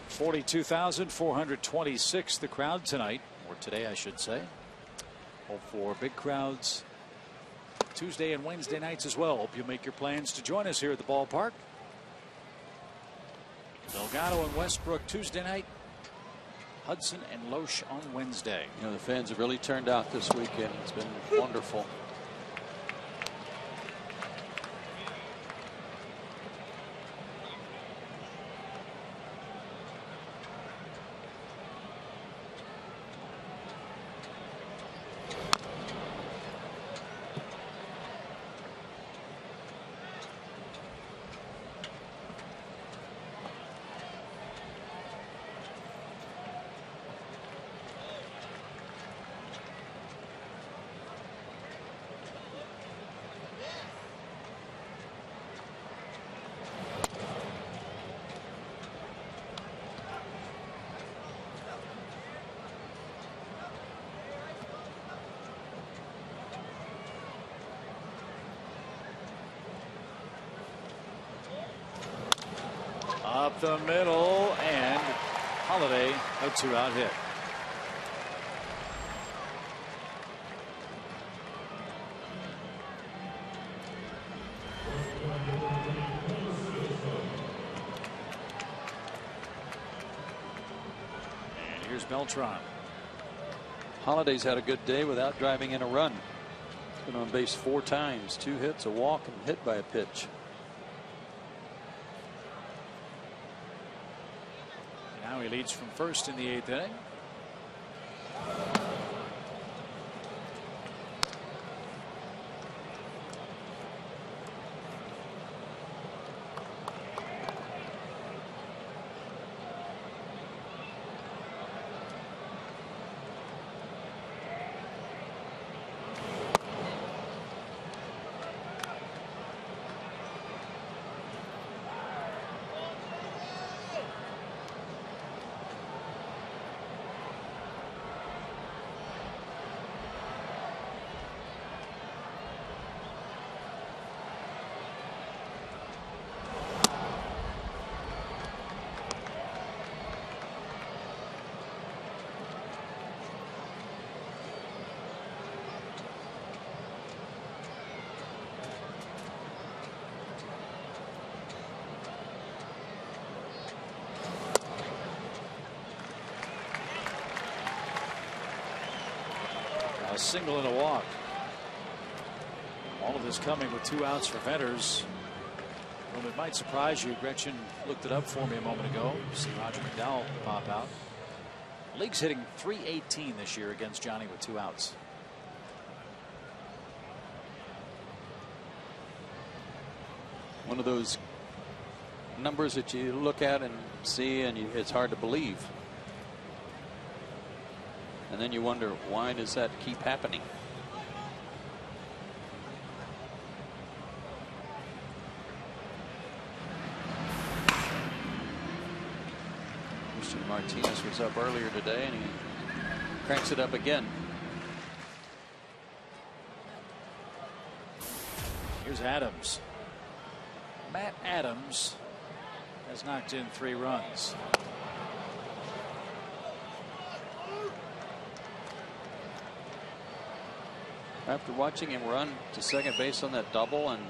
$42,426 the crowd tonight, or today I should say. Hope for big crowds Tuesday and Wednesday nights as well. Hope you'll make your plans to join us here at the ballpark. Delgado and Westbrook Tuesday night. Hudson and Loesch on Wednesday. You know, the fans have really turned out this weekend. It's been wonderful. Up the middle, and Holiday, a 2-out hit. And here's Beltran. Holiday's had a good day without driving in a run. He's been on base 4 times, 2 hits, a walk, and hit by a pitch. Now he leads from first in the 8th inning. A single and a walk. All of this coming with 2 outs for Venters. Well, it might surprise you. Gretchen looked it up for me a moment ago. See Roger McDowell pop out. The league's hitting .318 this year against Johnny with 2 outs. One of those numbers that you look at and see, and it's hard to believe. And then you wonder, why does that keep happening? Martinez was up earlier today, and he cranks it up again. Here's Adams. Matt Adams has knocked in 3 runs. After watching him run to second base on that double and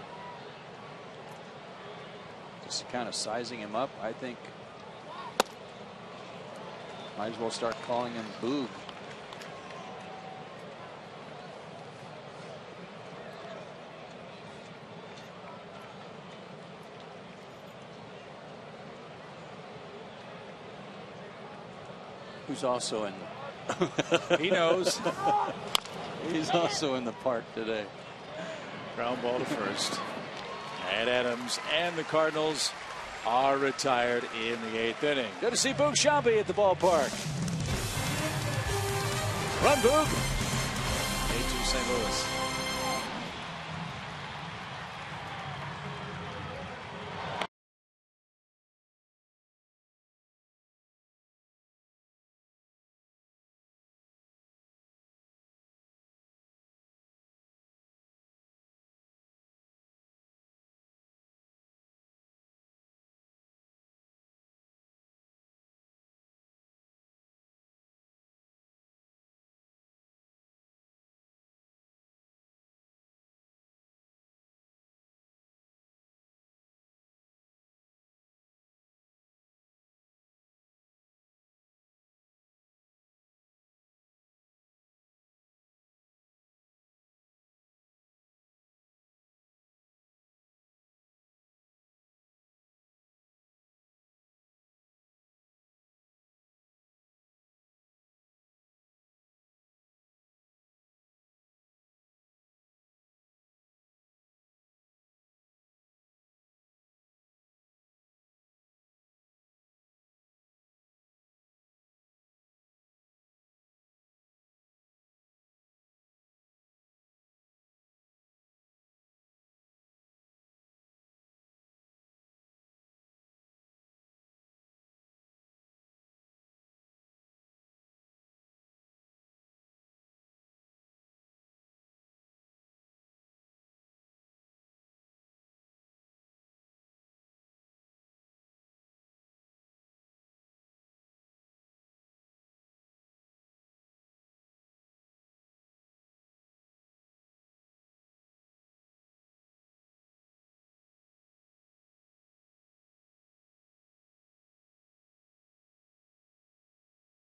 just kind of sizing him up, I think might as well start calling him Boog. Who's also in. He knows. He's also in the park today. Ground ball to first. And Adams and the Cardinals are retired in the 8th inning. Good to see Boog Sciambi at the ballpark. Run, Boog. 8-2 St. Louis.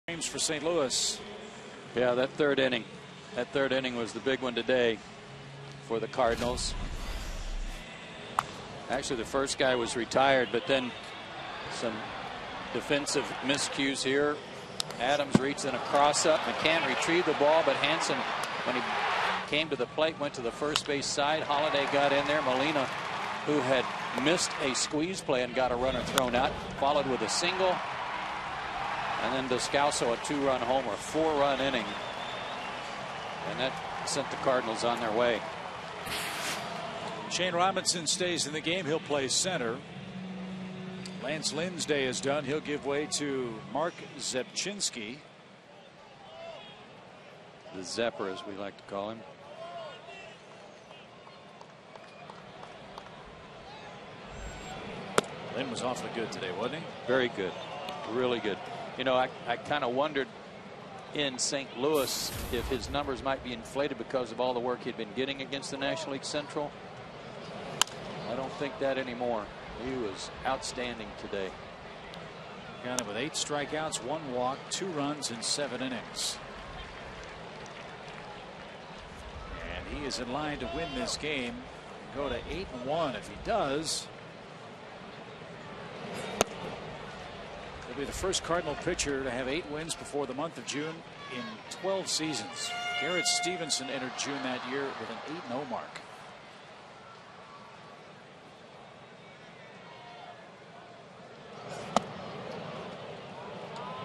Games for St. Louis. Yeah, that third inning was the big one today for the Cardinals. Actually, the first guy was retired, but then some defensive miscues here. Adams reached in a cross-up. McCann retrieved the ball, but Hansen, when he came to the plate, went to the first base side. Holiday got in there. Molina, who had missed a squeeze play and got a runner thrown out, followed with a single. And then Descalso, a 2-run homer, 4-run inning. And that sent the Cardinals on their way. Shane Robinson stays in the game. He'll play center. Lance Lynn's day is done. He'll give way to Mark Zepchinski. The Zepper, as we like to call him. Lynn was awfully good today, wasn't he? Very good. Really good. You know, I kind of wondered in St. Louis if his numbers might be inflated because of all the work he'd been getting against the National League Central. I don't think that anymore. He was outstanding today. Got him with 8 strikeouts, 1 walk, 2 runs in 7 innings. And he is in line to win this game. Go to 8-1 if he does. He'll be the first Cardinal pitcher to have 8 wins before the month of June in 12 seasons. Garrett Stevenson entered June that year with an 8-0 mark.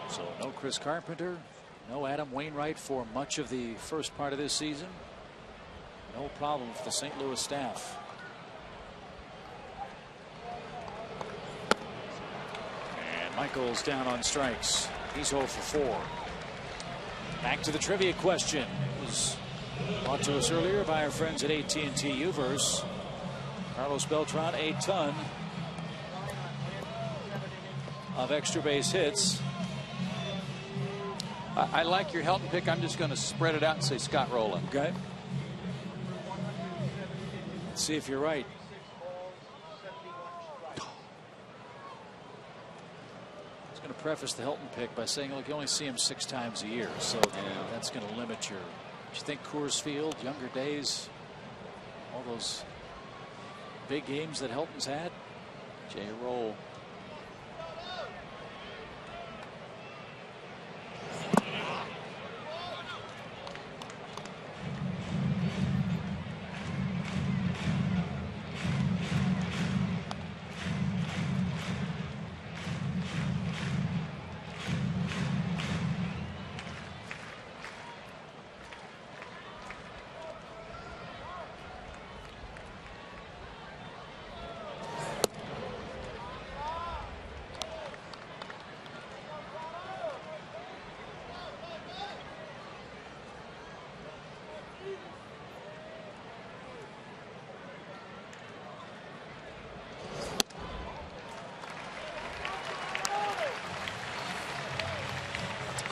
So no Chris Carpenter, no Adam Wainwright for much of the first part of this season. No problem for the St. Louis staff. And Michaels down on strikes. He's 0 for 4. Back to the trivia question. It was brought to us earlier by our friends at AT&T Uverse. Carlos Beltran, a ton of extra base hits. I like your Helton pick. I'm just going to spread it out and say Scott Rowland. Okay. Let's see if you're right. I was going to preface the Helton pick by saying, look, you only see him 6 times a year, so that's going to limit your. Do you think Coors Field, younger days, all those big games that Helton's had? Jay Roll.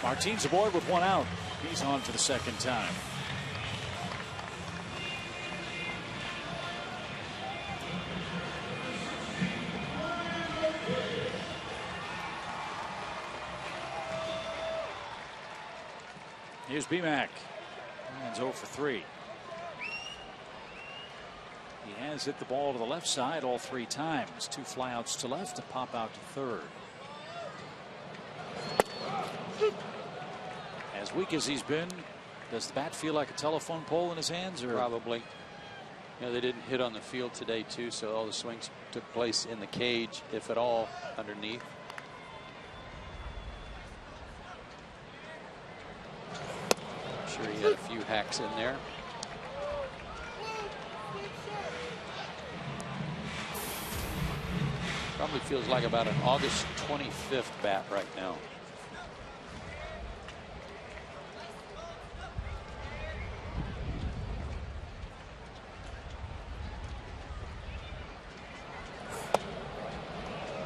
Martine's aboard with 1 out. He's on for the second time. Here's BMAC. And 0 for 3. He has hit the ball to the left side all 3 times. 2 flyouts to left, a pop out to third. As weak as he's been, does the bat feel like a telephone pole in his hands? Or? Probably. You know, they didn't hit on the field today, too, so all the swings took place in the cage, if at all, underneath. I'm sure he had a few hacks in there. Probably feels like about an August 25th bat right now.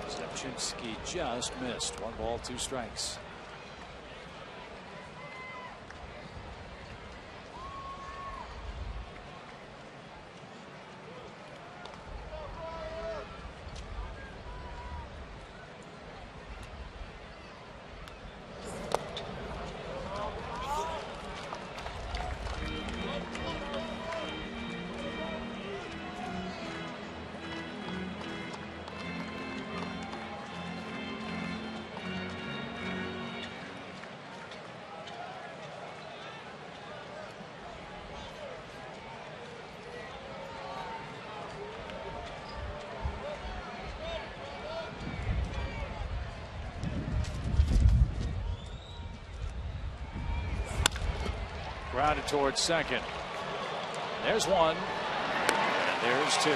Stepchinsky just missed. 1 ball, 2 strikes. Grounded towards second. There's 1. And there's 2.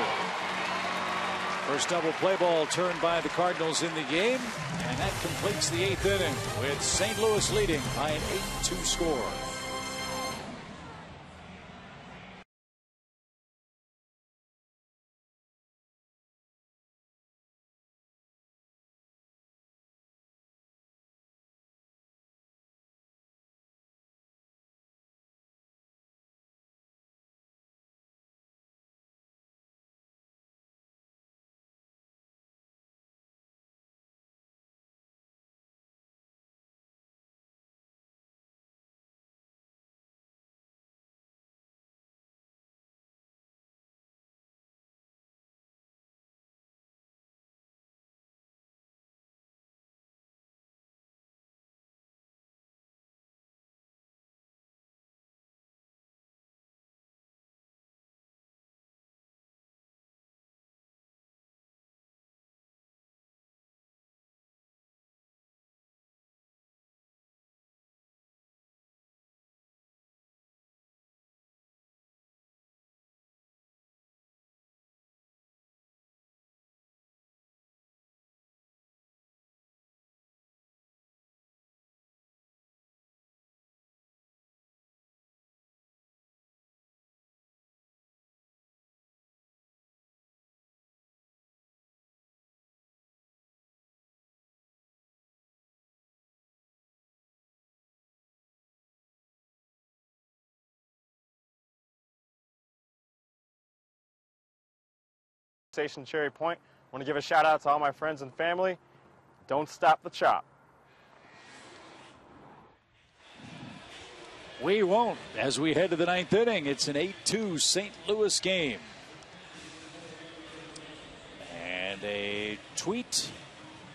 First double play ball turned by the Cardinals in the game. And that completes the 8th inning with St. Louis leading by an 8-2 score. Station Cherry Point. I want to give a shout out to all my friends and family. Don't stop the chop. We won't as we head to the 9th inning. It's an 8-2 St. Louis game. And a tweet.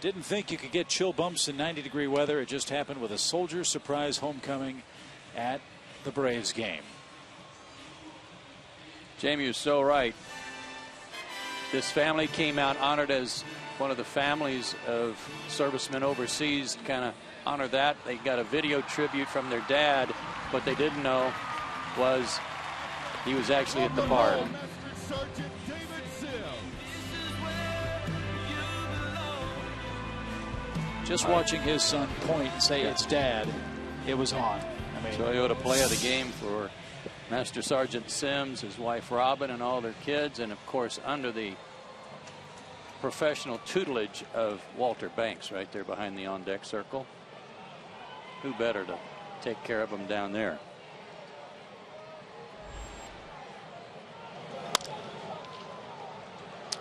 Didn't think you could get chill bumps in 90-degree weather. It just happened with a Soldier surprise homecoming at the Braves game. Jamie, you're so right. This family came out honored as one of the families of servicemen overseas, kind of honor that. They got a video tribute from their dad. What they didn't know was he was actually at the park. Just watching his son point and say it's dad, it was on. I mean, Toyota play of the game for Master Sergeant Sims, his wife Robin, and all their kids, and of course under the professional tutelage of Walter Banks right there behind the on-deck circle. Who better to take care of them down there?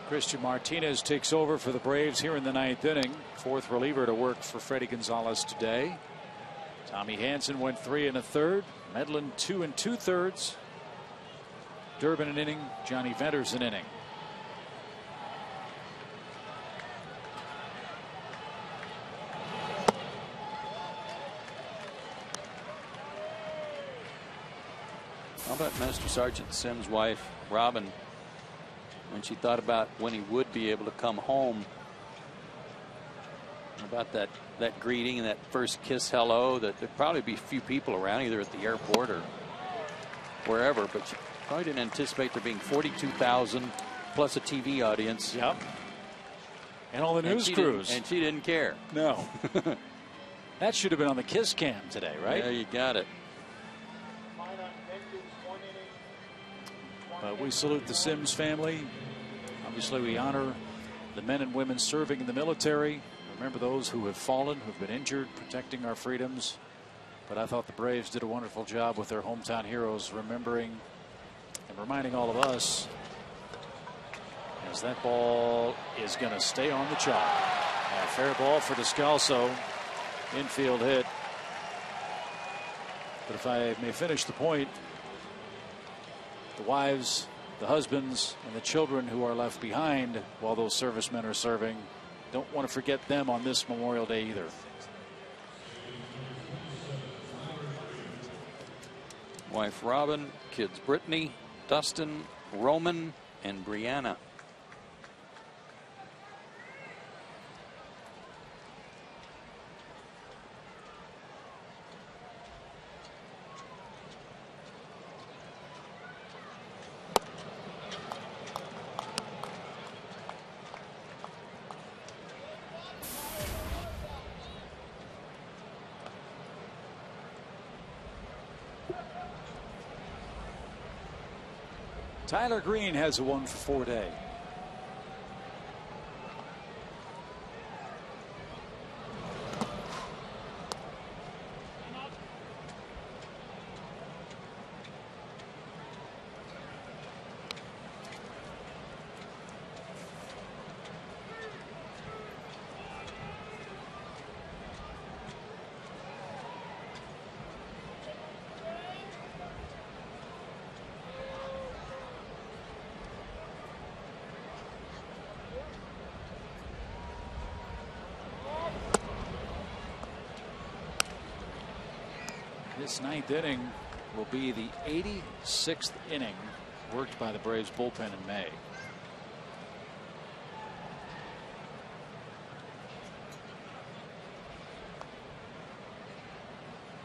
Christian Martinez takes over for the Braves here in the 9th inning. 4th reliever to work for Freddie Gonzalez today. Tommy Hansen went 3 1/3. Medlin 2 2/3. Durbin an inning. Johnny Venters an inning. How about Master Sergeant Sims' wife, Robin, when she thought about when he would be able to come home, about that greeting and that first kiss hello, that there'd probably be a few people around either at the airport or wherever, but she probably didn't anticipate there being 42,000 plus a TV audience. Yep. And all the news crews. And she didn't care. No. That should have been on the kiss cam today, right? Yeah, you got it. We salute the Sims family. Obviously, we honor the men and women serving in the military. Remember those who have fallen, who've been injured, protecting our freedoms. But I thought the Braves did a wonderful job with their hometown heroes, remembering and reminding all of us as that ball is going to stay on the chalk. A fair ball for Descalso. Infield hit. But if I may finish the point, the wives, the husbands, and the children who are left behind while those servicemen are serving, don't want to forget them on this Memorial Day either. Wife Robin, kids Brittany, Dustin, Roman, and Brianna. Tyler Green has a 1-for-4 day. This 9th inning will be the 86th inning worked by the Braves bullpen in May.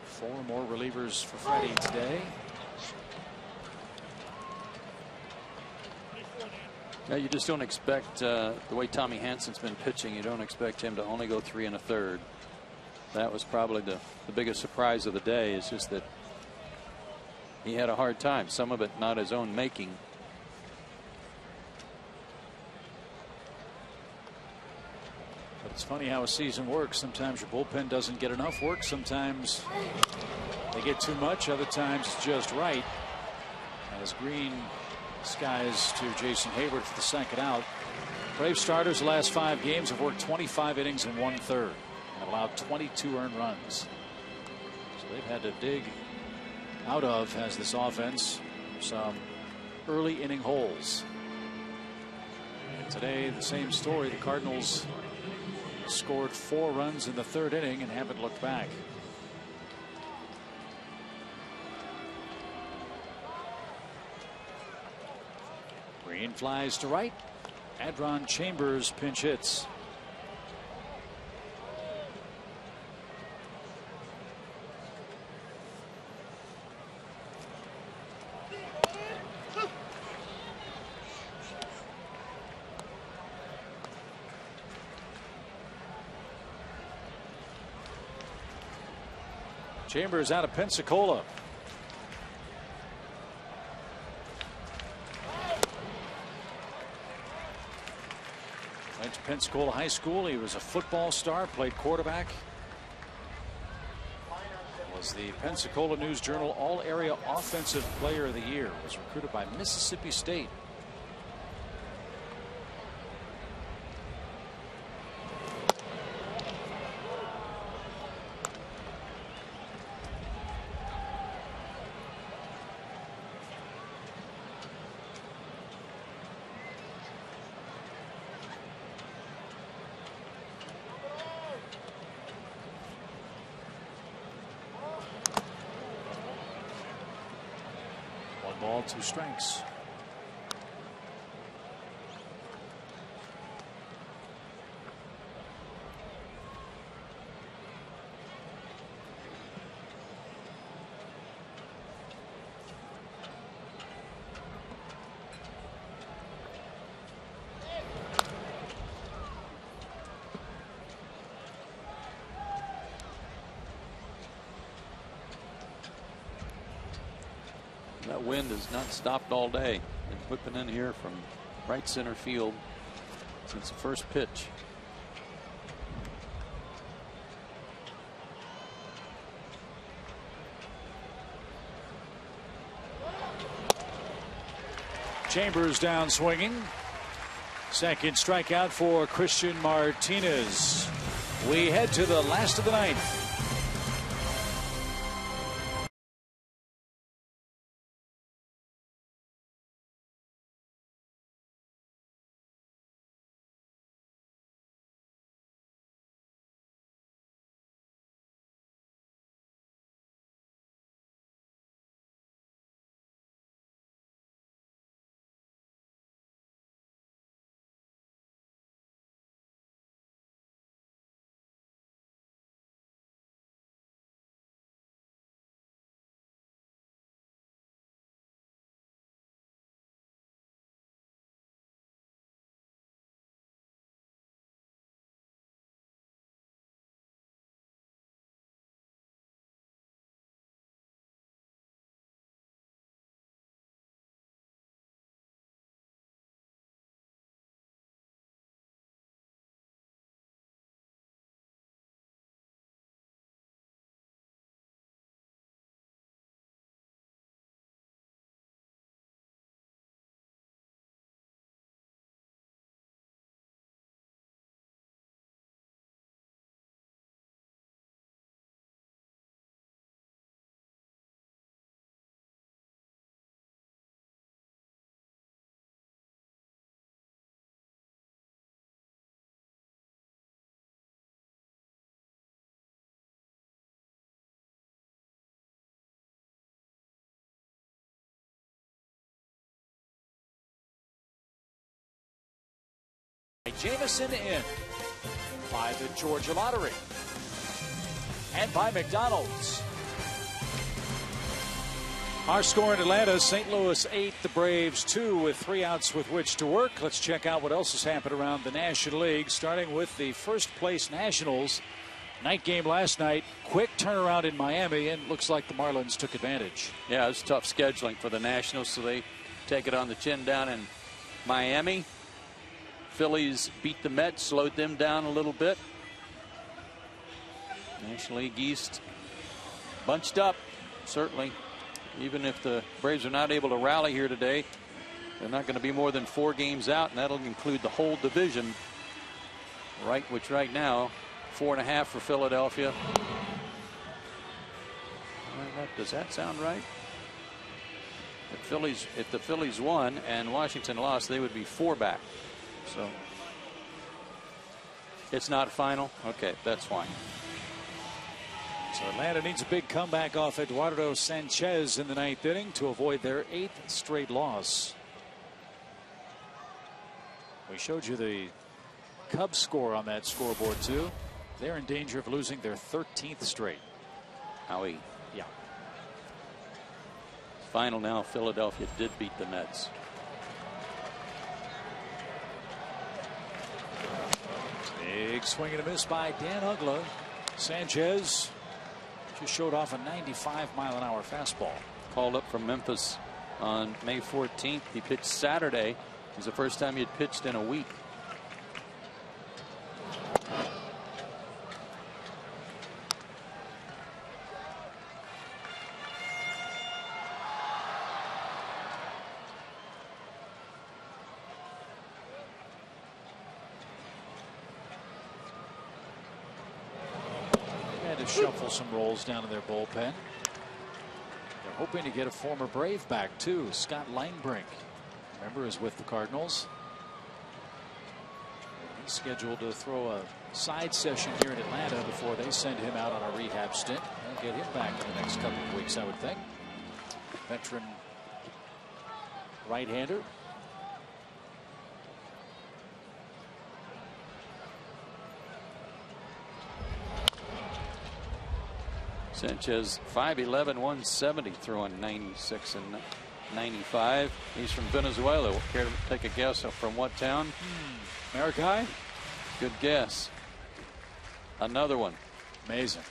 Four more relievers for Freddie today. Yeah, you just don't expect the way Tommy Hansen's been pitching. You don't expect him to only go 3 1/3. That was probably the biggest surprise of the day, is just that he had a hard time, some of it not his own making. But it's funny how a season works. Sometimes your bullpen doesn't get enough work. Sometimes they get too much. Other times it's just right. As Green Skies to Jason Hayward for the second out. Brave starters the last 5 games have worked 25 innings in 1/3 and allowed 22 earned runs. So they've had to dig out of, has this offense, some early inning holes. And today, the same story. The Cardinals scored 4 runs in the 3rd inning and haven't looked back. Green flies to right. Adron Chambers pinch hits. Chambers out of Pensacola. Went to Pensacola High School. He was a football star, played quarterback. Was the Pensacola News Journal All-Area Offensive Player of the Year. Was recruited by Mississippi State. Ball, 2 strikes. That wind has not stopped all day. Been whipping in here from right center field since the first pitch. Chambers down swinging. Second strikeout for Christian Martinez. We head to the last of the 9th. Jameson in by the Georgia Lottery and by McDonald's. Our score in Atlanta: St. Louis 8, the Braves 2, with 3 outs with which to work. Let's check out what else has happened around the National League, starting with the first place Nationals. Night game last night, quick turnaround in Miami, and looks like the Marlins took advantage. Yeah, it's tough scheduling for the Nationals, so they take it on the chin down in Miami. Phillies beat the Mets, slowed them down a little bit. National League East bunched up, certainly. Even if the Braves are not able to rally here today, They're not going to be more than 4 games out, and that'll include the whole division. Which right now, 4.5 for Philadelphia. Does that sound right? If the Phillies won and Washington lost, they would be 4 back. So it's not final. Okay, that's fine. So Atlanta needs a big comeback off Eduardo Sanchez in the 9th inning to avoid their 8th straight loss. We showed you the Cubs score on that scoreboard too. They're in danger of losing their 13th straight. Howie. Yeah. Final now, Philadelphia did beat the Mets. Big swing and a miss by Dan Uggla. Sanchez just showed off a 95-mile-an-hour fastball. Called up from Memphis on May 14th. He pitched Saturday. It was the first time he had pitched in a week. Shuffle some rolls down in their bullpen. They're hoping to get a former Brave back too. Scott Linebrink, remember, is with the Cardinals. He's scheduled to throw a side session here in Atlanta before they send him out on a rehab stint. They'll get him back in the next couple of weeks, I would think. Veteran right-hander. Sanchez 5'11", 170, throwing 96 and 95. He's from Venezuela. Care to take a guess from what town? Maracay? Good guess. Another one. Amazing.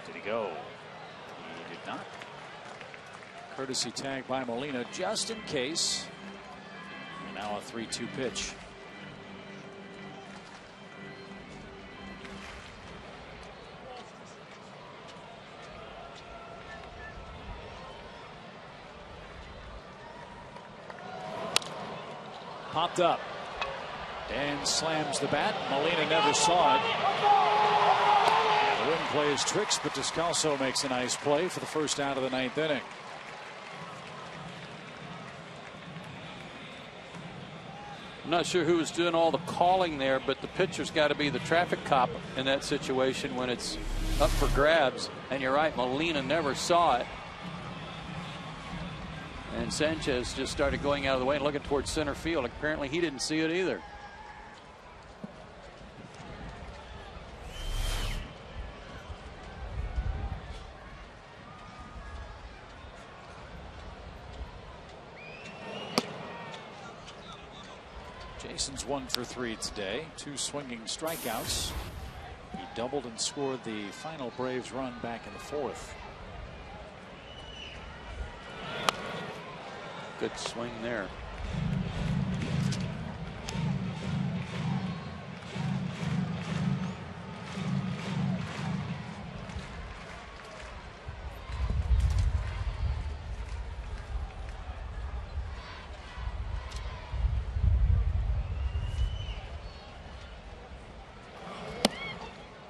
Did he go? He did not. Courtesy tag by Molina just in case. Now a 3-2 pitch. Popped up. Dan slams the bat. Molina never saw it. The wind plays tricks, but Descalso makes a nice play for the first out of the 9th inning. I'm not sure who was doing all the calling there, but the pitcher's got to be the traffic cop in that situation when it's up for grabs. And you're right, Molina never saw it. And Sanchez just started going out of the way and looking towards center field. Apparently he didn't see it either. Jason's 1 for 3 today. 2 swinging strikeouts. He doubled and scored the final Braves run back in the 4th. Good swing there.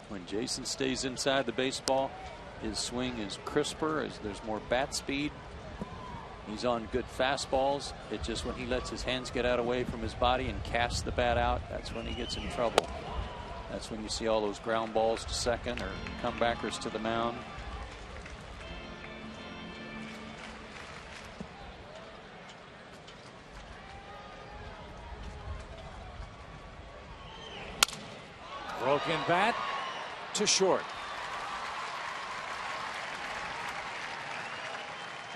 When Jason stays inside the baseball, his swing is crisper as there's more bat speed. He's on good fastballs. It's just when he lets his hands get out away from his body and casts the bat out, that's when he gets in trouble. That's when you see all those ground balls to second or comebackers to the mound. Broken bat to short.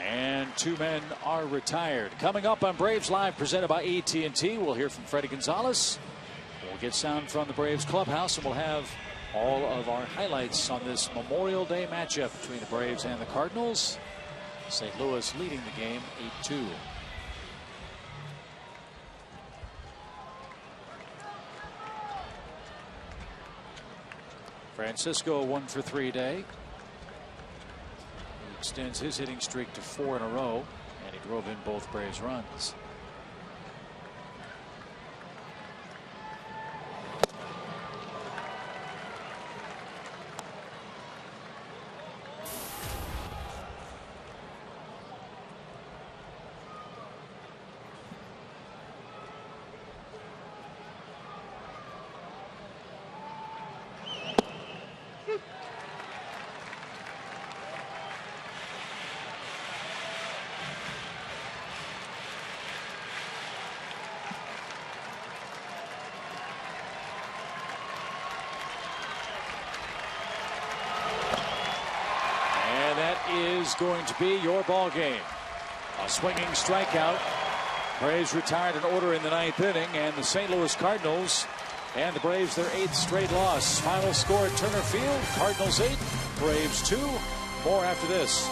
And 2 men are retired. Coming up on Braves Live, presented by AT&T, we'll hear from Freddie Gonzalez. We'll get sound from the Braves clubhouse, and we'll have all of our highlights on this Memorial Day matchup between the Braves and the Cardinals. St. Louis leading the game 8-2. Francisco 1 for 3 day. He extends his hitting streak to 4 in a row, and he drove in both Braves runs. Is going to be your ball game. A swinging strikeout. Braves retired an order in the 9th inning, and the St. Louis Cardinals and the Braves their 8th straight loss. Final score at Turner Field: Cardinals 8, Braves 2. More after this.